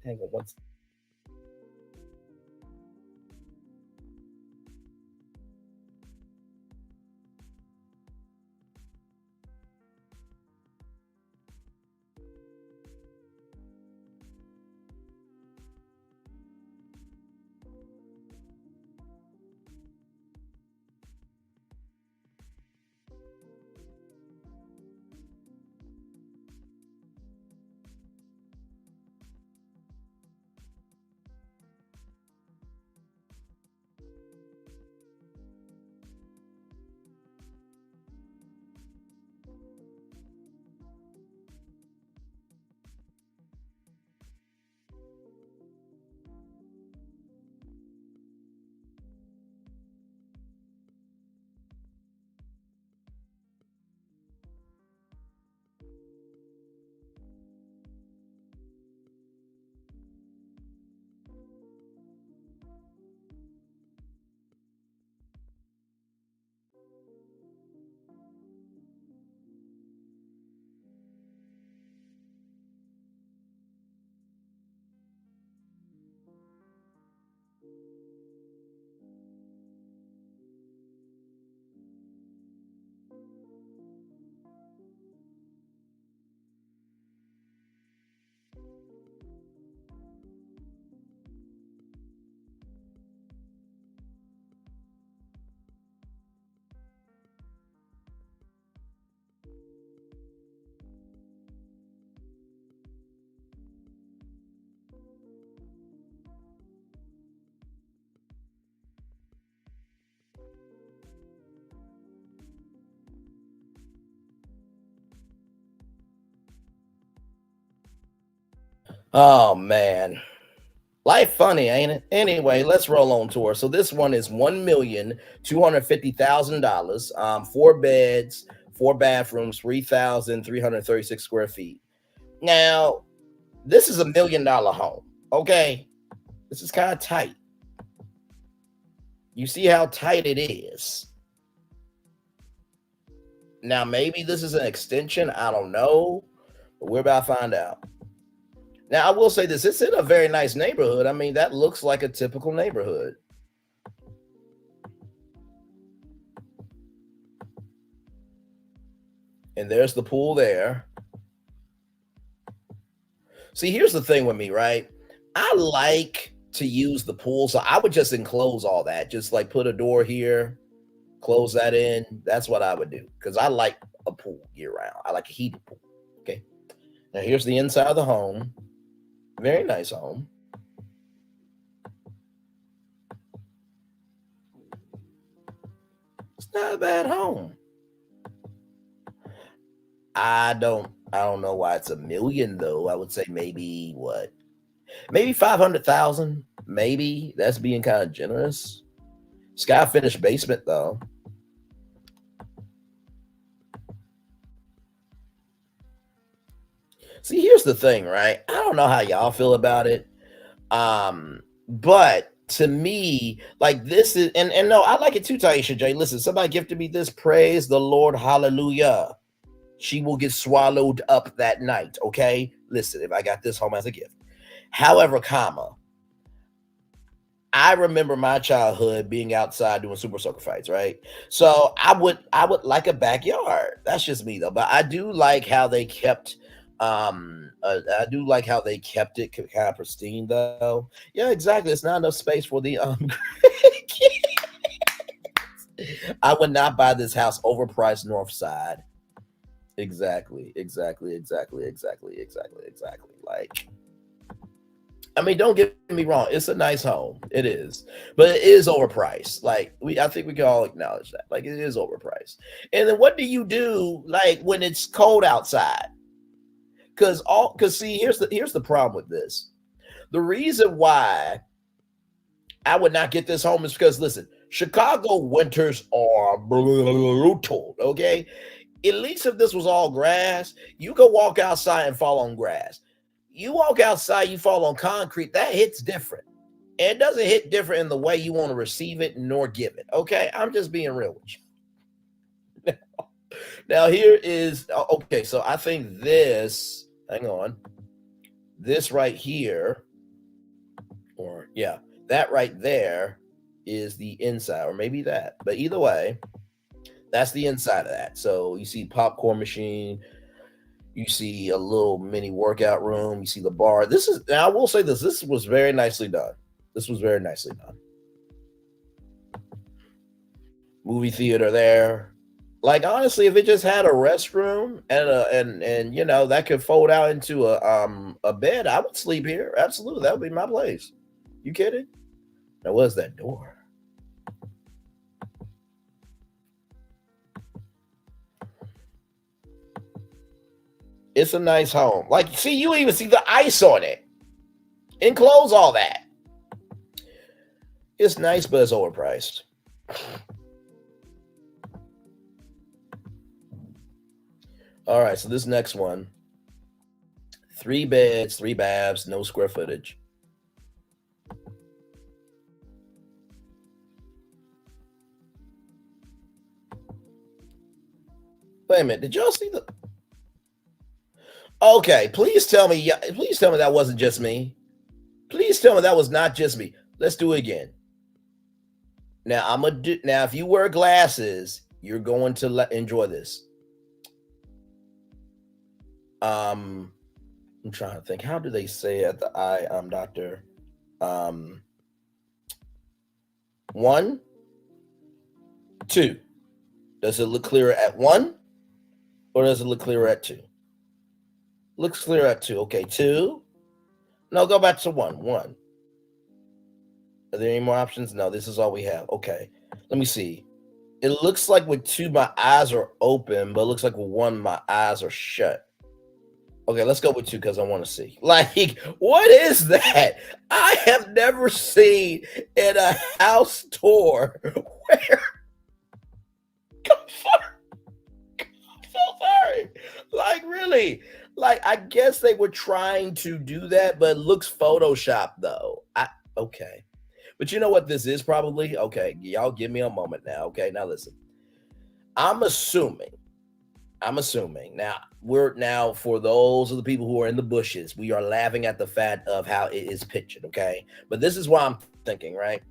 Oh man. Life funny, ain't it? Anyway, let's roll on tour. So this one is $1,250,000. 4 beds, 4 bathrooms, 3,336 square feet. Now, this is $1 million home. Okay, this is kind of tight. You see how tight it is. Now, maybe this is an extension. I don't know, but we're about to find out. Now, I will say this: it's in a very nice neighborhood. I mean, that looks like a typical neighborhood. And there's the pool there. See, here's the thing with me, right? I like to use the pool, so I would just enclose all that. Just like put a door here, close that in. That's what I would do because I like a pool year round. I like a heated pool. Okay. Now, here's the inside of the home. Very nice home. It's not a bad home. I don't know why it's $1 million though. I would say maybe what? Maybe 500,000. Maybe that's being kind of generous. Sky finished basement though. See, here's the thing, right? I don't know how y'all feel about it. But to me, like this is and no, I like it too, Taisha J. Listen, somebody gifted me this. Praise the Lord, hallelujah. She will get swallowed up that night. Okay. Listen, if I got this home as a gift. However, I remember my childhood being outside doing super soaker fights, right? So I would like a backyard. That's just me though. But I do like how they kept I do like how they kept it kind of pristine though. Yeah, exactly. It's not enough space for the I would not buy this house overpriced north side. Exactly. Like, I mean, don't get me wrong. It's a nice home. It is, but it is overpriced. Like I think we can all acknowledge that. Like it is overpriced. And then what do you do like when it's cold outside? Because see, here's the problem with this. The reason why I would not get this home is because listen, Chicago winters are brutal. Okay, at least if this was all grass, you could walk outside and fall on grass. You walk outside, you fall on concrete, that hits different. And it doesn't hit different in the way you want to receive it nor give it. Okay, I'm just being real with you. Now here is okay. So I think this. Hang on. This right here, or yeah, that right there is the inside, or maybe that. But either way, that's the inside of that. So you see popcorn machine, you see a little mini workout room, you see the bar. This is, now I will say this was very nicely done. This was very nicely done. Movie theater there. Like honestly, if it just had a restroom and you know that could fold out into a bed, I would sleep here. Absolutely, that would be my place. You kidding? Now what's that door? It's a nice home. Like, see, you even see the ice on it. Enclose all that. It's nice, but it's overpriced. All right, so this next one, 3 beds, 3 baths, no square footage. Wait a minute, did y'all see the? Okay, please tell me that wasn't just me. Please tell me that was not just me. Let's do it again. Now now if you wear glasses, you're going to enjoy this. I'm trying to think. How do they say at the eye doctor? 1, 2. Does it look clearer at 1? Or does it look clearer at 2? Looks clear at 2. Okay, 2. No, go back to 1. 1. Are there any more options? No, this is all we have. Okay, let me see. It looks like with 2, my eyes are open, but it looks like with 1, my eyes are shut. Okay, let's go with 2 because I want to see. Like, what is that? I have never seen in a house tour where. I'm so sorry. Like, really? Like, I guess they were trying to do that, but it looks Photoshop though. Okay. But you know what this is probably? Okay, y'all give me a moment now. Okay, now listen. I'm assuming. Now for those of the people who are in the bushes, we are laughing at the fact of how it is pictured, okay? But this is why I'm thinking, right?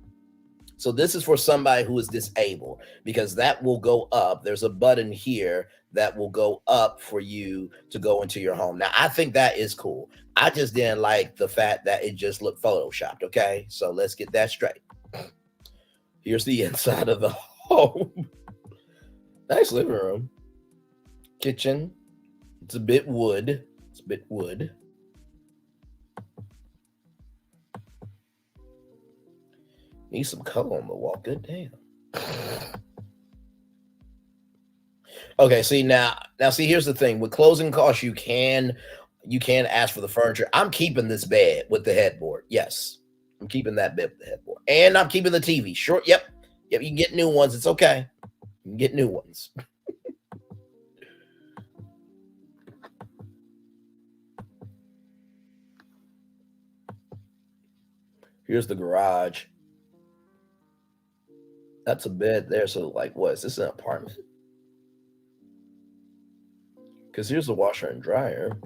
So this is for somebody who is disabled because that will go up. There's a button here that will go up for you to go into your home. Now, I think that is cool. I just didn't like the fact that it just looked photoshopped, okay? So let's get that straight. Here's the inside of the home. Nice living room. Kitchen. It's a bit wood. Need some color on the wall. Good damn. Okay, see now see here's the thing. With closing costs, you can ask for the furniture. I'm keeping this bed with the headboard. Yes. I'm keeping that bed with the headboard. And I'm keeping the TV. Sure. Yep, you can get new ones. It's okay. You can get new ones. Here's the garage. That's a bed there. So, like, what is this, an apartment? Because here's the washer and dryer.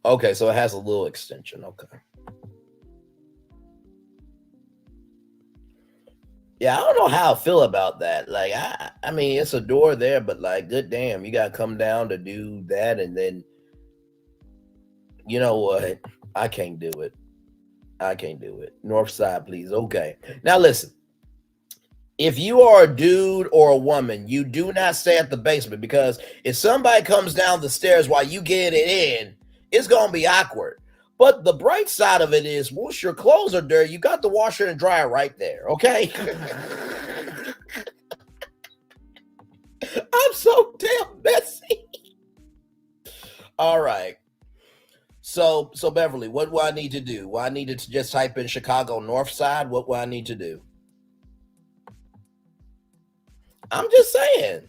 Okay, so it has a little extension. Okay. Yeah, I don't know how I feel about that. Like, I mean, it's a door there, but like, good damn, you gotta come down to do that, and then, you know what? I can't do it. North side, please. Okay. Now listen. If you are a dude or a woman, you do not stay at the basement because if somebody comes down the stairs while you get it in, it's gonna be awkward. But the bright side of it is, once your clothes are dirty, you got the washer and dryer right there. Okay. I'm so damn messy. All right. So Beverly, what do I need to do? Well, I need to just type in Chicago North Side. What do I need to do? I'm just saying.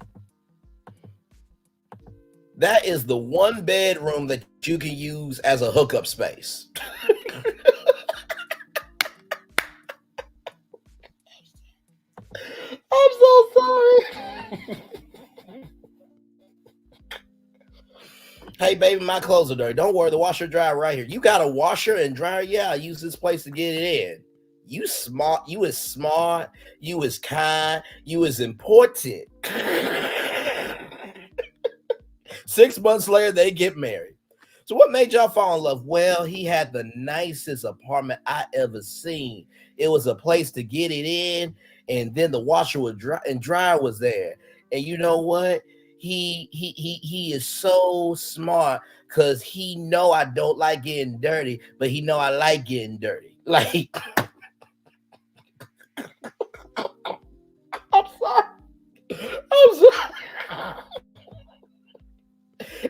That is the one bedroom that you can use as a hookup space. I'm so sorry. Hey, baby, my clothes are dirty. Don't worry, the washer and dryer right here. You got a washer and dryer? Yeah, I use this place to get it in. You smart. You is smart. You is kind. You is important. 6 months later, they get married. So what made y'all fall in love? Well, he had the nicest apartment I ever seen. It was a place to get it in, and then the washer was dry, and dryer was there. And you know what? He is so smart because he know I don't like getting dirty, but he know I like getting dirty. Like, I'm sorry.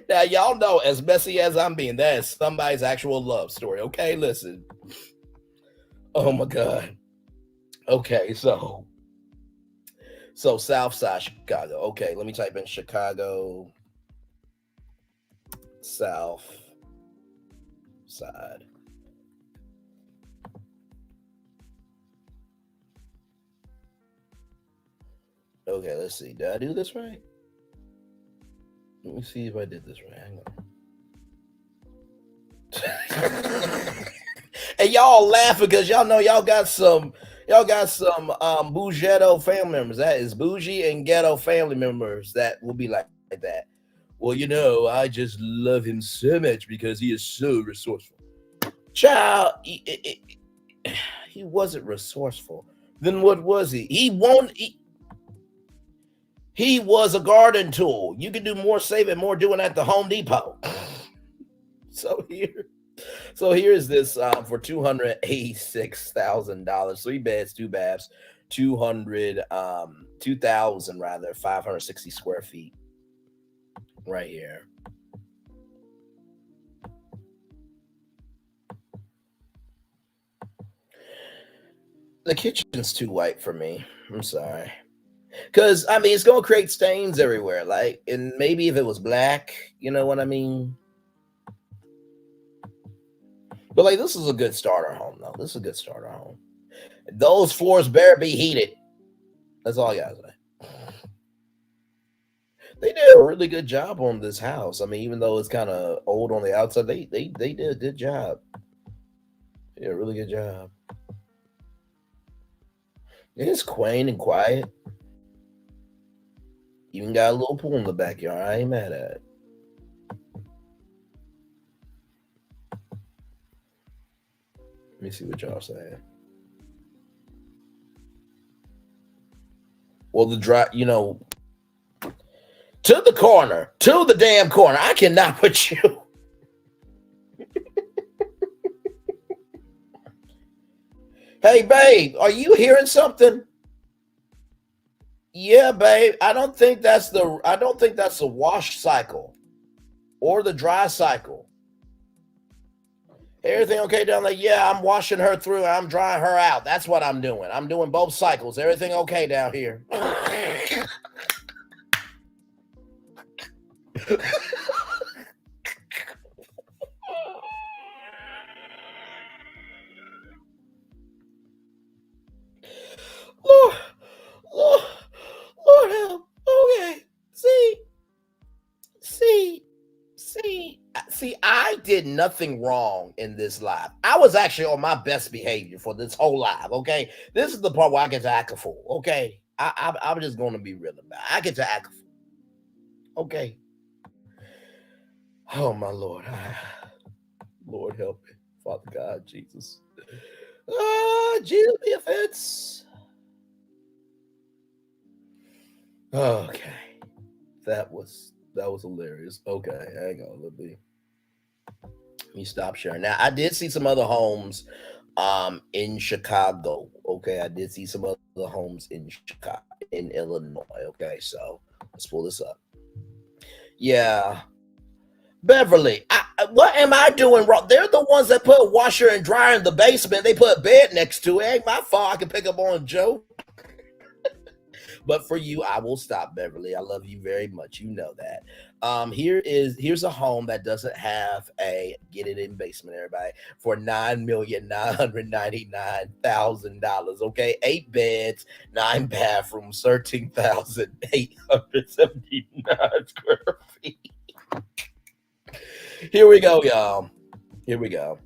Now, y'all know, as messy as I'm being, that is somebody's actual love story. Okay, listen. Oh my God. Okay, so South Side Chicago. Okay, let me type in Chicago South Side. Okay, let's see. Did I do this right? Let me see if I did this right. Hang on. And y'all laughing because y'all know y'all got some bougetto family members. That is bougie and ghetto family members that will be like that. Well, you know, I just love him so much because he is so resourceful. Child, he wasn't resourceful. Then what was he? He was a garden tool. You can do more saving, more doing at the Home Depot. So here's this for $286,000, 3 beds, 2 baths, 2,000 rather, 560 square feet. Right here. The kitchen's too white for me. I'm sorry. Cause I mean it's gonna create stains everywhere. Like, and maybe if it was black, you know what I mean? But like this is a good starter home though. This is a good starter home. Those floors better be heated. That's all I gotta say. They did a really good job on this house. I mean, even though it's kind of old on the outside, they did a good job. They did a really good job. It's quaint and quiet. Even got a little pool in the backyard. I ain't mad at it. Let me see what y'all saying. Well, the dry, to the corner, to the damn corner. I cannot put you. Hey, babe, are you hearing something? Yeah, babe. I don't think that's the wash cycle or the dry cycle. Everything okay down there? Yeah, I'm washing her through. I'm drying her out. That's what I'm doing. I'm doing both cycles. Everything okay down here? Lord, Lord, Lord help. Okay. See, I did nothing wrong in this live. I was actually on my best behavior for this whole live, okay? This is the part where I get to act a fool, okay? I'm just going to be real about it. I get to act a fool, okay? Oh, my Lord. Lord help me. Father God, Jesus. Jesus be offense. Okay. That was hilarious. Okay, hang on. Let me stop sharing. Now, I did see some other homes in Chicago. Okay, I did see some other homes in Chicago, in Illinois. Okay, so let's pull this up. Yeah. Beverly, what am I doing wrong? They're the ones that put washer and dryer in the basement. They put a bed next to it. Ain't my fault. I can pick up on a joke. But for you, I will stop, Beverly. I love you very much. You know that. Here's a home that doesn't have a get it in basement, everybody, for $9,999,000. Okay, 8 beds, 9 bathrooms, 13,879 square feet. Here we go, y'all. Here we go.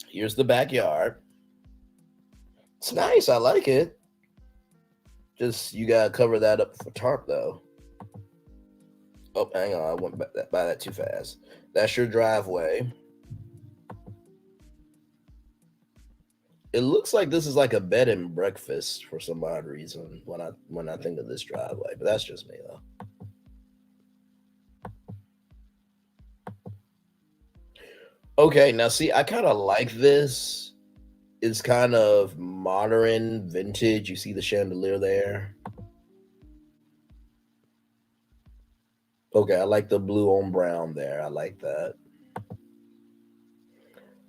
Here's the backyard. It's nice. I like it. Just you gotta cover that up for tarp though. Oh, hang on, I went by that too fast. That's your driveway. It looks like this is like a bed and breakfast for some odd reason when I think of this driveway, but that's just me though. Okay, now see, I kind of like this. It's kind of modern, vintage. You see the chandelier there. Okay, I like the blue on brown there. I like that.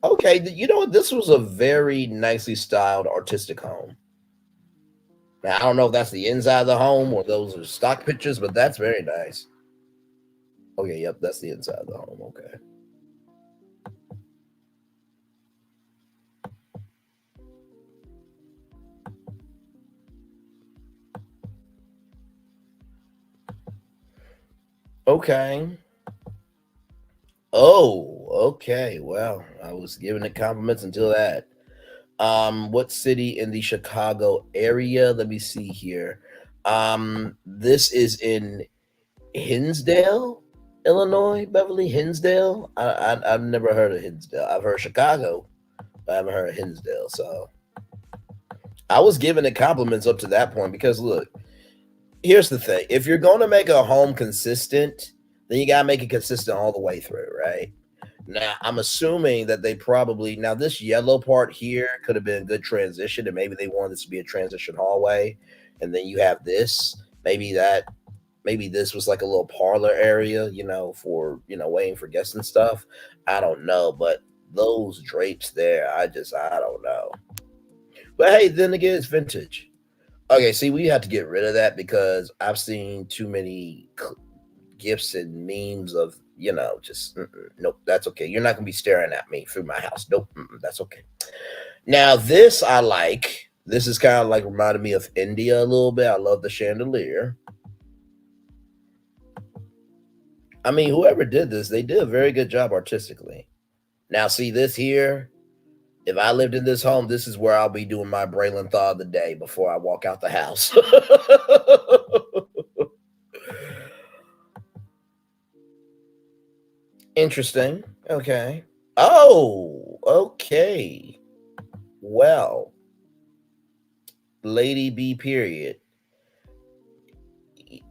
Okay, you know what? This was a very nicely styled artistic home. Now, I don't know if that's the inside of the home or those are stock pictures, but that's very nice. Okay, yep, that's the inside of the home. Okay. Okay. Oh, okay. Well, I was giving it compliments until that. What city in the Chicago area? Let me see here. This is in Hinsdale, Illinois. Beverly Hinsdale. I've never heard of Hinsdale. I've heard Chicago, but I haven't heard of Hinsdale. So I was giving it compliments up to that point because look, here's the thing: if you're going to make a home consistent, then you gotta make it consistent all the way through, right? Now, I'm assuming that they probably now this yellow part here could have been a good transition, and maybe they wanted this to be a transition hallway, and then you have this. Maybe this was like a little parlor area, for waiting for guests and stuff. I don't know, but those drapes there, I don't know. But hey, then again, it's vintage. Okay, see, we have to get rid of that because I've seen too many gifs and memes of, just nope, that's okay. You're not gonna be staring at me through my house. Nope, that's okay. Now this I like. This is kind of like reminded me of India a little bit. I love the chandelier. I mean, whoever did this, they did a very good job artistically. Now, see this here. If I lived in this home, this is where I'll be doing my Braylon thaw of the day before I walk out the house. Interesting. Okay. Oh, okay. Well, Lady B period.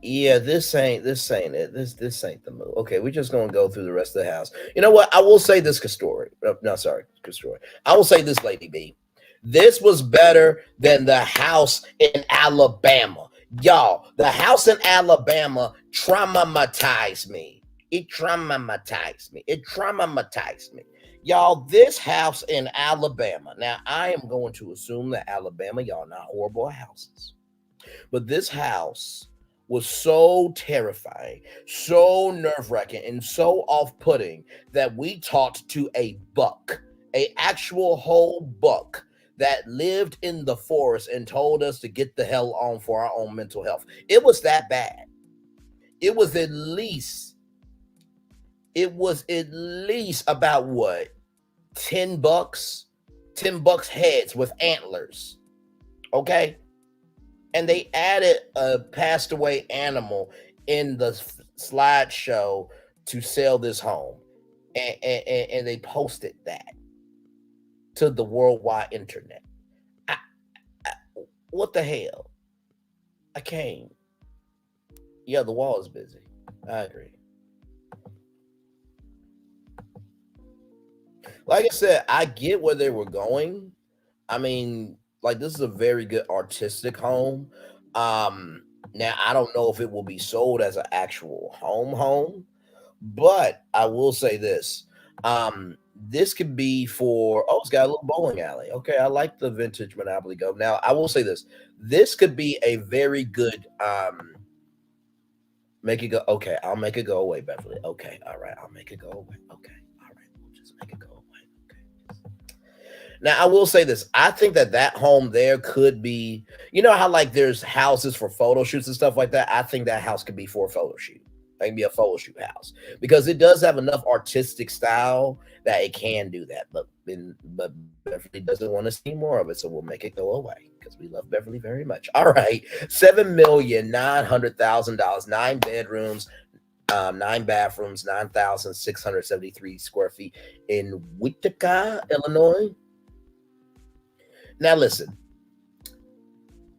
Yeah, this ain't it. This ain't the move. Okay, we're just gonna go through the rest of the house. You know what? I will say this story. No, sorry, story. I will say this, Lady B. This was better than the house in Alabama. Y'all, the house in Alabama traumatized me. It traumatized me. It traumatized me. Y'all, this house in Alabama. Now, I am going to assume that Alabama, y'all not horrible houses. But this house was so terrifying, so nerve-wracking, and so off-putting that we talked to a buck, a actual whole buck that lived in the forest and told us to get the hell on for our own mental health. It was that bad. It was at least about what? 10 bucks? 10 bucks heads with antlers. Okay? And they added a passed away animal in the slideshow to sell this home. And they posted that to the worldwide internet. What the hell? I came. Yeah, the wall is busy. I agree. Like I said, I get where they were going. I mean, like this is a very good artistic home. Now I don't know if it will be sold as an actual home, but I will say this. This could be for it's got a little bowling alley. Okay, I like the vintage Monopoly Go. Now I will say this. This could be a very good make it go. Okay, I'll make it go away, Beverly. Okay, all right, I'll make it go away. Okay, all right, we'll just make it go away. Now, I will say this. I think that home there could be, you know how like there's houses for photo shoots and stuff like that? I think that house could be for a photo shoot. It can be a photo shoot house because it does have enough artistic style that it can do that. But Beverly doesn't want to see more of it, so we'll make it go away because we love Beverly very much. All right, $7,900,000, 9 bedrooms, 9 bathrooms, 9,673 square feet in Whitaker, Illinois. Now listen,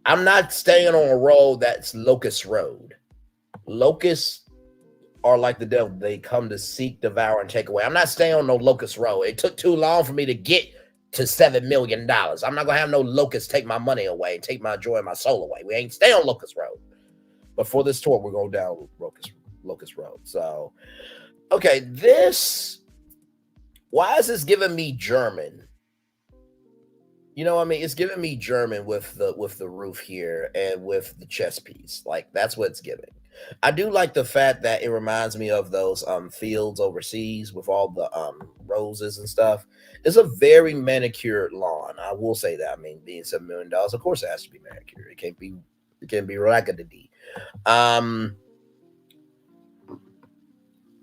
I'm not staying on a road that's Locust Road. Locusts are like the devil. They come to seek, devour, and take away. I'm not staying on no Locust Road. It took too long for me to get to $7 million. I'm not going to have no locusts take my money away and take my joy and my soul away. We ain't stay on Locust Road. But for this tour, we're going down Locust Road. So, okay, why is this giving me German? You know what I mean? It's giving me German with the roof here and with the chess piece. Like that's what it's giving. I do like the fact that it reminds me of those fields overseas with all the roses and stuff. It's a very manicured lawn. I will say that. I mean, being $7 million, of course it has to be manicured. It can't be raggedy.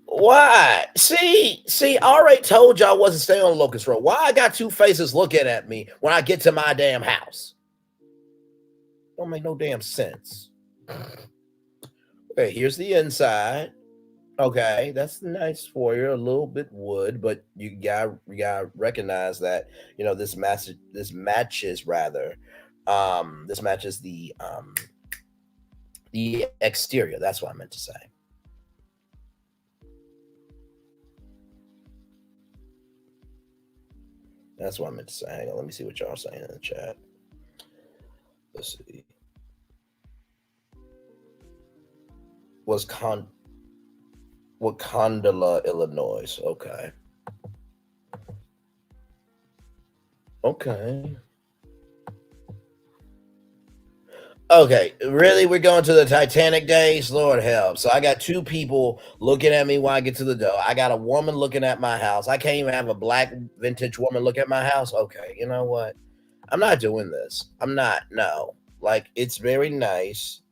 Why? See, I already told y'all I wasn't staying on Locust Road. Why I got two faces looking at me when I get to my damn house? Don't make no damn sense. Okay, here's the inside. Okay, that's nice for you. A little bit wood, but you gotta recognize that this matches the exterior. That's what I meant to say. That's what I meant to say. Hang on, let me see what y'all are saying in the chat. Let's see. Wakandala, Illinois. Okay. Okay. Okay, really? We're going to the Titanic days? Lord help. So I got two people looking at me when I get to the door. I got a woman looking at my house. I can't even have a black vintage woman look at my house. Okay, you know what? I'm not doing this. I'm not. No. Like, it's very nice.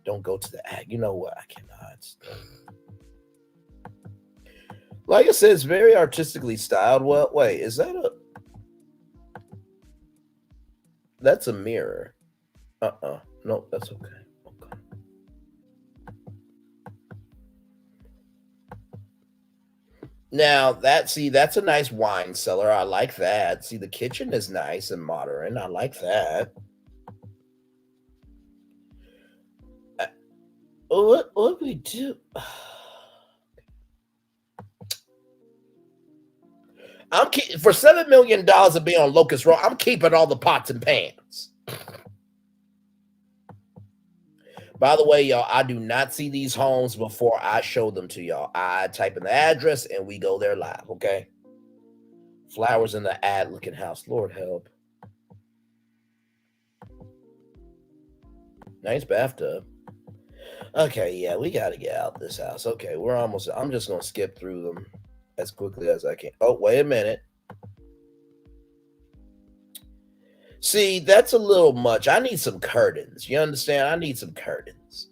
Don't go to the act. You know what? I cannot. Like I said, it's very artistically styled. Well, wait, is that a. That's a mirror. No, that's okay. Okay. Now that's a nice wine cellar. I like that. See, the kitchen is nice and modern. I like that. Uh, what we do? For $7 million to be on Locust Road. I'm keeping all the pots and pans. By the way, y'all, I do not see these homes before I show them to y'all. I type in the address and we go there live. Okay. Flowers in the ad looking house. Lord help. Nice bathtub. Okay, yeah, we got to get out this house. Okay, we're almost. I'm just going to skip through them as quickly as I can. Oh, wait a minute. See, that's a little much. I need some curtains. You understand? I need some curtains.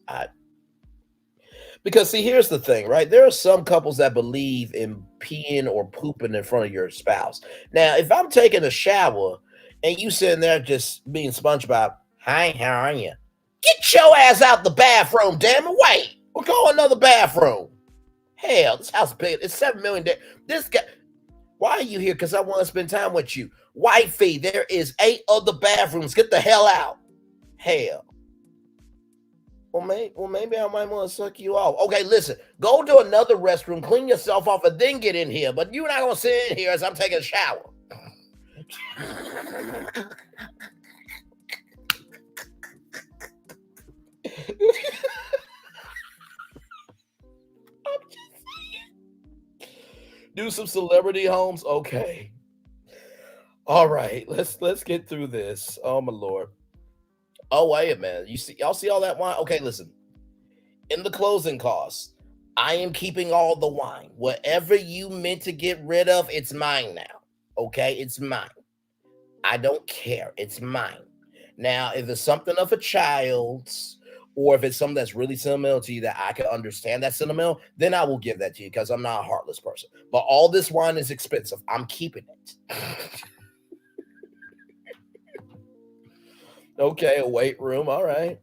Because see, here's the thing, right? There are some couples that believe in peeing or pooping in front of your spouse. Now, if I'm taking a shower and you sitting there just being SpongeBob, hi, how are you? Get your ass out the bathroom, damn it! Wait, we're going another bathroom. Hell, this house is big. It's $7 million. This guy. Why are you here? Because I want to spend time with you. Wifey, there is 8 other bathrooms. Get the hell out. Hell. Well, maybe I might want to suck you off. Okay, listen. Go to another restroom, clean yourself off, and then get in here. But you're not going to sit in here as I'm taking a shower. Do some celebrity homes. Okay. All right. Let's get through this. Oh my lord. Oh wait a minute. Y'all see all that wine? Okay, listen. In the closing costs, I am keeping all the wine. Whatever you meant to get rid of, it's mine now. Okay, it's mine. I don't care. It's mine. Now, if it's something of a child's, or if it's something that's really sentimental to you that I can understand that's sentimental, then I will give that to you because I'm not a heartless person. But all this wine is expensive. I'm keeping it. Okay, a weight room. All right.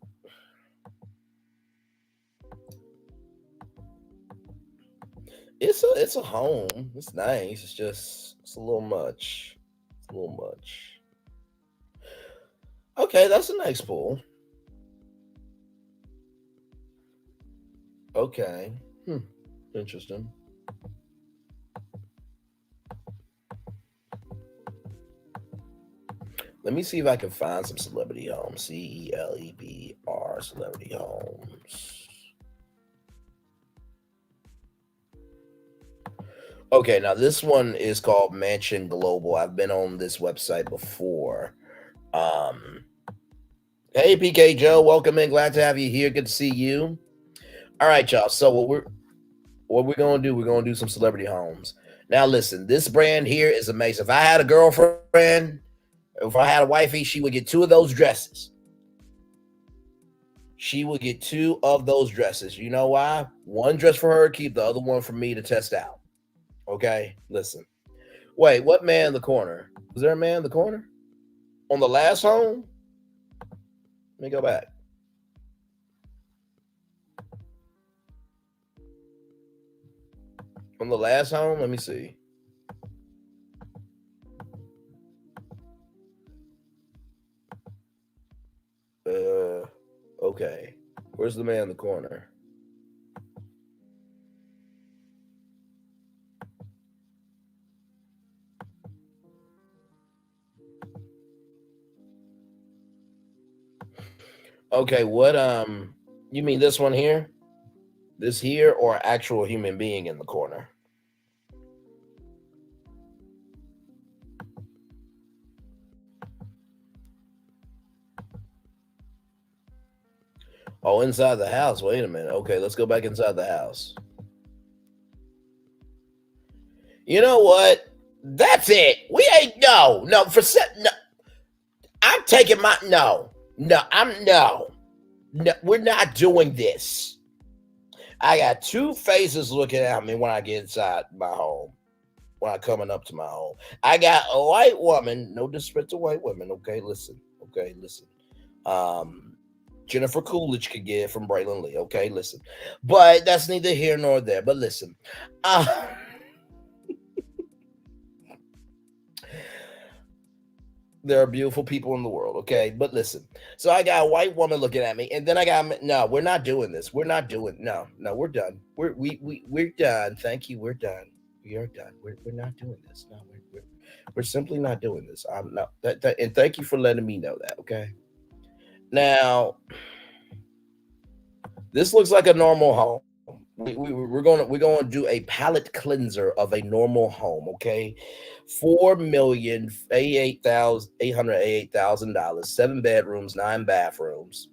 It's a home. It's nice. It's a little much. It's a little much. Okay, that's a nice pool. Okay. Interesting. Let me see if I can find some celebrity homes. CELEBR celebrity homes. Okay, now this one is called Mansion Global. I've been on this website before. Hey PK Joe, welcome in. Glad to have you here. Good to see you. All right, y'all. So what we're gonna do? We're gonna do some celebrity homes. Now listen, this brand here is amazing. If I had a girlfriend, if I had a wifey, she would get 2 of those dresses. She would get 2 of those dresses. You know why? One dress for her, keep the other one for me to test out. Okay, listen. Wait, what man in the corner? Was there a man in the corner? On the last home? Let me go back. On the last home, let me see. Okay. Where's the man in the corner? Okay, what you mean this one here? This here or actual human being in the corner? Oh, inside the house. Wait a minute. Okay, let's go back inside the house. You know what? That's it. We ain't no for set. No, I'm taking my no. We're not doing this. I got two faces looking at me when I get inside my home. When I coming up to my home, I got a white woman. No disrespect to white women. Okay, listen. Okay, listen. Um, Jennifer Coolidge could get it from Braylon Lee. Okay, listen. But that's neither here nor there. But listen. Uh, There are beautiful people in the world, okay? But listen. So I got a white woman looking at me, and then I got no. We're not doing this. We're not doing no. We're done. We're done. Thank you. We're done. We are done. We're not doing this. No, we're simply not doing this. I'm not. And thank you for letting me know that. Okay. Now this looks like a normal home. We're going to do a palate cleanser of a normal home. Okay, $4,088,888,000, 7 bedrooms, 9 bathrooms,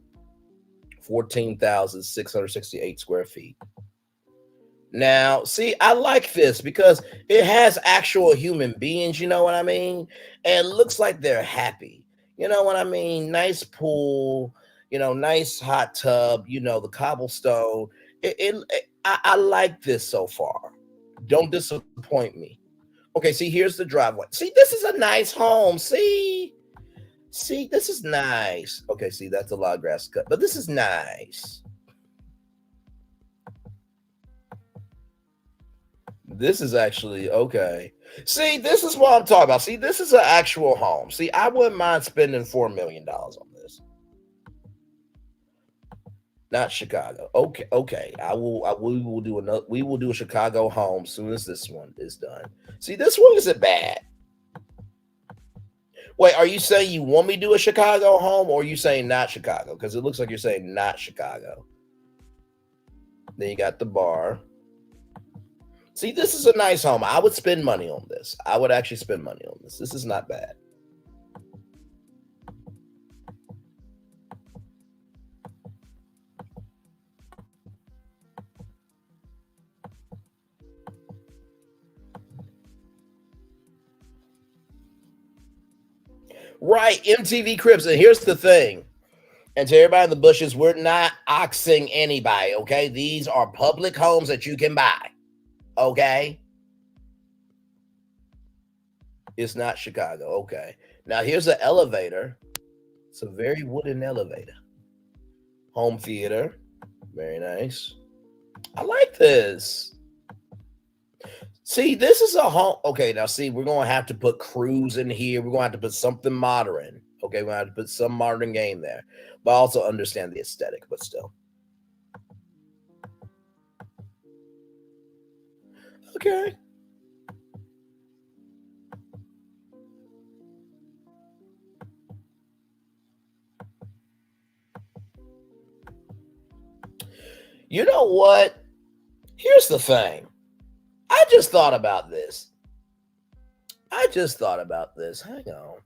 14,668 square feet. Now, see, I like this because it has actual human beings. You know what I mean? And it looks like they're happy. You know what I mean? Nice pool. Nice hot tub. The cobblestone. I like this so far. Don't disappoint me. Okay, see, here's the driveway. See, this is a nice home. See, this is nice. Okay, see, that's a lot of grass cut, but this is nice. This is actually okay. See, this is what I'm talking about. See, this is an actual home. See, I wouldn't mind spending $4 million on this. Not Chicago. Okay. We will do another. We will do a Chicago home as soon as this one is done. See, this one isn't bad. Wait, are you saying you want me to do a Chicago home, or are you saying not Chicago? Because it looks like you're saying not Chicago. Then you got the bar. See, this is a nice home. I would spend money on this. I would actually spend money on this. This is not bad. Right, MTV Cribs. And here's the thing. And to everybody in the bushes, we're not oxing anybody, okay? These are public homes that you can buy, okay? It's not Chicago, okay. Now, here's an elevator. It's a very wooden elevator. Home theater. Very nice. I like this. See, this is a home. Okay, now see, we're going to have to put crews in here. We're going to have to put something modern. Okay, we're going to have to put some modern game there. But I also understand the aesthetic, but still. Okay. You know what? Here's the thing. I just thought about this. Hang on.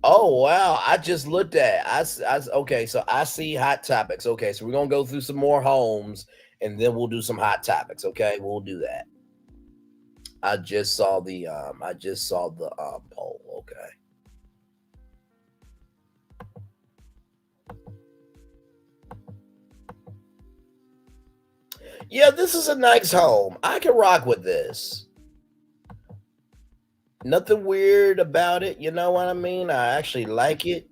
Oh, wow. I just looked at it. Okay, so I see hot topics. Okay, so we're going to go through some more homes, and then we'll do some hot topics. Okay, we'll do that. I just saw the poll. Okay. Yeah, this is a nice home. I can rock with this. Nothing weird about it. You know what I mean? I actually like it.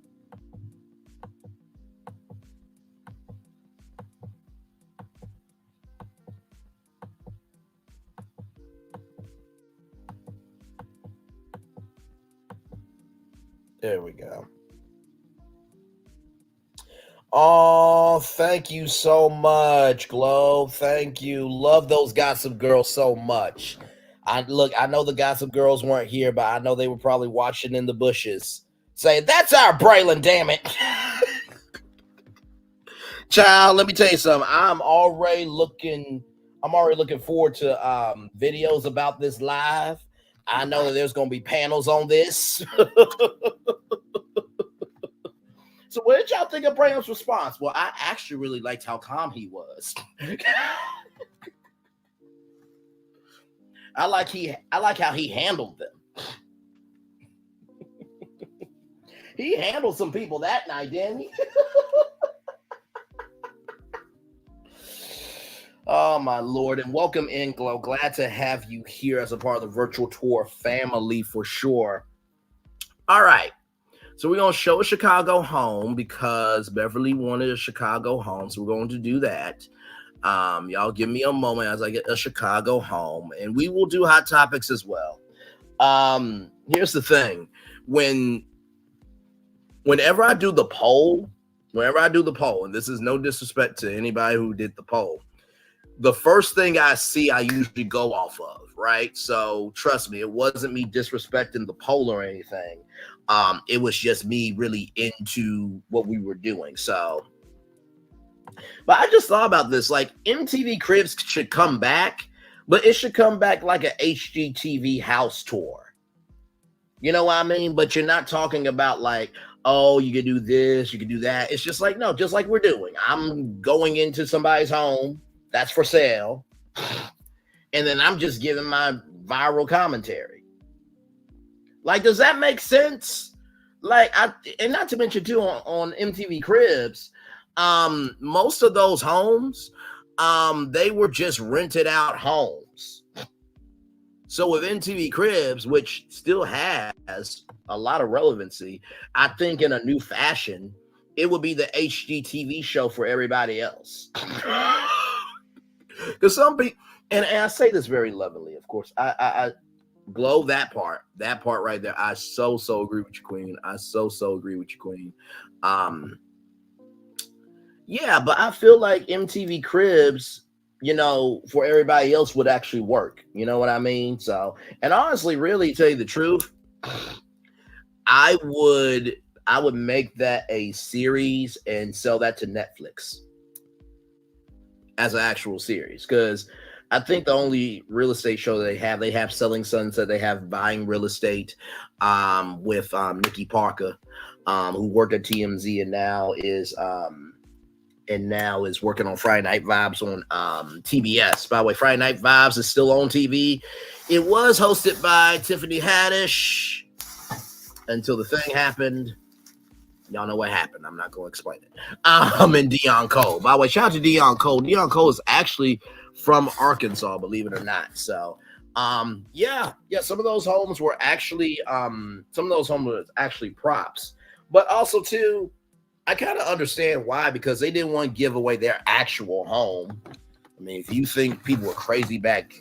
There we go. Oh, thank you so much, Glow. Thank you. Love those Gossip Girls so much. I know the Gossip Girls weren't here, but I know they were probably watching in the bushes. Say, that's our Braylon, damn it. Child, let me tell you something. I'm already looking forward to videos about this live. I know that there's gonna be panels on this. So what did y'all think of Braylon's response? Well, I actually really liked how calm he was. I like how he handled them. He handled some people that night, didn't he? Oh, my Lord. And welcome in, Glow. Glad to have you here as a part of the virtual tour family for sure. All right. So we're going to show a Chicago home because Beverly wanted a Chicago home. So we're going to do that. Y'all give me a moment as I get a Chicago home. And we will do hot topics as well. Here's the thing. Whenever I do the poll, and this is no disrespect to anybody who did the poll, the first thing I see, I usually go off of, right? So trust me, it wasn't me disrespecting the poll or anything. It was just me really into what we were doing. So, but I just thought about this, like MTV Cribs should come back, but it should come back like an HGTV house tour. You know what I mean? But you're not talking about like, oh, you can do this, you can do that. It's just like, no, just like we're doing. I'm going into somebody's home that's for sale, and then I'm just giving my viral commentary. Like, does that make sense? Like, and not to mention too, on MTV Cribs, most of those homes, they were just rented out homes. So with MTV Cribs, which still has a lot of relevancy, I think in a new fashion, it would be the HGTV show for everybody else. Because some people, and I say this very lovingly, of course, I Glow that part right there. I so agree with you, Queen. I so agree with you, Queen. Yeah, but I feel like MTV Cribs, you know, for everybody else would actually work. You know what I mean? So, and honestly, really, tell you the truth, I would make that a series and sell that to Netflix as an actual series, because I think the only real estate show they have Selling Sunset, they have Buying Real Estate with Nikki Parker, who worked at TMZ and now is working on Friday Night Vibes on TBS. By the way, Friday Night Vibes is still on TV. It was hosted by Tiffany Haddish until the thing happened. Y'all know what happened. I'm not going to explain it. And Deion Cole. By the way, shout out to Deion Cole. Deion Cole is actually from Arkansas, believe it or not. So, yeah, some of those homes were actually, props. But also, too, I kind of understand why, because they didn't want to give away their actual home. I mean, if you think people were crazy back,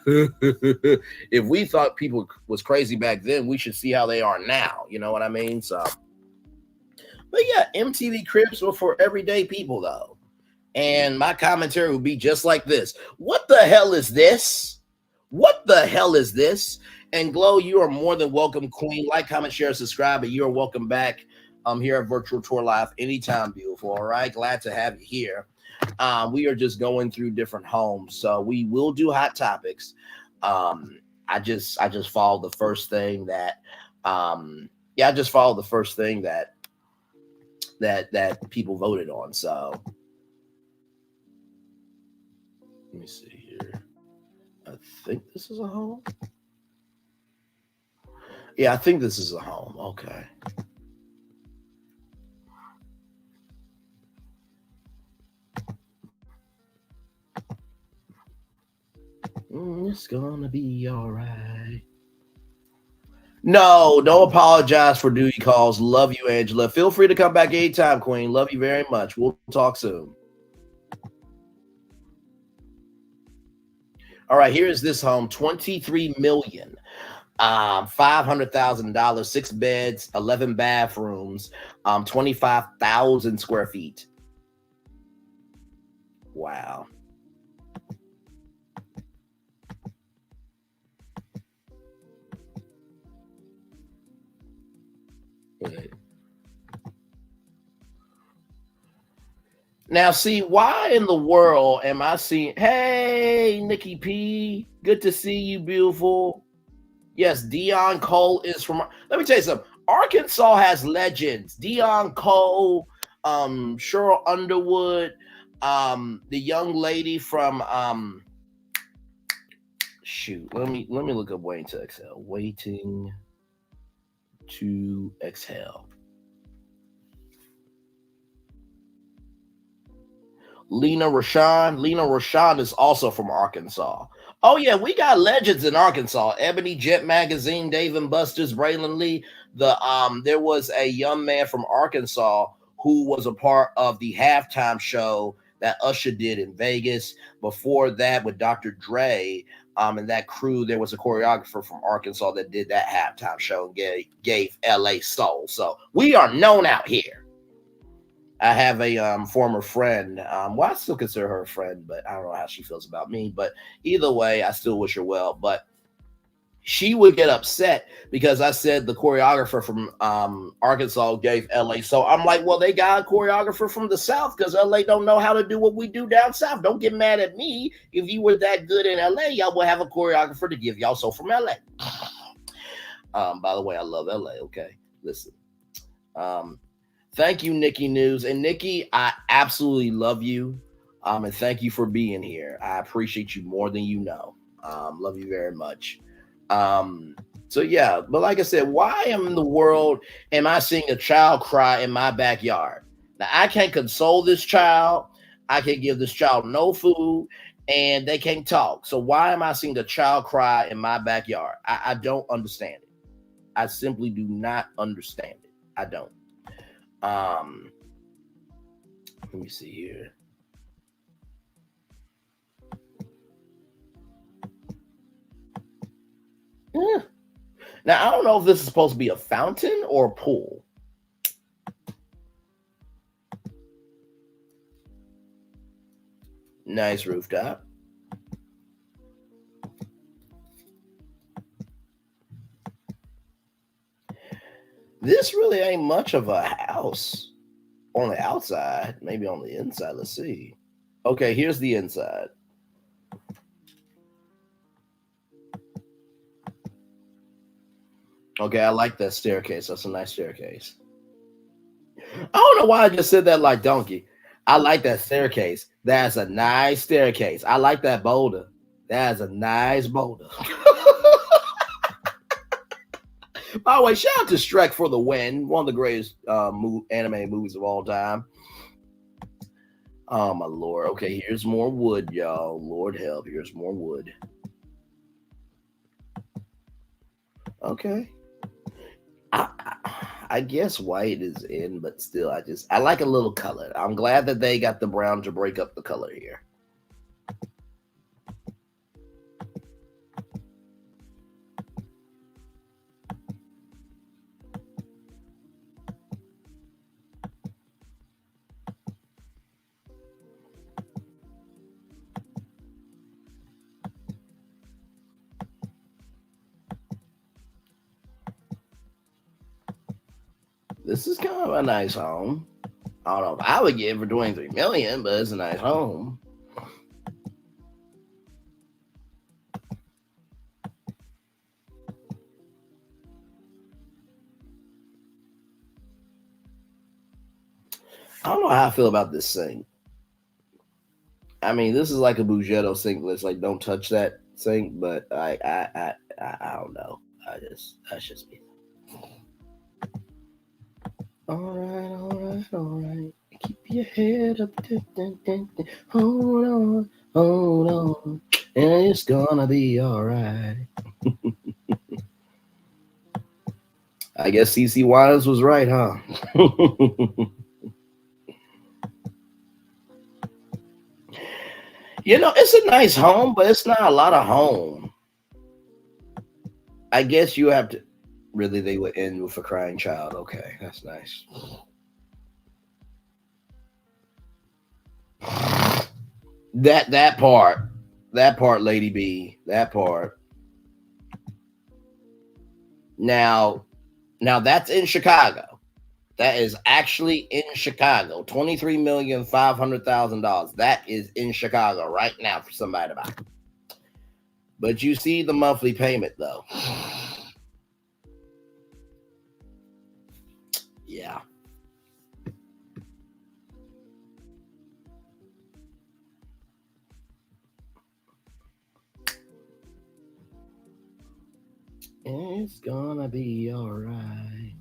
if we thought people was crazy back then, we should see how they are now. You know what I mean? So. But yeah, MTV Cribs were for everyday people, though. And my commentary would be just like this. What the hell is this? What the hell is this? And Glow, you are more than welcome, Queen. Like, comment, share, subscribe, and you are welcome back here at Virtual Tour Live anytime, beautiful. All right, glad to have you here. We are just going through different homes, so we will do hot topics. I just followed the first thing that that people voted on. So let me see here. I think this is a home. Yeah, I think this is a home. Okay. It's gonna be all right. No, don't apologize for duty calls. Love you, Angela. Feel free to come back anytime, Queen. Love you very much. We'll talk soon. All right, here is this home, $23,500,000, 6 beds, 11 bathrooms, 25,000 square feet. Wow. Now, see, why in the world am I seeing? Hey, Nikki P, good to see you, beautiful. Yes, Deion Cole is from. Let me tell you something. Arkansas has legends. Dion Cole, Cheryl Underwood, the young lady from shoot. Let me look up Waiting to Exhale. Waiting to Exhale. Lena Rashawn. Lena Rashawn is also from Arkansas. Oh yeah, we got legends in Arkansas. Ebony Jet Magazine, Dave and Buster's, Braylon Lee. There was a young man from Arkansas who was a part of the halftime show that Usher did in Vegas. Before that, with Dr. Dre, and that crew, there was a choreographer from Arkansas that did that halftime show and gave LA soul. So we are known out here. I have a former friend. Well, I still consider her a friend, but I don't know how she feels about me. But either way, I still wish her well. But she would get upset because I said the choreographer from Arkansas gave LA. So I'm like, well, they got a choreographer from the South because LA don't know how to do what we do down South. Don't get mad at me. If you were that good in LA, y'all would have a choreographer to give y'all. So from LA. By the way, I love LA. Okay, listen. Thank you, Nikki News. And Nikki, I absolutely love you. And thank you for being here. I appreciate you more than you know. Love you very much. So yeah, but like I said, why in the world am I seeing a child cry in my backyard? Now I can't console this child. I can't give this child no food, and they can't talk. So why am I seeing a child cry in my backyard? I don't understand it. I simply do not understand it. I don't. Let me see here. Yeah. Now I don't know if this is supposed to be a fountain or a pool. Nice rooftop. This really ain't much of a house on the outside, maybe on the inside. Let's see. Okay, here's the inside. Okay, I like that staircase. That's a nice staircase. I don't know why I just said that like donkey. I like that staircase. That's a nice staircase. I like that boulder. That's a nice boulder. By the way, shout out to Shrek for the Win, one of the greatest anime movies of all time. Oh, my Lord. Okay, here's more wood, y'all. Lord help, here's more wood. Okay. I guess white is in, but still, I like a little color. I'm glad that they got the brown to break up the color here. This is kind of a nice home. I don't know if I would get it for $23 million, but it's a nice home. I don't know how I feel about this sink. I mean, this is like a Bougetto sink. It's like don't touch that sink, but I don't know. That's just me. All right. Keep your head up. Hold on. And it's gonna be all right. I guess CeCe Winans was right, huh? You know, it's a nice home, but it's not a lot of home. I guess you have to. Really, they would end with a crying child. Okay, that's nice. That part, Lady B, that part. Now that's in Chicago. That is actually in Chicago. $23,500,000. That is in Chicago right now for somebody to buy. But you see the monthly payment though. Yeah. It's gonna be all right.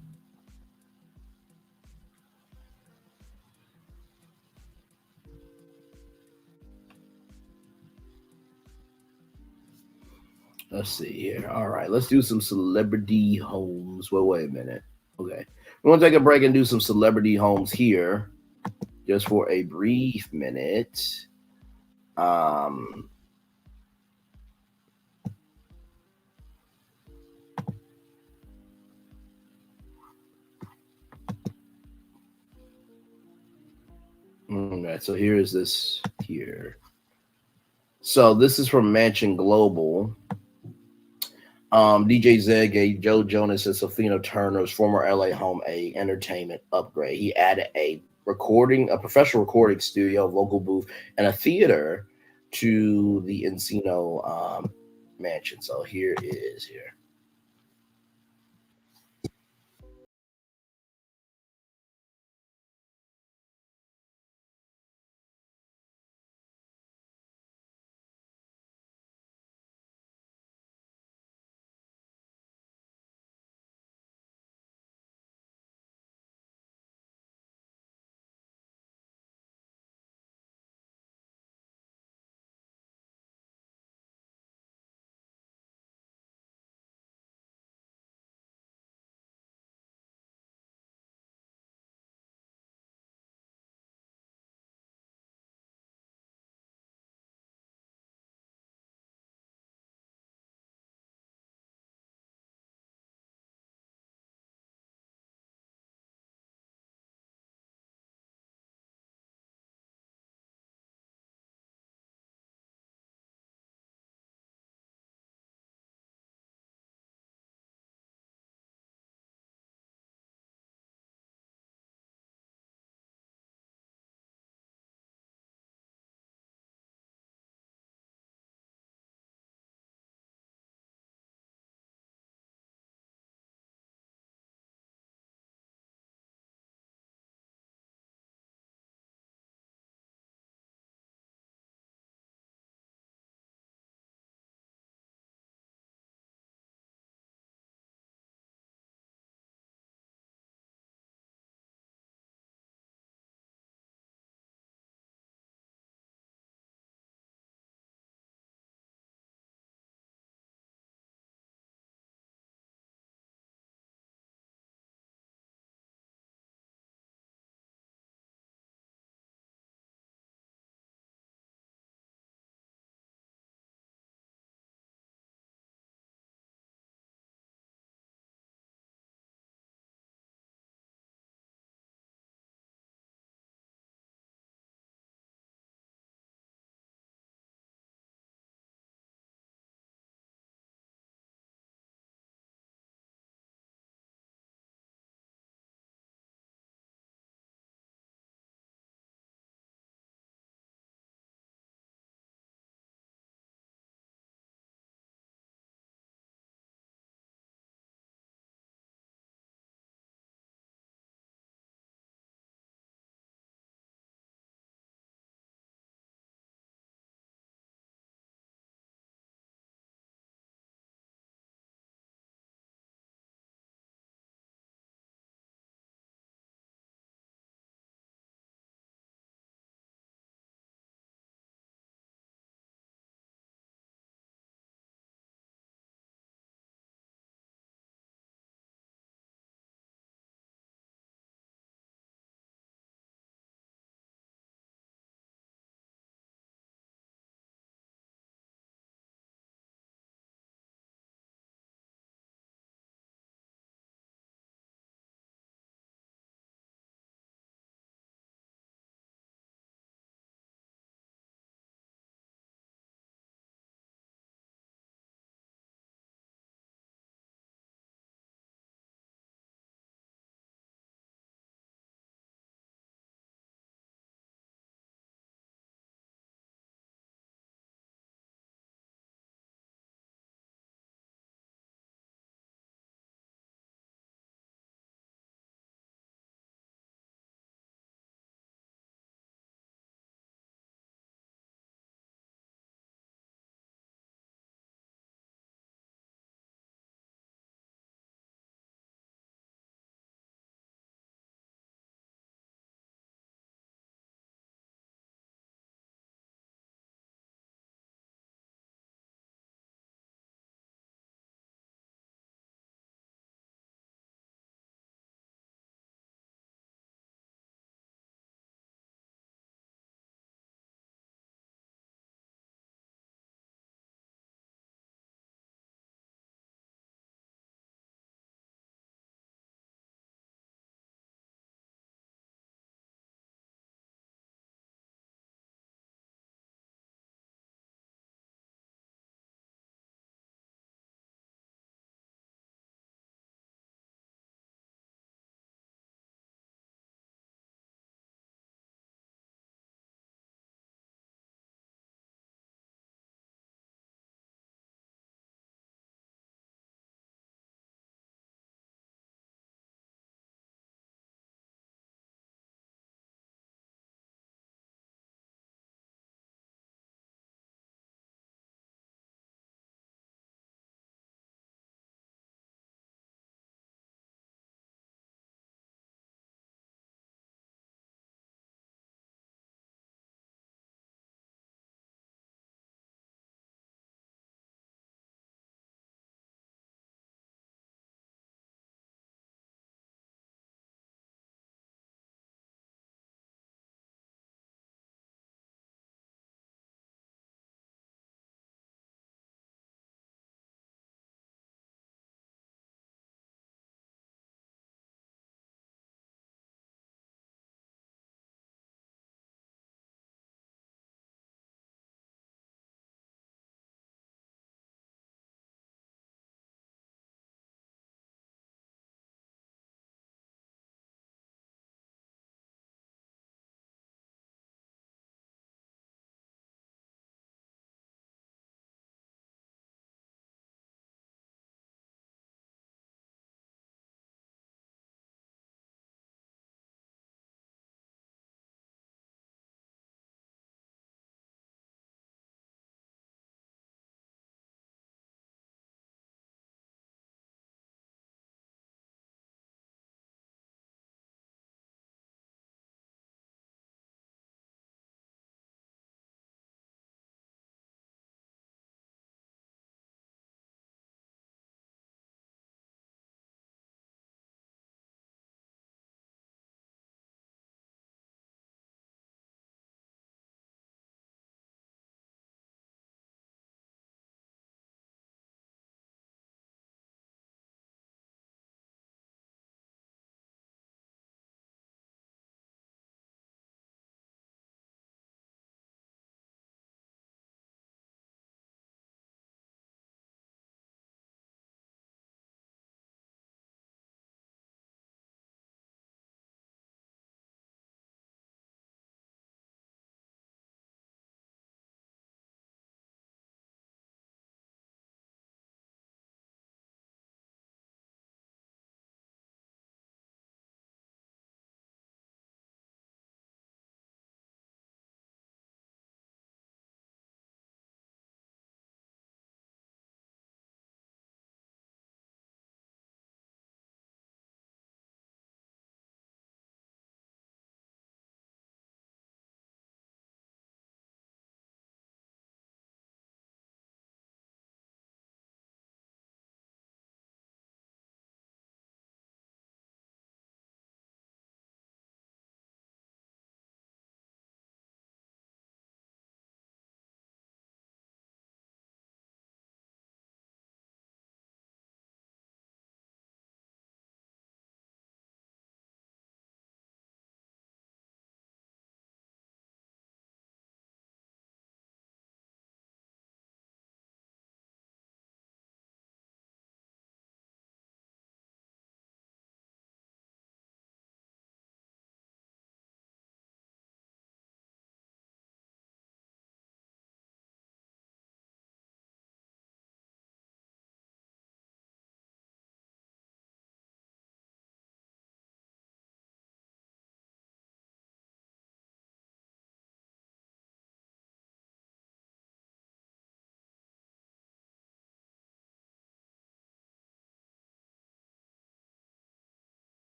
Let's see here. All right, let's do some celebrity homes. Well, wait a minute. Okay. We're going to take a break and do some celebrity homes here just for a brief minute. Um, okay, so here is this here. So this is from Mansion Global. DJ Zed gave Joe Jonas and Sofina Turner's former LA home a entertainment upgrade. He added a professional recording studio, vocal booth, and a theater to the Encino mansion. So here is here.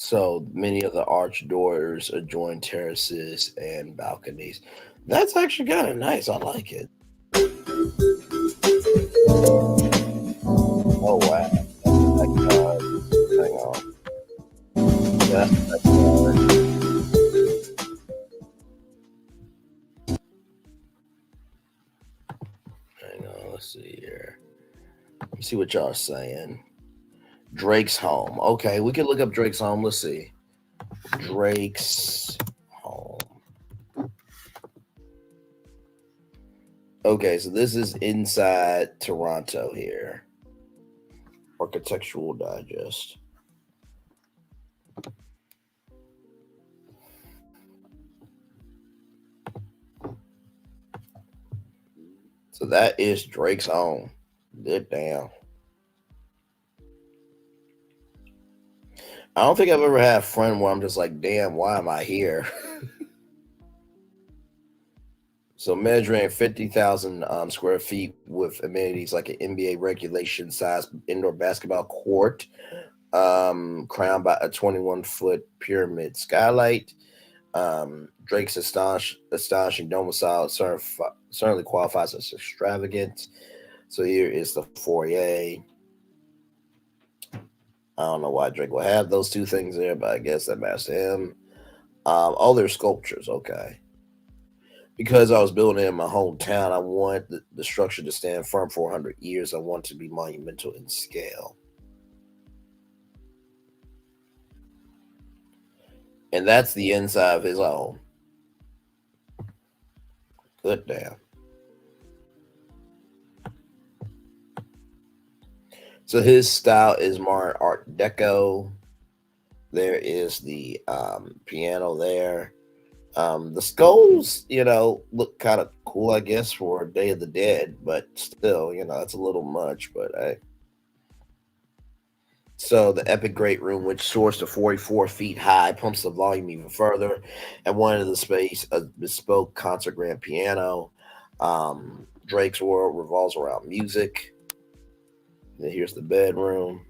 So many of the arched doors adjoin terraces and balconies. That's actually kind of nice. I like it. Oh wow, that's the backyard. Hang on, that's the backyard. Hang on, let's see here. Let me see what y'all are saying. Drake's home. Okay, we can look up Drake's home. Let's see. Drake's home. Okay, so this is inside Toronto here. Architectural Digest. So that is Drake's home. Good damn. I don't think I've ever had a friend where I'm just like, damn, why am I here? So measuring 50,000 square feet with amenities like an NBA regulation size indoor basketball court, crowned by a 21-foot pyramid skylight. Drake's astonishing domicile certainly qualifies as extravagant. So here is the foyer. I don't know why Drake will have those two things there, but I guess that matters to him. Oh, they're sculptures. Okay. Because I was building in my hometown, I want the structure to stand firm for 100 years. I want it to be monumental in scale. And that's the inside of his home. Good damn. So his style is more Art Deco. There is the piano there. The skulls, look kind of cool, I guess, for Day of the Dead, but still, that's a little much. But so the epic great room, which soars to 44 feet high, pumps the volume even further. At one end of the space, a bespoke concert grand piano. Drake's world revolves around music. Then here's the bedroom.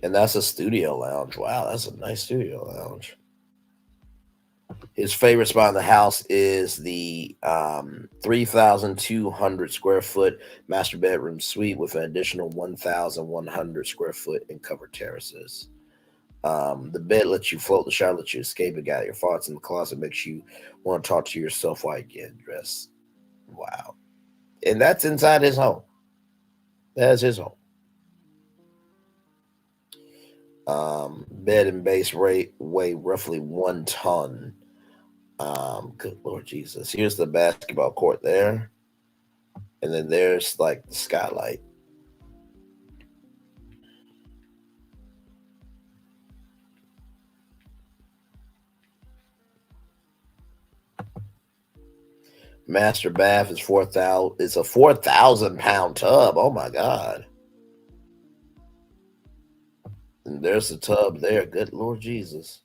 And that's a studio lounge. Wow, that's a nice studio lounge. His favorite spot in the house is the 3,200 square foot master bedroom suite with an additional 1,100 square foot in covered terraces. The bed lets you float, the shower lets you escape and gather your thoughts, in the closet makes you want to talk to yourself while you get dressed. Wow. And that's inside his home. That's his home. Bed and base rate weigh roughly 1 ton. Good Lord Jesus. Here's the basketball court there. And then there's like the skylight. Master bath is 4,000. It's a 4,000-pound tub. Oh my God. And there's the tub there. Good Lord Jesus.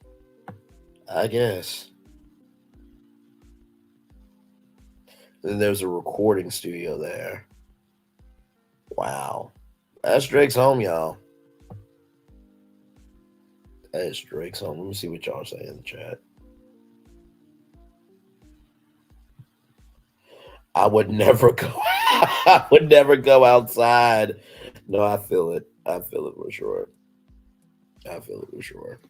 I guess. Then there's a recording studio there. Wow. That's Drake's home, y'all. That is Drake's home. Let me see what y'all say in the chat. I would never go. I would never go outside. No, I feel it. I feel it for sure. I feel it for sure.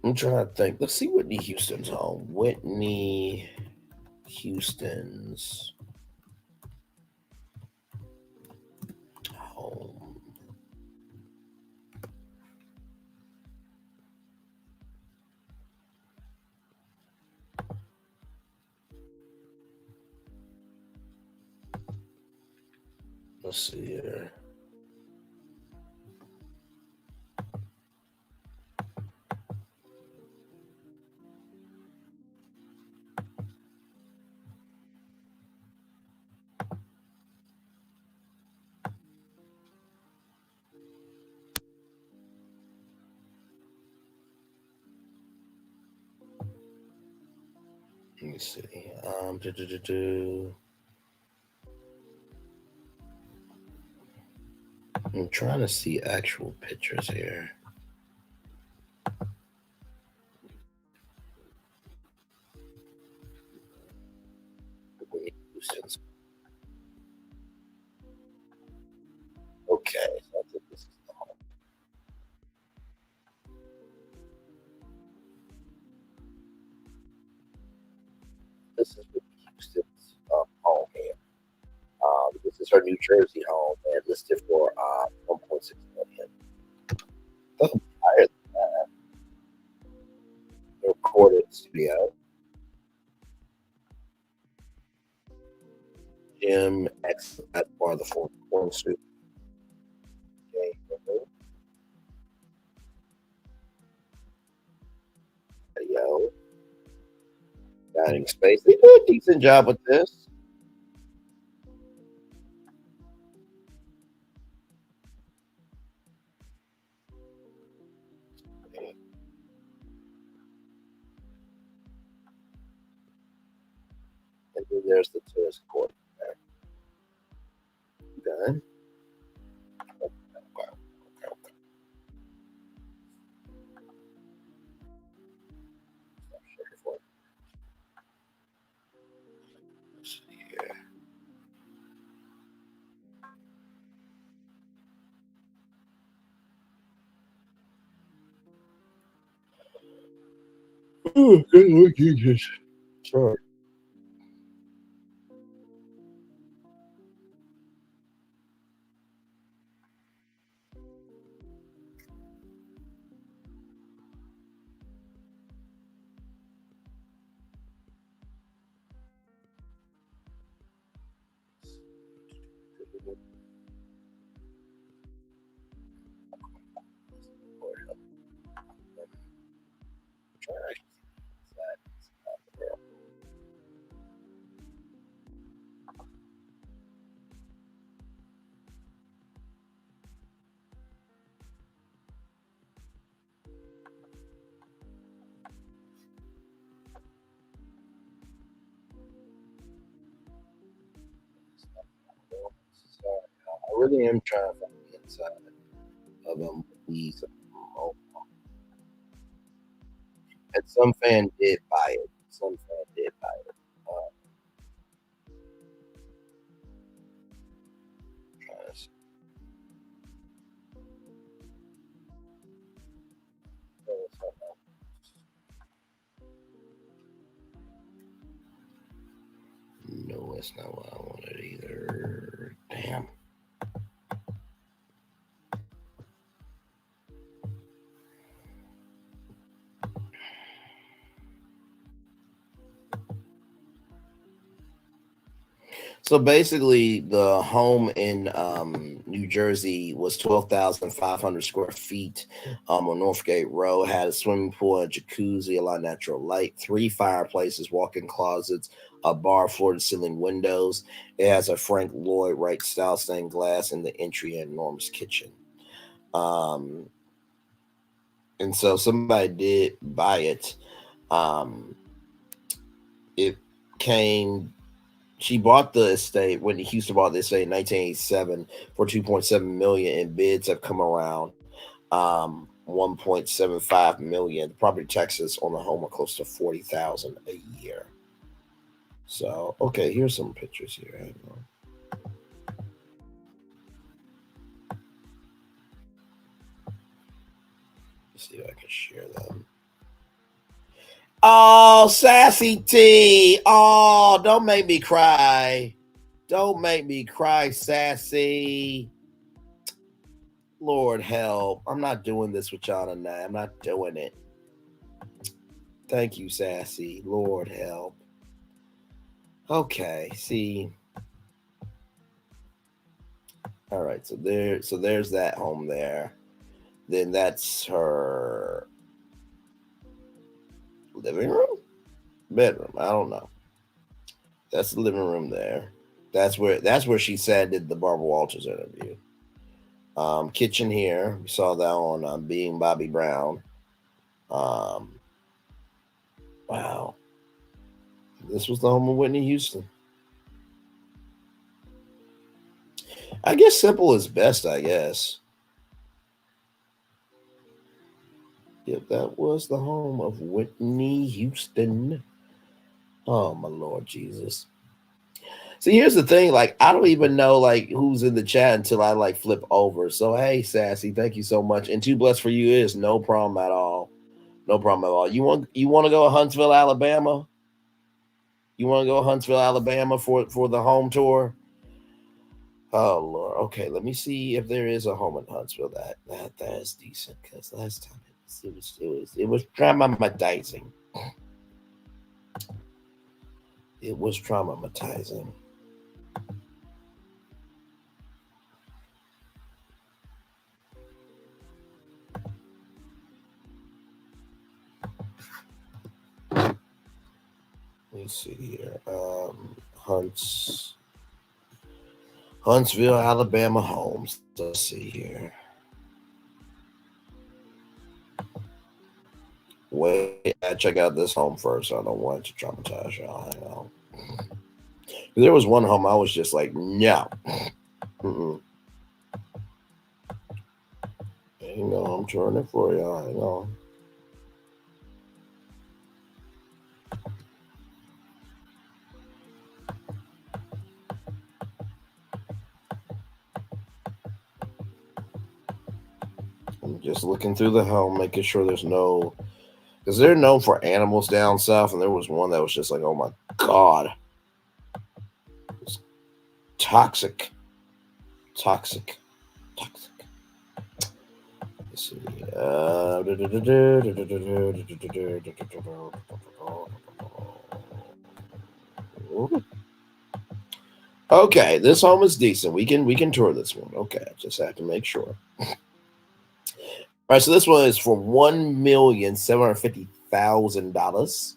I'm trying to think. Let's see Whitney Houston's home. Whitney Houston's home. Let's see here. Let me see. I'm trying to see actual pictures here. Okay, so I think this is the home. This is Whitney Houston's home here. This is her New Jersey home, and listed for 1.6 million. That's higher than that. The recorded studio. Gym, excellent. That's part of the fourth studio. Patio, dining space. They do a decent job with this. And then there's the tennis court there. Done. Oh, good Lord Jesus. Sorry. I really am trying to find the inside of these. And some fan did buy it. Some fan did buy it. Trying to see. No, that's not what I wanted either. Damn. So basically, the home in New Jersey was 12,500 square feet on Northgate Road. Had a swimming pool, a jacuzzi, a lot of natural light, three fireplaces, walk-in closets, a bar, floor-to-ceiling windows. It has a Frank Lloyd Wright style stained glass in the entry and enormous kitchen. Um, and so somebody did buy it. Um, it came She bought the estate. Whitney Houston bought the estate in 1987 for 2.7 million, and bids have come around 1.75 million. The property taxes on the home are close to 40,000 a year. So okay, here's some pictures here. Hang on. Let's see if I can share them. Oh, Sassy T. Oh, don't make me cry. Don't make me cry, Sassy. Lord help. I'm not doing this with y'all tonight. I'm not doing it. Thank you, Sassy. Lord help. Okay, see. All right, there's that home there. Then that's her living room? Bedroom. I don't know. That's the living room there. That's where she said did the Barbara Walters interview. Kitchen here. We saw that on Being Bobby Brown. Um, wow. This was the home of Whitney Houston. I guess simple is best, I guess. Yep, that was the home of Whitney Houston. Oh, my Lord Jesus. See, here's the thing. Like, I don't even know, like, who's in the chat until I, like, flip over. So, hey, Sassy, thank you so much. And Too Blessed for You is no problem at all. No problem at all. You want to go to Huntsville, Alabama? You want to go to Huntsville, Alabama for the home tour? Oh Lord. Okay, let me see if there is a home in Huntsville that is decent. Because last time it was traumatizing. It was traumatizing. Let me see here. Huntsville, Alabama homes. Let's see here. Wait, I check out this home first. I don't want to traumatize y'all. Hang on. There was one home I was just like, no. Mm-mm. Hang on, I'm turning it for y'all. Hang on. I'm just looking through the home, making sure there's no, because they're known for animals down south, and there was one that was just like, oh my God. It's toxic. Let's see. Okay, this home is decent. We can tour this one. Okay, just have to make sure. All right, so this one is for $1,750,000.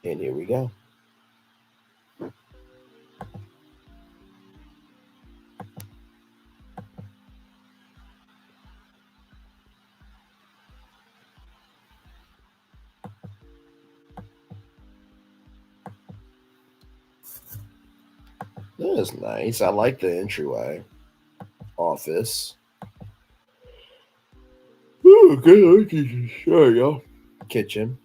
And here we go. That is nice. I like the entryway. Office. Oh, okay. There you go. Kitchen.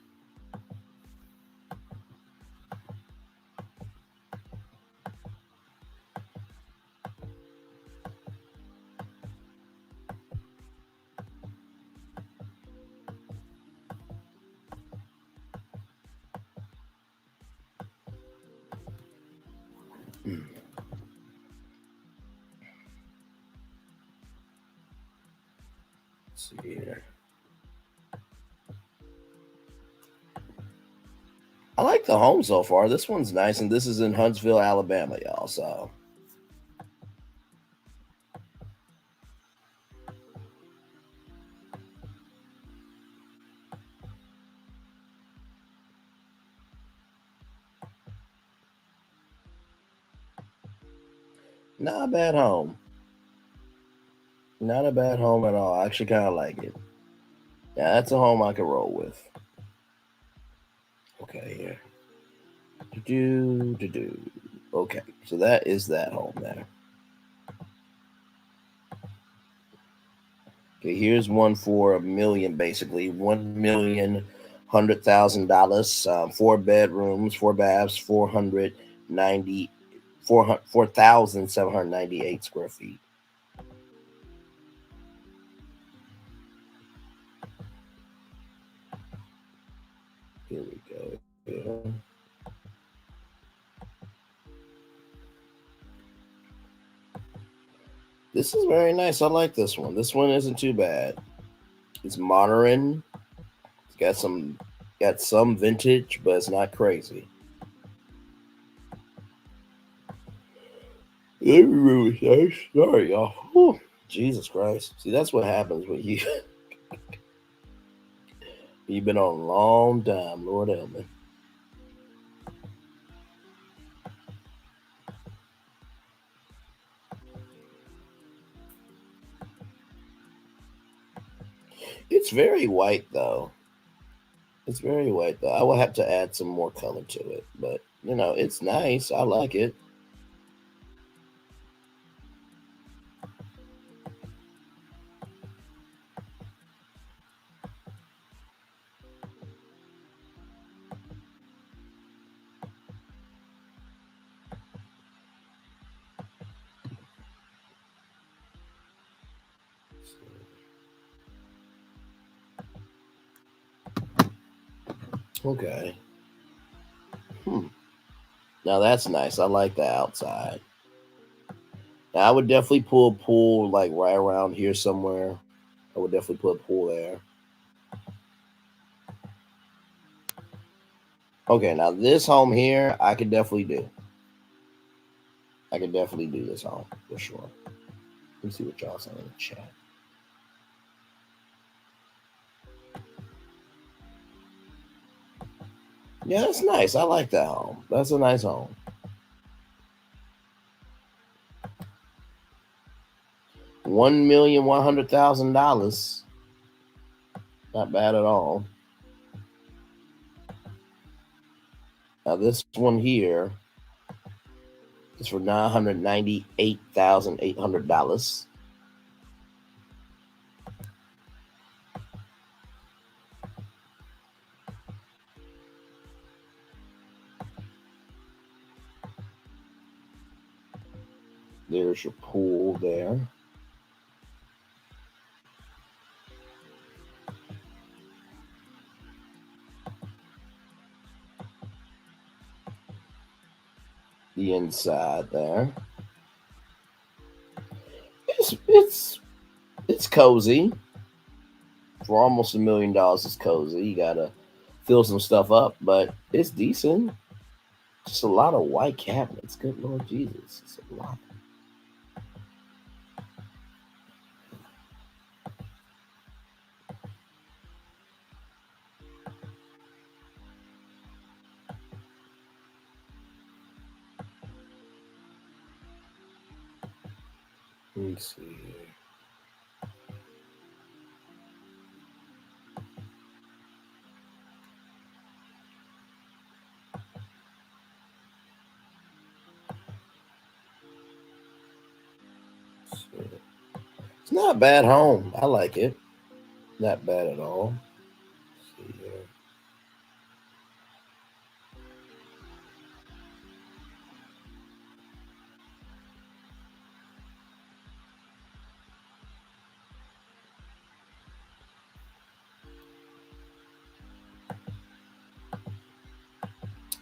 Let's see here. I like the home so far. This one's nice, and this is in Huntsville, Alabama, y'all. So not a bad home. Not a bad home at all. I actually kind of like it. Yeah, that's a home I could roll with. Okay, here. Okay, so that is that home there. Okay, here's one for $1 million, basically $1,100,000. 4 bedrooms, 4 baths, 4,798 square feet. Here we go. Yeah. This is very nice. I like this one. This one isn't too bad. It's modern. It's got some vintage, but it's not crazy. Every room is nice. Sorry, y'all. Whew. Jesus Christ. See, that's what happens when you've been on a long time. Lord help me. It's very white, though. It's very white though. I will have to add some more color to it, but it's nice. I like it. Okay. Now that's nice. I like the outside. Now I would definitely pull a pool like right around here somewhere. I would definitely put a pool there. Okay, now this home here, I could definitely do. I could definitely do this home for sure. Let me see what y'all saying in the chat. Yeah, that's nice. I like that home. That's a nice home. $1,100,000. Not bad at all. Now this one here is for $998,800. There's your pool there. The inside there. It's cozy. For almost $1 million, it's cozy. You gotta fill some stuff up, but it's decent. Just a lot of white cabinets. Good Lord Jesus, it's a lot. Let me see here. It's not a bad home. I like it. Not bad at all. Let's see here.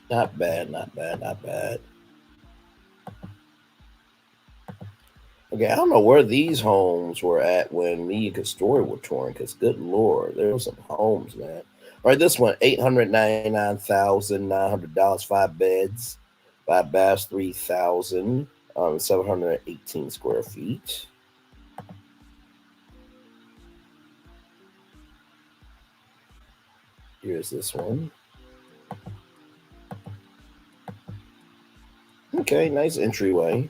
Not bad, not bad, not bad. Okay, I don't know where these homes were at when me and Story were touring, because good Lord, there were some homes, man. All right, this one, $899,900, 5 beds, 5 baths, 3,000, 718 square feet. Here's this one. Okay, nice entryway.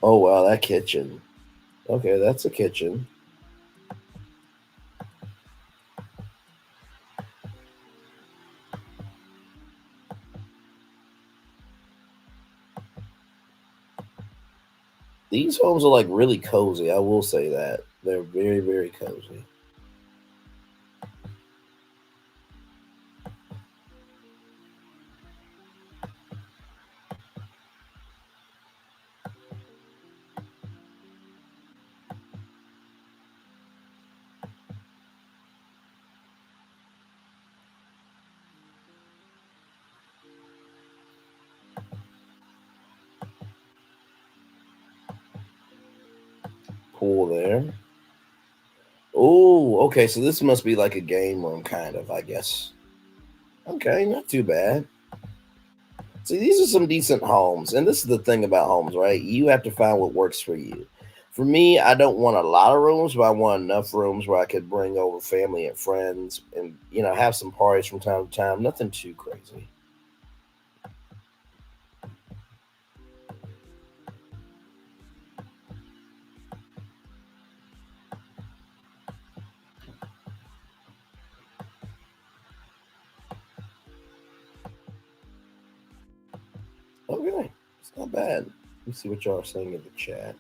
Oh, wow, that kitchen. Okay, that's a kitchen. These homes are like really cozy. I will say that. They're very, very cozy. Pool there. Oh, okay. So this must be like a game room, kind of, I guess. Okay, not too bad. See, these are some decent homes. And this is the thing about homes, right? You have to find what works for you. For me, I don't want a lot of rooms, but I want enough rooms where I could bring over family and friends and, have some parties from time to time. Nothing too crazy. Okay, it's not bad. Let me see what y'all are saying in the chat.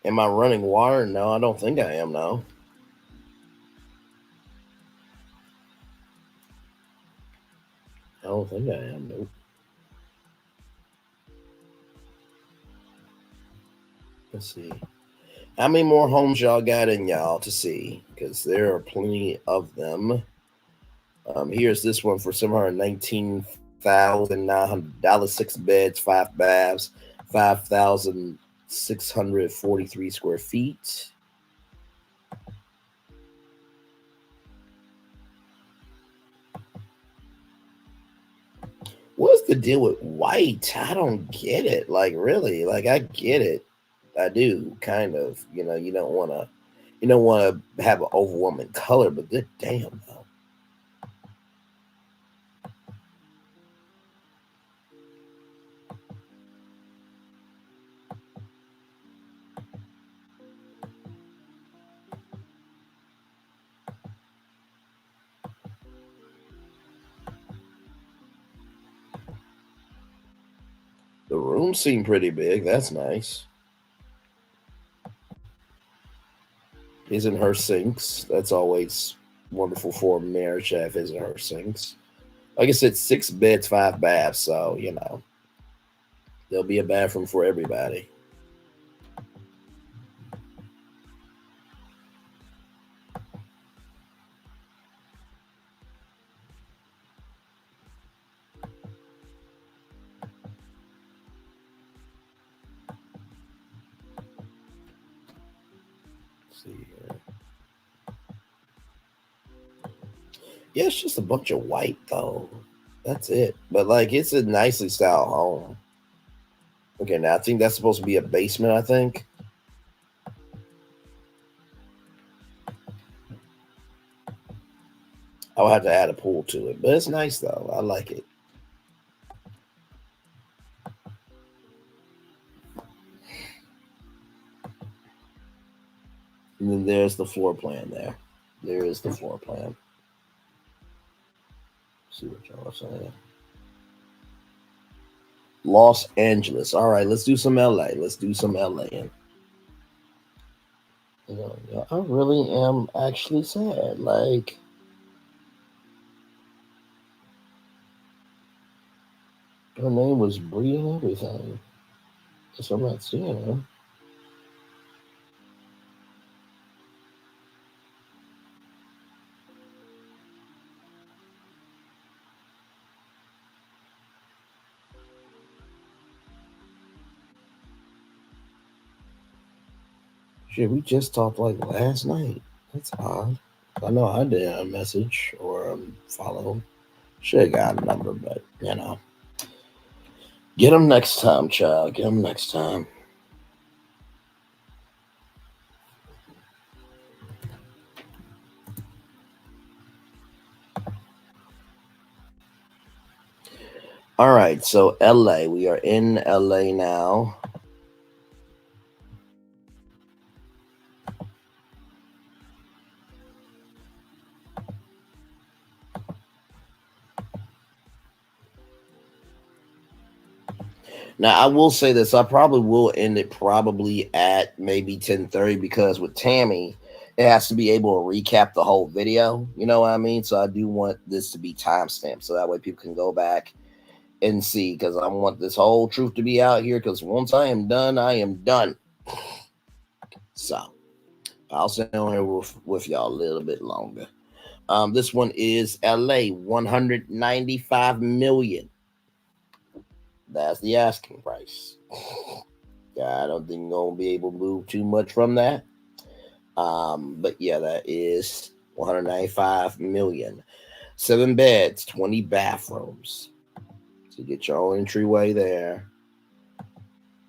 Am I running water? No, I don't think I am. No. I don't think I am. Nope. Let's see. How many more homes y'all got in y'all to see? Because there are plenty of them. Here's this one for $719,900, 6 beds, 5 baths, 5,643 square feet. What's the deal with white? I don't get it. Like, really? Like, I get it. I do, kind of. You know, you don't want to have an overwhelming color, but good damn though. The room seemed pretty big. That's nice. Isn't her sinks? That's always wonderful for a marriage to have isn't her sinks. Like I said, 6 beds, 5 baths. So, there'll be a bathroom for everybody. Let's see here. Yeah, it's just a bunch of white though. That's it. But like it's a nicely styled home. Okay, now I think that's supposed to be a basement, I think. I'll have to add a pool to it. But it's nice though. I like it. And then there's the floor plan there. There is the floor plan. Let's see what y'all are saying. Los Angeles. All right, let's do some LA. Let's do some LA. I really am actually sad. Like, her name was Bree and everything. Guess I'm not seeing her. Shit, we just talked like last night. That's odd. I know I did a message or follow. Should have got a number, but get them next time, child. Get them next time. All right, so LA. We are in LA now. Now I will say this: I probably will end it probably at maybe 10:30 because with Tammy, it has to be able to recap the whole video. You know what I mean? So I do want this to be timestamped so that way people can go back and see because I want this whole truth to be out here. Because once I am done, I am done. So I'll stay on here with y'all a little bit longer. This one is LA, 195 million. That's the asking price. I don't think I'm gonna be able to move too much from that. But yeah, that is 195 million. 7 beds, 20 bathrooms. So you get your own entryway there.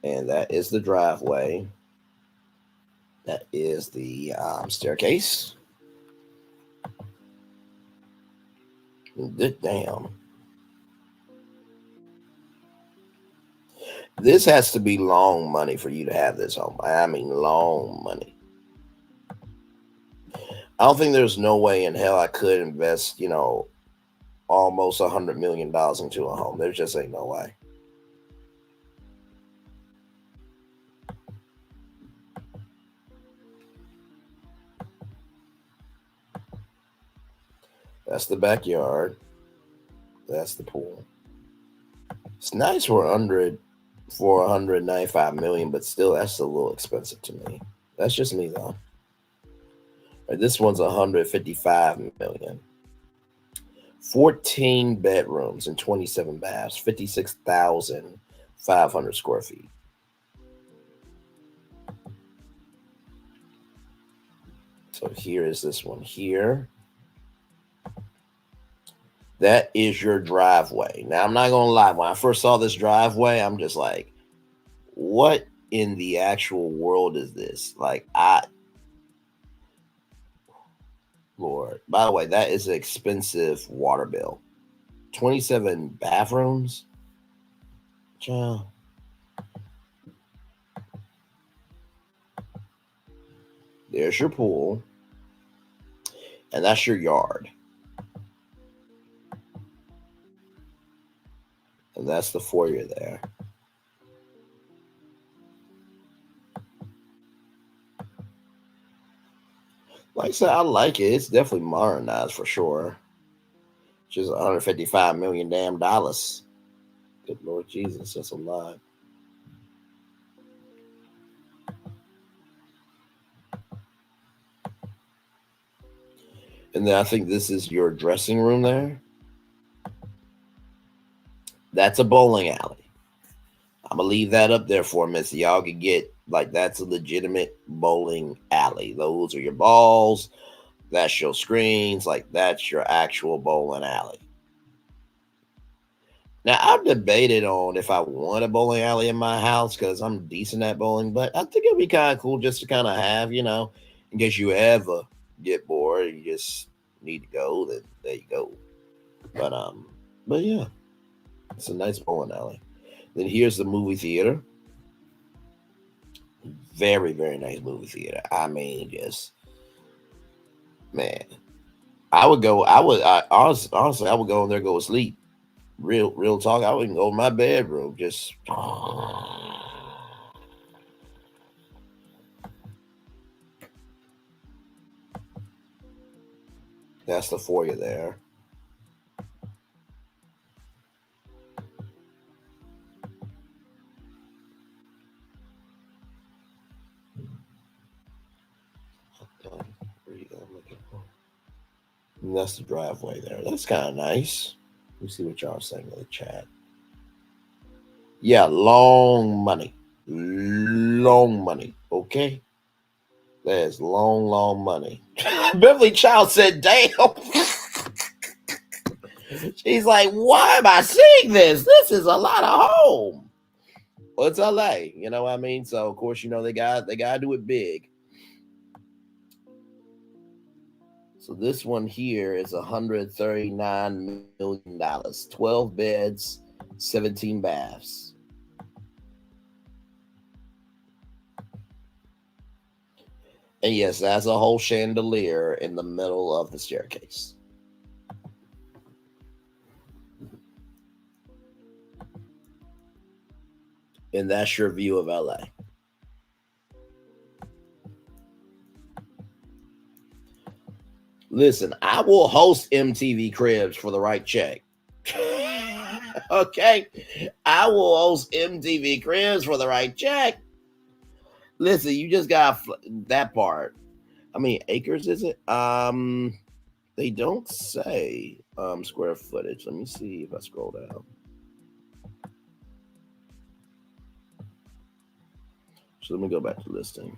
And that is the driveway. That is the staircase. Good damn. This has to be long money for you to have this home. I mean, long money. I don't think there's no way in hell I could invest, almost $100 million into a home. There just ain't no way. That's the backyard. That's the pool. It's nice for 195 million, but still, that's a little expensive to me. That's just me, though. Right, this one's 155 million. 14 bedrooms and 27 baths, 56,500 square feet. So here is this one here. That is your driveway. Now, I'm not going to lie. When I first saw this driveway, I'm just like, what in the actual world is this? Like, Lord. By the way, that is an expensive water bill. 27 bathrooms? Child. There's your pool. And that's your yard. And that's the foyer there. Like I said, I like it. It's definitely modernized for sure. Just $155 million damn dollars. Good Lord Jesus, that's a lot. And then I think this is your dressing room there. That's a bowling alley. I'm going to leave that up there for a minute so y'all can get, like, that's a legitimate bowling alley. Those are your balls. That's your screens. Like, that's your actual bowling alley. Now, I've debated on if I want a bowling alley in my house because I'm decent at bowling, but I think it'd be kind of cool just to kind of have, you know, in case you ever get bored and you just need to go, then there you go. But yeah, it's a nice bowling alley. Then here's the movie theater. Very, very nice movie theater. I mean, just, man, honestly, I would go in there, go to sleep. Real talk. I wouldn't go in my bedroom. Just that's the foyer there. And that's the driveway there. That's kind of nice. Let me see what y'all are saying in the chat. Yeah, long money. Long money. Okay? There's long money. Beverly Child said, damn. She's like, why am I seeing this? This is a lot of home. Well, it's LA. You know what I mean? So, of course, you know, they got to do it big. So this one here is $139 million. 12 beds, 17 baths. And yes, that's a whole chandelier in the middle of the staircase. And that's your view of LA. Listen, I will host MTV Cribs for the right check. Okay? I will host MTV Cribs for the right check. Listen, you just got that part. How many acres is it? They don't say square footage. Let me see if I scroll down. So let me go back to listing.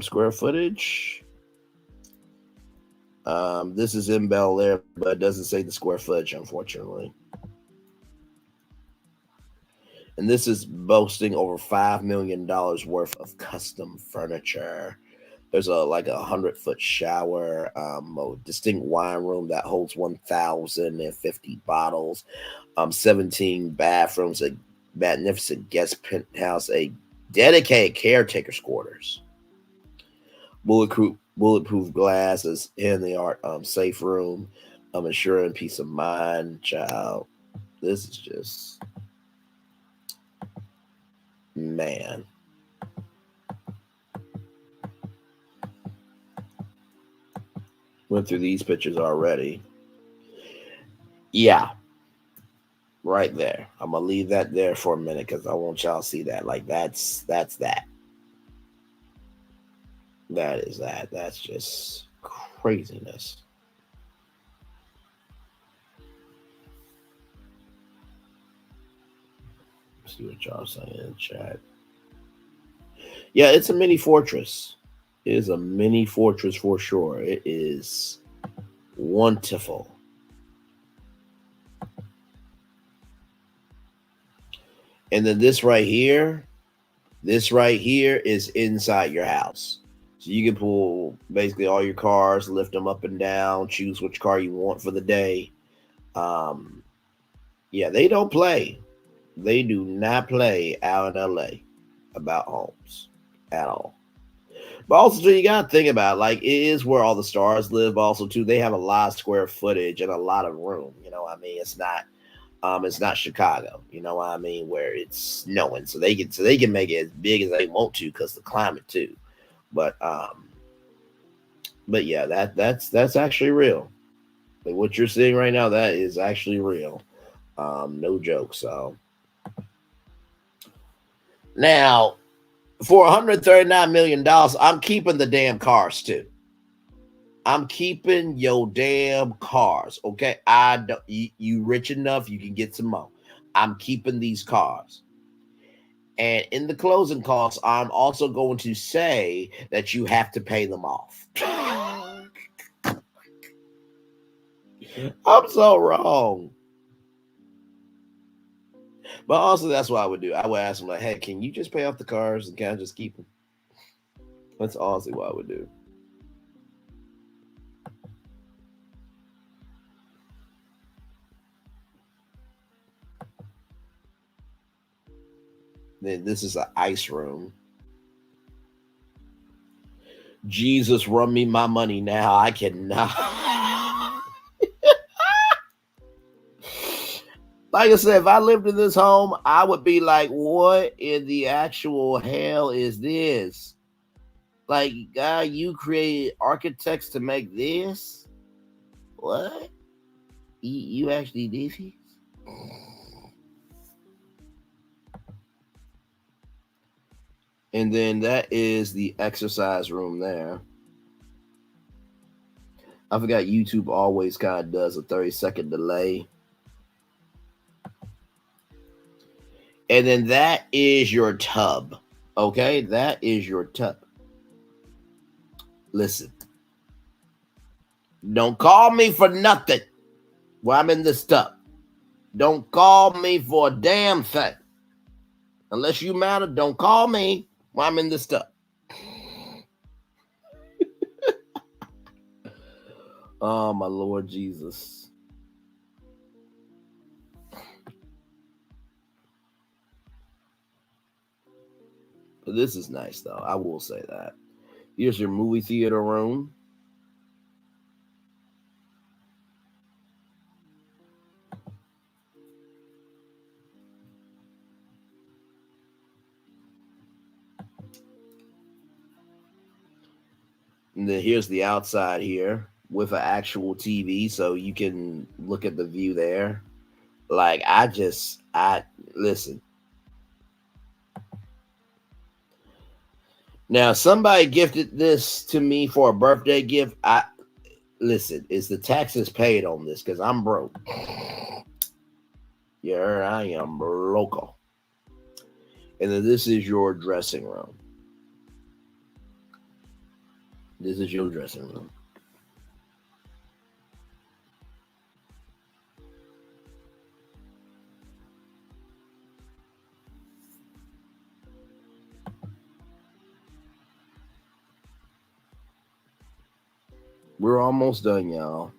Square footage. This is in Bel Air, but it doesn't say the square footage, unfortunately. And this is boasting over $5 million worth of custom furniture. There's a 100-foot shower, a distinct wine room that holds 1,050 bottles, 17 bathrooms, a magnificent guest penthouse, a dedicated caretaker's quarters, bulletproof glass, is in the art safe room, I'm ensuring peace of mind, child. This is just, man. Went through these pictures already. Yeah, right there. I'm gonna leave that there for a minute because I want y'all to see that. Like that's that. That is that. That's just craziness. Let's see what y'all saying in the chat. Yeah, it's a mini fortress. It is a mini fortress for sure. It is wonderful. And then this right here is inside your house. So you can pull basically all your cars, lift them up and down, choose which car you want for the day. Yeah, they don't play. They do not play out in LA about homes at all. But also, too, you got to think about it, like it is where all the stars live. Also, too, they have a lot of square footage and a lot of room. You know what I mean? It's not Chicago. You know what I mean? Where it's snowing, so they can make it as big as they want to because the climate too. But yeah, that's actually real. Like what you're seeing right now, that is actually real. No joke. So now for $139 million, I'm keeping the damn cars too. I'm keeping your damn cars. Okay. I don't you rich enough, you can get some more. I'm keeping these cars. And in the closing costs, I'm also going to say that you have to pay them off. I'm so wrong. But also, that's what I would do. I would ask them, like, hey, can you just pay off the cars and can I just keep them? That's honestly what I would do. Then this is an ice room. Jesus, run me my money now. I cannot. Like I said, if I lived in this home, I would be like, what in the actual hell is this? Like, God, you created architects to make this? What? You actually did this? And then that is the exercise room there. I forgot YouTube always kind of does a 30-second delay. And then that is your tub. Okay, that is your tub. Listen, don't call me for nothing while I'm in this tub. Don't call me for a damn thing. Unless you matter, don't call me while I'm in this tub. Oh, my Lord Jesus. But this is nice, though. I will say that. Here's your movie theater room. And then here's the outside here with an actual TV, so you can look at the view there. Like, I listen. Now, somebody gifted this to me for a birthday gift. Listen, is the taxes paid on this? Because I'm broke. Yeah, I am local. And then this is your dressing room. This is your dressing room. We're almost done, y'all.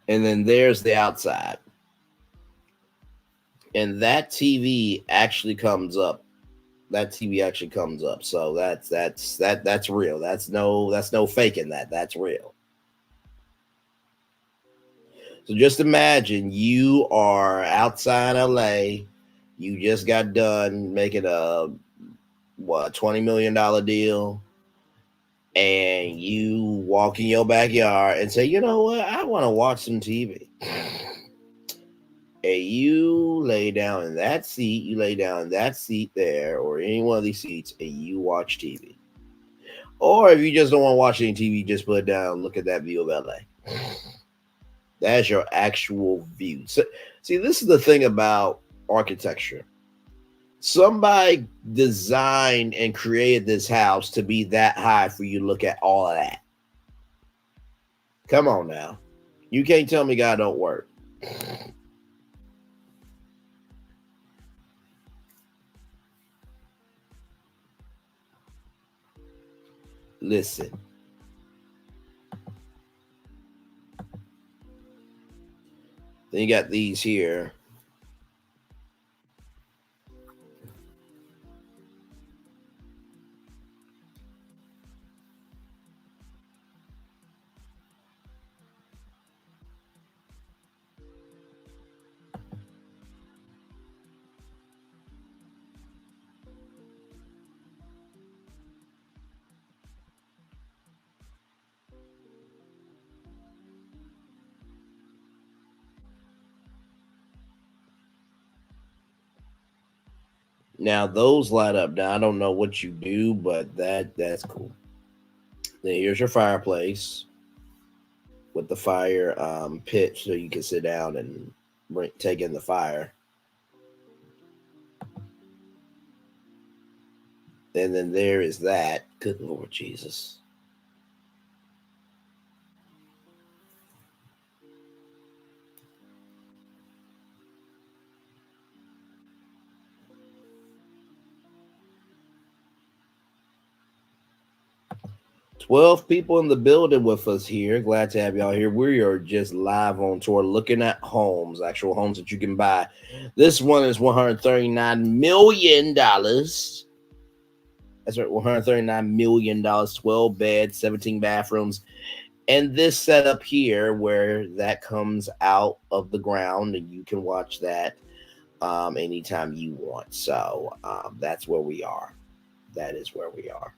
And then there's the outside. And that TV actually comes up. That TV actually comes up. So that's real. That's no faking that. That's real. So just imagine you are outside LA. You just got done making a $20 million deal. And you walk in your backyard and say, you know what? I want to watch some TV. And you lay down in that seat, there, or any one of these seats, and you watch TV. Or if you just don't want to watch any TV, just put it down and look at that view of LA. That's your actual view. So, see, this is the thing about architecture. Somebody designed and created this house to be that high for you to look at all of that. Come on now. You can't tell me God don't work. Listen. Then you got these here. Now those light up. Now I don't know what you do, but that's cool. Then here's your fireplace with the fire pit, so you can sit down and take in the fire. And then there is that. Good Lord Jesus. Twelve people in the building with us here. Glad to have y'all here. We are just live on tour looking at homes, actual homes that you can buy. This one is $139 million. That's right, $139 million, 12 beds, 17 bathrooms. And this setup here where that comes out of the ground and you can watch that anytime you want. So that's where we are. That is where we are.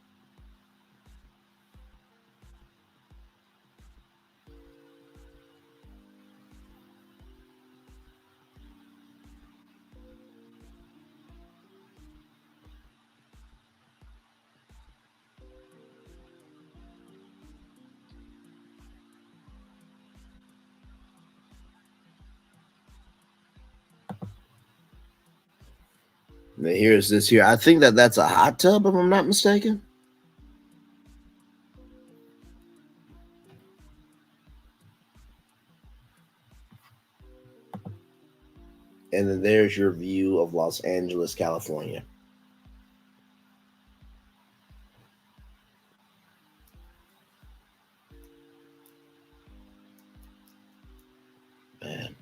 Now here's this here. I think that's a hot tub, if I'm not mistaken. And then there's your view of Los Angeles, California. Man.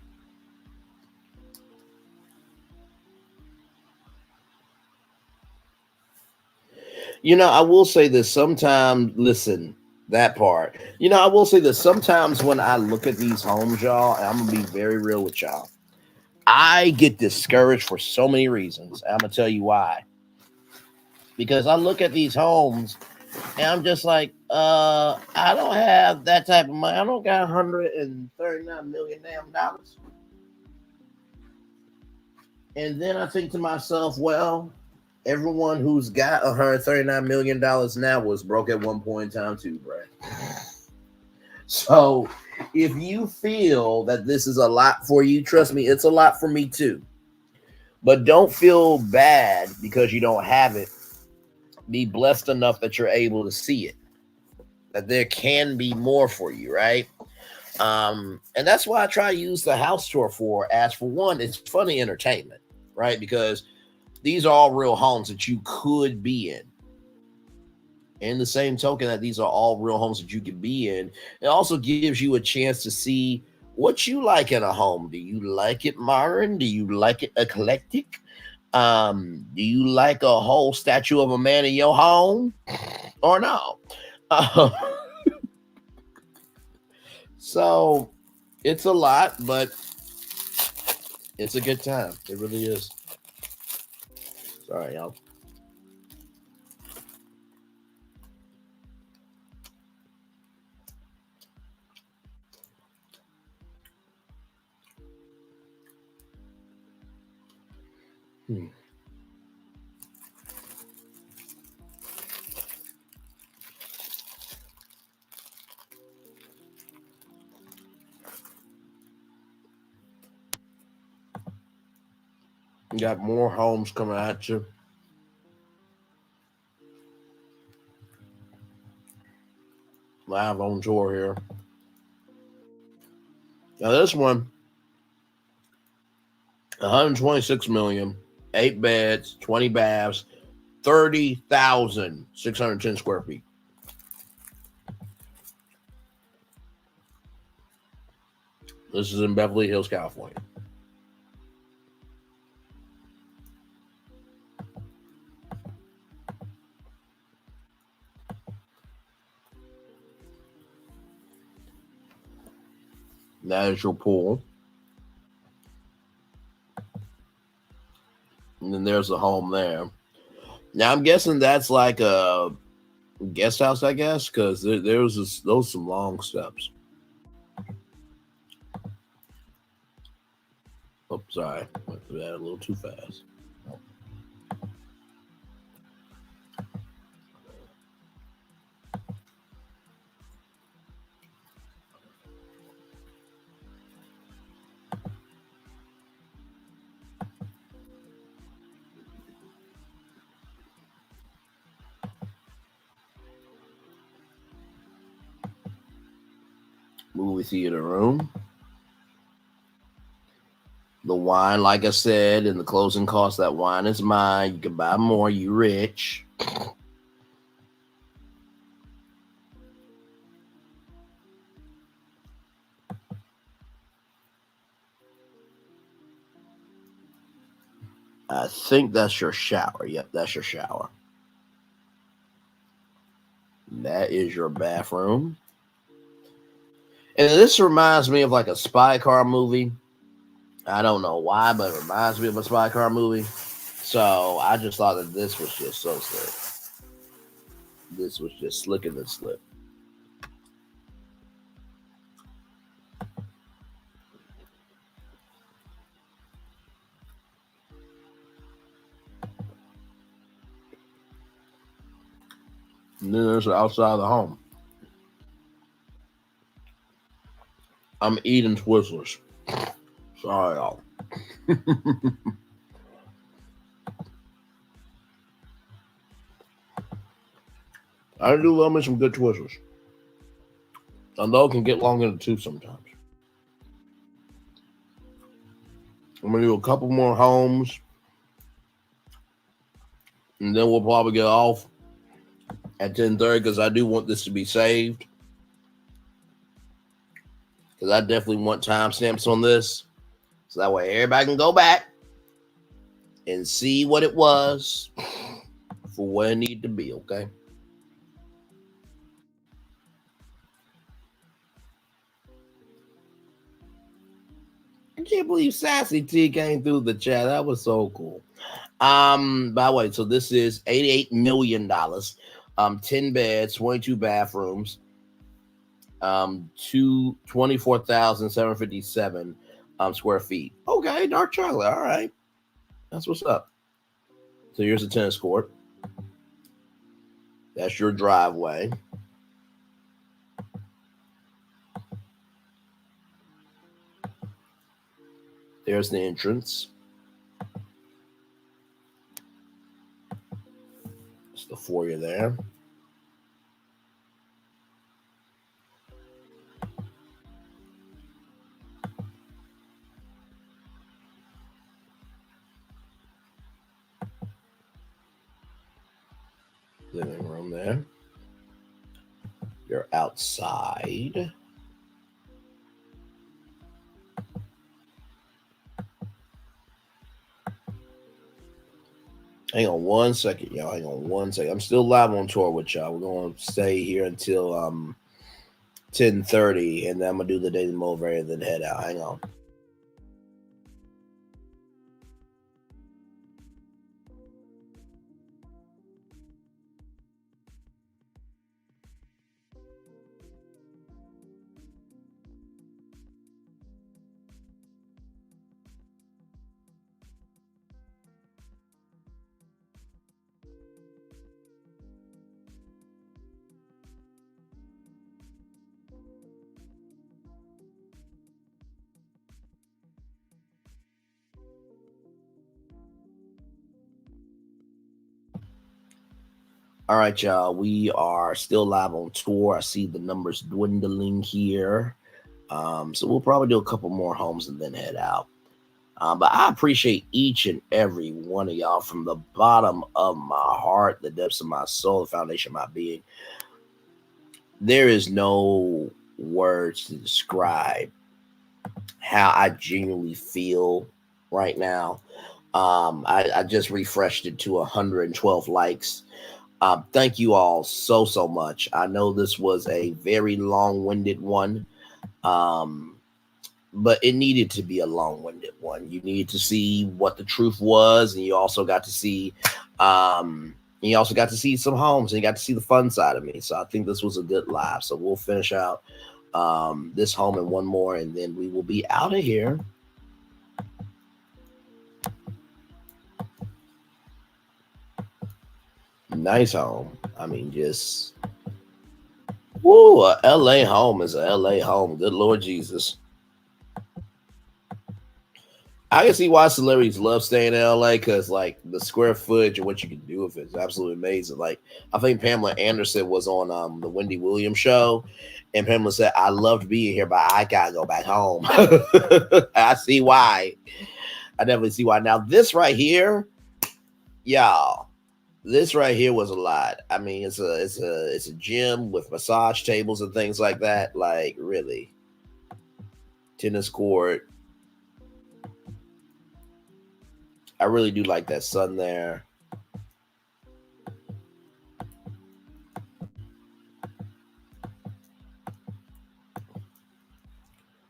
You know, I will say this sometimes, listen, that part. You know, I will say this sometimes when I look at these homes, y'all, and I'm going to be very real with y'all, I get discouraged for so many reasons. I'm going to tell you why. Because I look at these homes and I'm just like, I don't have that type of money. I don't got $139 million damn dollars. And then I think to myself, well, everyone who's got $139 million now was broke at one point in time too, Brad. So if you feel that this is a lot for you, trust me, it's a lot for me too. But don't feel bad because you don't have it. Be blessed enough that you're able to see it. That there can be more for you, right? And that's why I try to use the house tour for, as for one, it's funny entertainment, right? Because these are all real homes that you could be in. In the same token that these are all real homes that you could be in, it also gives you a chance to see what you like in a home? Do you like it modern? Do you like it eclectic? Do you like a whole statue of a man in your home or no? Uh, so it's a lot, but it's a good time. It really is. Sorry, y'all. You got more homes coming at you. Live on tour here. Now this one, 126 million, 8 beds, 20 baths, 30,610 square feet. This is in Beverly Hills, California. That is your pool. And then there's the home there. Now I'm guessing that's like a guest house, I guess, because those some long steps. Oops, sorry. Went through that a little too fast. Movie theater room. The wine, like I said, in the closing cost, that wine is mine. You can buy more. You rich. I think that's your shower. Yep, that's your shower. That is your bathroom. And this reminds me of like a spy car movie. I don't know why, but it reminds me of a spy car movie. So I just thought that this was just so slick. This was just slicker than slick. And then there's the outside of the home. I'm eating Twizzlers. Sorry, y'all. I do love me some good Twizzlers. Although it can get long in the tooth sometimes. I'm going to do a couple more homes. And then we'll probably get off at 10:30 because I do want this to be saved. Because I definitely want timestamps on this. So that way everybody can go back and see what it was for where it needed to be, okay? I can't believe Sassy T came through the chat. That was so cool. By the way, so this is $88 million. 10 beds, 22 bathrooms, 24,757 square feet. Okay, dark chocolate. All right. That's what's up. So here's the tennis court. That's your driveway. There's the entrance. It's the foyer there. Living room there. You're outside. Hang on one second, y'all. Hang on one second. I'm still live on tour with y'all. We're gonna stay here until 10:30, and then I'm gonna do the daily motivator and then head out. Hang on. All right, y'all. We are still live on tour. I see the numbers dwindling here. So we'll probably do a couple more homes and then head out. But I appreciate each and every one of y'all from the bottom of my heart, the depths of my soul, the foundation of my being. There is no words to describe how I genuinely feel right now. I just refreshed it to 112 likes. Thank you all so much. I know this was a very long-winded one, but it needed to be a long-winded one. You needed to see what the truth was, and you also got to see some homes, and you got to see the fun side of me. So I think this was a good live. So we'll finish out this home and one more, and then we will be out of here. Nice home. I mean, just woo, a LA home is a LA home. Good Lord Jesus. I can see why celebrities love staying in LA, because like the square footage and what you can do with it is absolutely amazing. Like I think Pamela Anderson was on the Wendy Williams show, and Pamela said, "I loved being here, but I gotta go back home." I see why. I definitely see why. Now this right here, y'all. This right here was a lot. I mean, it's a gym with massage tables and things like that. Like really, tennis court. I really do like that sun there.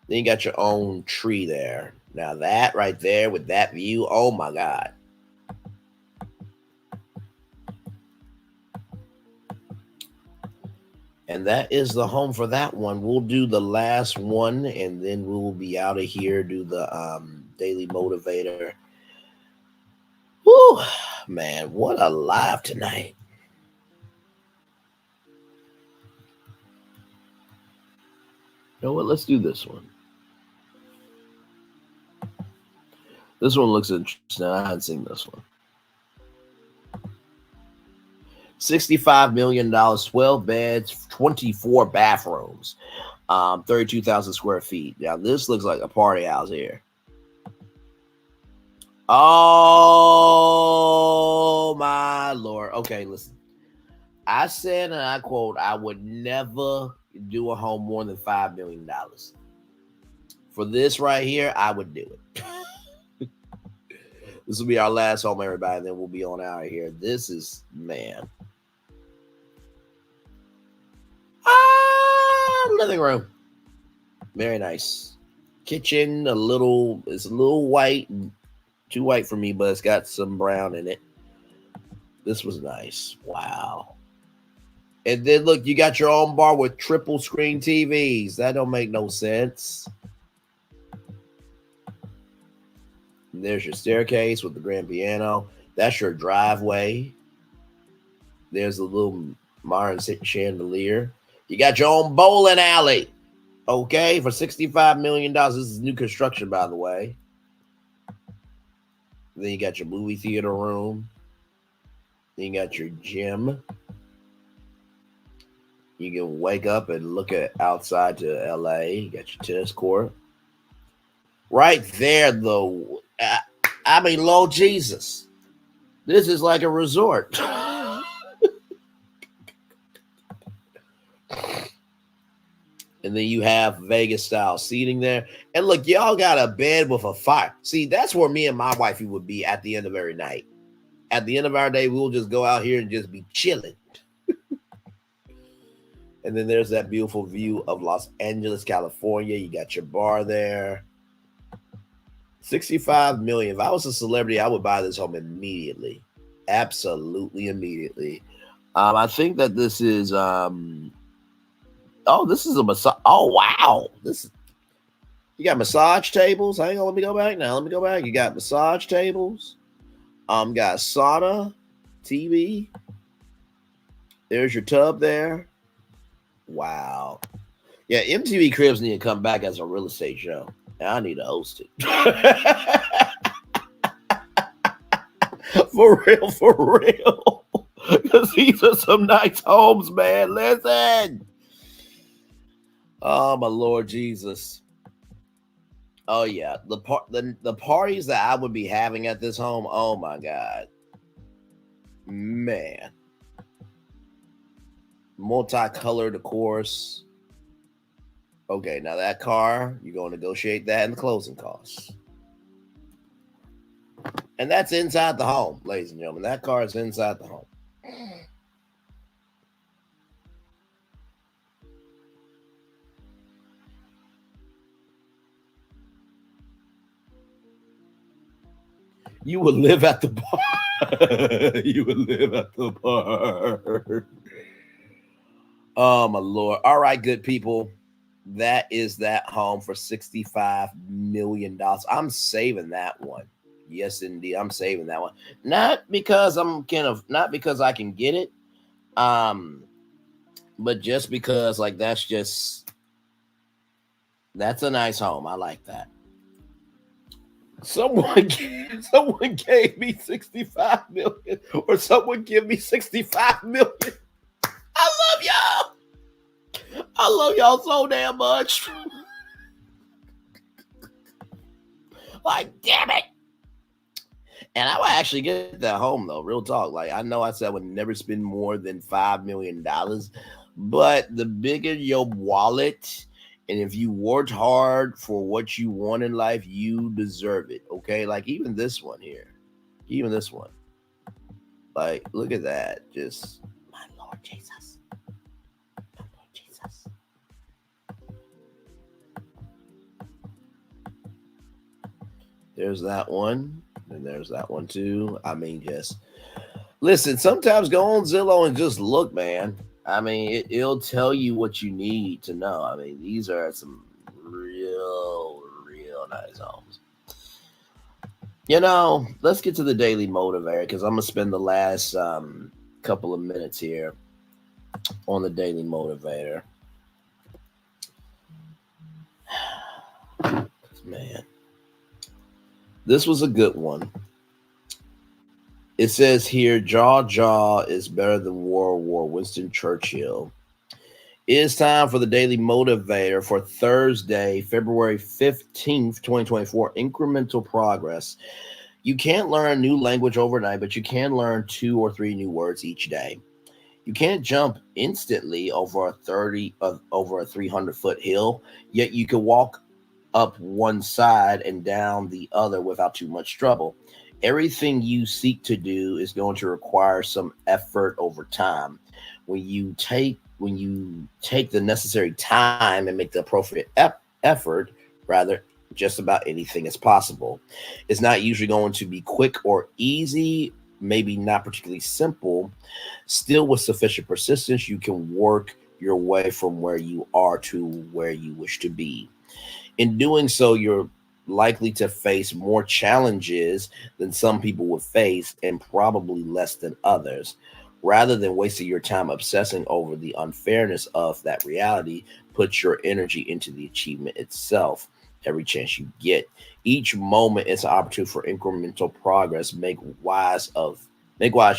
Then you got your own tree there. Now that right there with that view, oh my God. And that is the home for that one. We'll do the last one, and then we will be out of here, do the daily motivator. Whew, man, what a live tonight. You know what? Let's do this one. This one looks interesting. I hadn't seen this one. $65 million, 12 beds, 24 bathrooms, 32,000 square feet. Now, this looks like a party house here. Oh, my Lord. Okay, listen. I said, and I quote, I would never do a home more than $5 million. For this right here, I would do it. This will be our last home, everybody, and then we'll be on out of here. This is, man. Living room. Very nice. Kitchen, it's a little white. Too white for me, but it's got some brown in it. This was nice. Wow. And then look, you got your own bar with triple screen TVs. That don't make no sense. And there's your staircase with the grand piano. That's your driveway. There's a little modern chandelier. You got your own bowling alley. Okay, for $65 million. This is new construction, by the way. Then you got your movie theater room. Then you got your gym. You can wake up and look at outside to LA. You got your tennis court. Right there, though. I mean, Lord Jesus. This is like a resort. And then you have Vegas style seating there. And look, y'all got a bed with a fire. See, that's where me and my wifey would be at the end of every night. At the end of our day, we'll just go out here and just be chilling. And then there's that beautiful view of Los Angeles, California. You got your bar there. 65 million. If I was a celebrity, I would buy this home immediately. Absolutely immediately. I think that this is this is a massage. Oh wow. You got massage tables. Hang on, let me go back now. Let me go back. You got massage tables. Got sauna, TV. There's your tub there. Wow. Yeah, MTV Cribs need to come back as a real estate show. And I need to host it. For real. Because these are some nice homes, man. Listen. Oh, my Lord Jesus. Oh, yeah. The parties that I would be having at this home, oh, my God. Man. Multicolored, of course. Okay, now that car, you're going to negotiate that in the closing costs. And that's inside the home, ladies and gentlemen. That car is inside the home. You would live at the bar. You would live at the bar. Oh, my Lord. All right, good people. That is that home for $65 million. I'm saving that one. Yes, indeed. I'm saving that one. Not because not because I can get it. But just because that's a nice home. I like that. Someone gave me 65 million, or someone give me 65 million. I love y'all. I love y'all so damn much. Like, damn it. And I would actually get that home, though. Real talk. Like, I know I said I would never spend more than $5 million, but the bigger your wallet, and if you worked hard for what you want in life, you deserve it. Okay? Like, even this one here. Even this one. Like, look at that. Just, my Lord Jesus. My Lord Jesus. There's that one. And there's that one too. I mean, just listen, sometimes go on Zillow and just look, man. I mean, it'll tell you what you need to know. I mean, these are some real nice homes. You know, let's get to the daily motivator, because I'm going to spend the last couple of minutes here on the daily motivator. Man. This was a good one. It says here, jaw is better than war, Winston Churchill. It is time for the daily motivator for Thursday, February 15th, 2024, incremental progress. You can't learn a new language overnight, but you can learn 2 or 3 new words each day. You can't jump instantly over a 300-foot hill, yet you can walk up one side and down the other without too much trouble. Everything you seek to do is going to require some effort over time. When you take the necessary time and make the appropriate effort, rather, just about anything is possible. It's not usually going to be quick or easy, maybe not particularly simple. Still, with sufficient persistence, you can work your way from where you are to where you wish to be. In doing so, you're likely to face more challenges than some people would face, and probably less than others. Rather than wasting your time obsessing over the unfairness of that reality, put your energy into the achievement itself every chance you get. Each moment is an opportunity for incremental progress. Make wise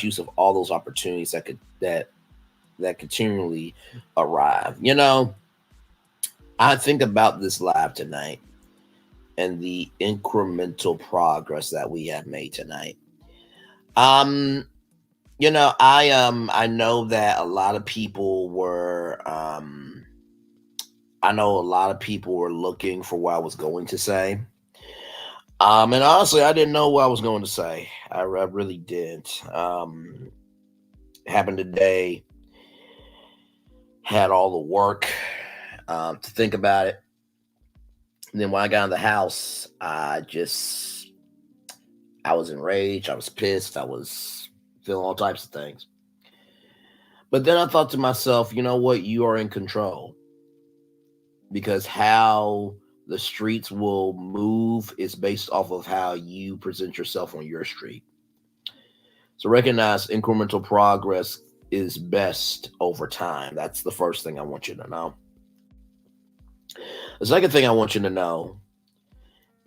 use of all those opportunities that continually arrive. You know, I think about this live tonight and the incremental progress that we have made tonight. You know, I know that a lot of people were looking for what I was going to say. And honestly, I didn't know what I was going to say. I really didn't. Happened today. Had all the work to think about it. And then when I got in the house, I was enraged. I was pissed. I was feeling all types of things. But then I thought to myself, you know what? You are in control. Because how the streets will move is based off of how you present yourself on your street. So recognize incremental progress is best over time. That's the first thing I want you to know. The second thing I want you to know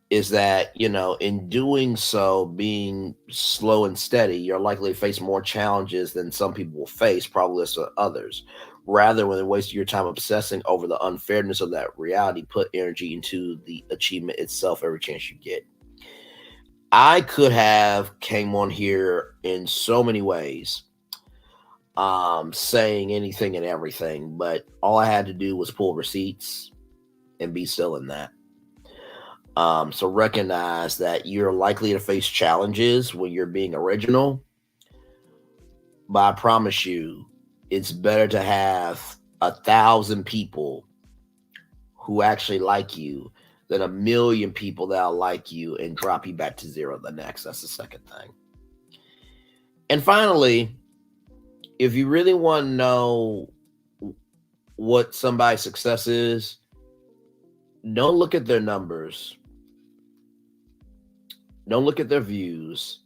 is that, in doing so, being slow and steady, you're likely to face more challenges than some people will face, probably less than others. Rather than wasting your time obsessing over the unfairness of that reality, put energy into the achievement itself every chance you get. I could have came on here in so many ways, saying anything and everything, but all I had to do was pull receipts and be still in that. So recognize that you're likely to face challenges when you're being original, but I promise you, it's better to have 1,000 people who actually like you than 1,000,000 people that'll like you and drop you back to zero the next. That's the second thing. And finally, if you really want to know what somebody's success is, don't look at their numbers. Don't look at their views.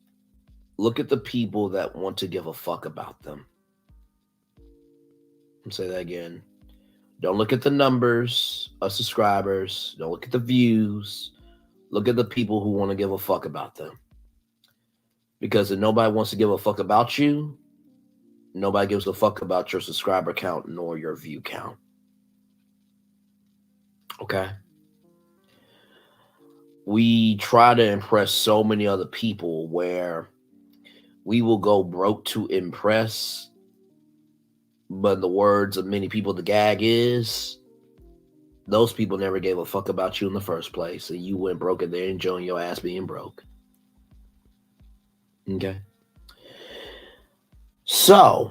Look at the people that want to give a fuck about them. I'll say that again. Don't look at the numbers of subscribers. Don't look at the views. Look at the people who want to give a fuck about them. Because if nobody wants to give a fuck about you, nobody gives a fuck about your subscriber count nor your view count. Okay? We try to impress so many other people where we will go broke to impress. But in the words of many people, the gag is those people never gave a fuck about you in the first place. And you went broke and they're enjoying your ass being broke. Okay. So,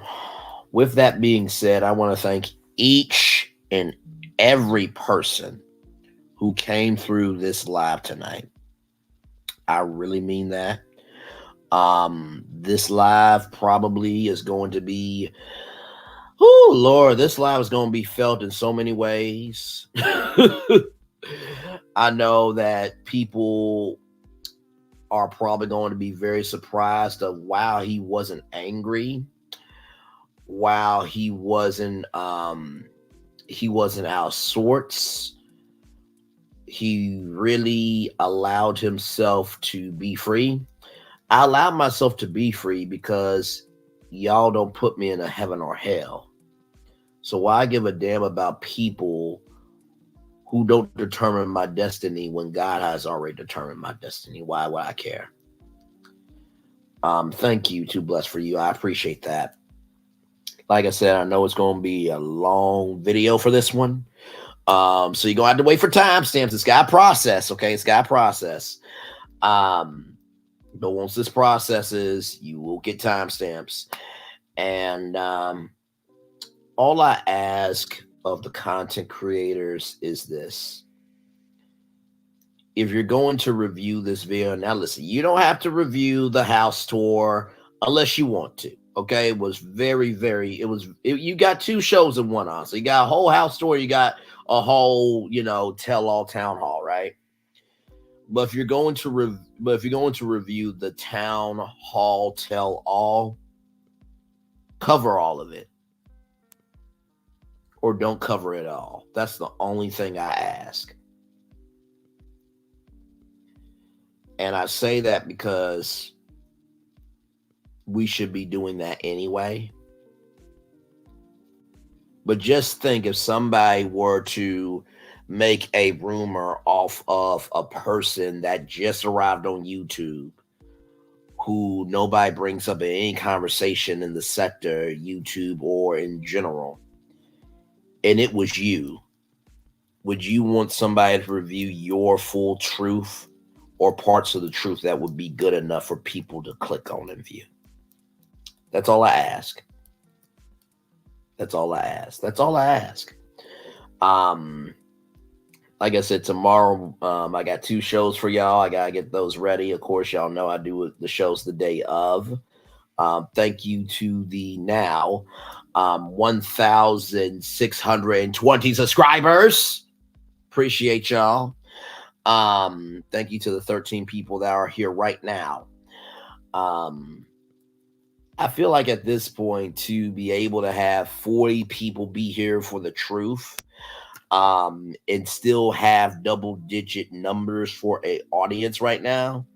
with that being said, I want to thank each and every person who came through this live tonight. I really mean that. This live probably is going to be, oh Lord, this live is going to be felt in so many ways. I know that people are probably going to be very surprised of wow, he wasn't angry. Wow, he wasn't out of sorts. He really allowed himself to be free. I allowed myself to be free because y'all don't put me in a heaven or hell. So why give a damn about people who don't determine my destiny when God has already determined my destiny? Why would I care? Thank you, Too Blessed for You. I appreciate that. Like I said, I know it's going to be a long video for this one. So you're going to have to wait for timestamps. It's got a process, okay? It's got a process. But once this processes, you will get timestamps. And all I ask of the content creators is this. If you're going to review this video, now listen, you don't have to review the house tour unless you want to. Okay, it was you got two shows in one, honestly. You got a whole house tour, you got a whole, tell-all town hall, right? But if you're going to review the town hall tell-all, cover all of it. Or don't cover it all. That's the only thing I ask. And I say that because we should be doing that anyway. But just think if somebody were to make a rumor off of a person that just arrived on YouTube who nobody brings up in any conversation in the sector, YouTube or in general, and it was you, would you want somebody to review your full truth or parts of the truth that would be good enough for people to click on and view. That's all I ask. That's all I ask. That's all I ask. Like I said, tomorrow, I got 2 shows for y'all. I gotta get those ready. Of course, y'all know I do the shows the day of. Thank you to the now 1,620 subscribers. Appreciate y'all. Thank you to the 13 people that are here right now. I feel like at this point, to be able to have 40 people be here for the truth, and still have double-digit numbers for an audience right now,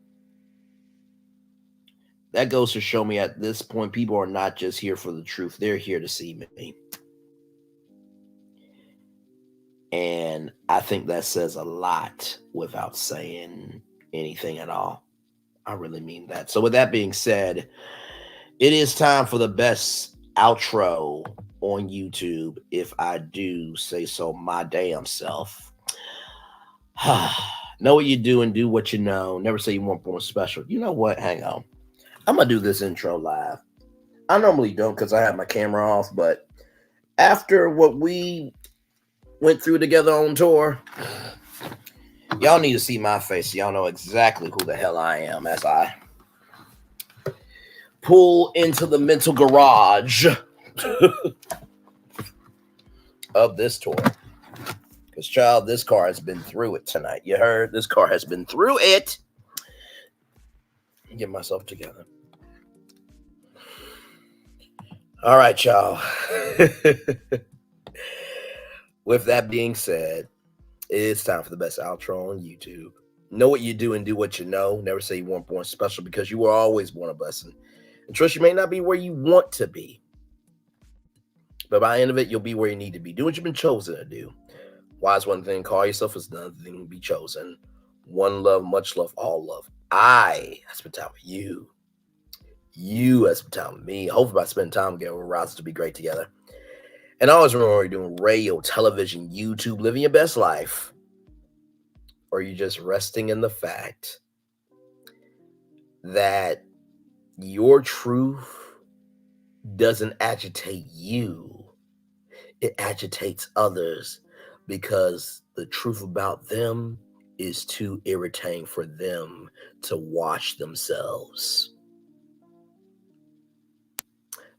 that goes to show me at this point, people are not just here for the truth. They're here to see me. And I think that says a lot without saying anything at all. I really mean that. So with that being said, it is time for the best outro on YouTube, if I do say so my damn self. Know what you do and do what you know. Never say you weren't born special. You know what? Hang on. I'm going to do this intro live. I normally don't because I have my camera off, but after what we went through together on tour, y'all need to see my face. Y'all know exactly who the hell I am as I pull into the mental garage of this tour. Because, child, this car has been through it tonight. You heard? This car has been through it. Get myself together. All right, y'all. With that being said, it's time for the best outro on YouTube. Know what you do and do what you know. Never say you weren't born special, because you were always born a blessing. And trust, you may not be where you want to be, but by the end of it, you'll be where you need to be. Do what you've been chosen to do. Why is one thing? Call yourself is another thing to be chosen. One love, much love, all love. I spend time with you. You have spent time with me. Hopefully by spending time together, we're routes to be great together. And always remember, when you're doing radio, television, YouTube, living your best life, or you're just resting in the fact that your truth doesn't agitate you. It agitates others, because the truth about them is too irritating for them to watch themselves.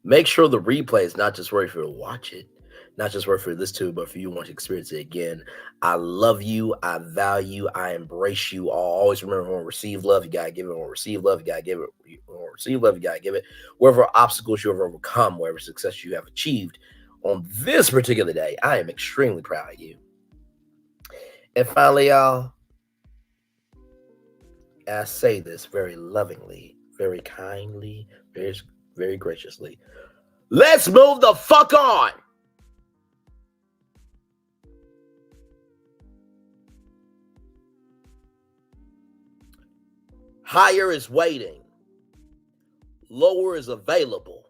Make sure the replay is not just worth for you to watch it, not just worth for this too, but for you to want to experience it again. I love you. I value. I embrace you all. Always remember, when receive love, you gotta give it. When receive love, you gotta give it. When receive love, you gotta give it. Whatever obstacles you have overcome, whatever success you have achieved on this particular day, I am extremely proud of you. And finally, y'all, I say this very lovingly, very kindly, very graciously. Let's move the fuck on. Higher is waiting. Lower is available.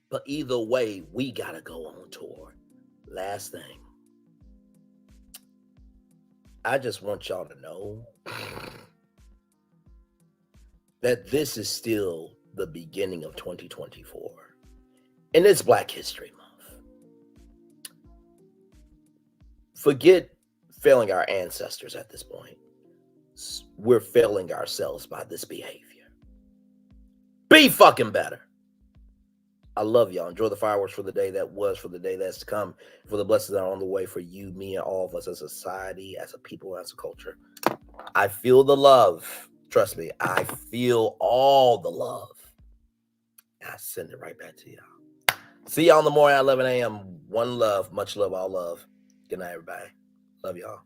But either way, we gotta go on tour. Last thing, I just want y'all to know that this is still the beginning of 2024. And it's Black History Month. Forget failing our ancestors at this point. We're failing ourselves by this behavior. Be fucking better. I love y'all. Enjoy the fireworks for the day that was, for the day that's to come, for the blessings that are on the way for you, me, and all of us as a society, as a people, as a culture. I feel the love. Trust me, I feel all the love. I send it right back to y'all. See y'all in the morning at 11 a.m. One love, much love, all love. Good night, everybody. Love y'all.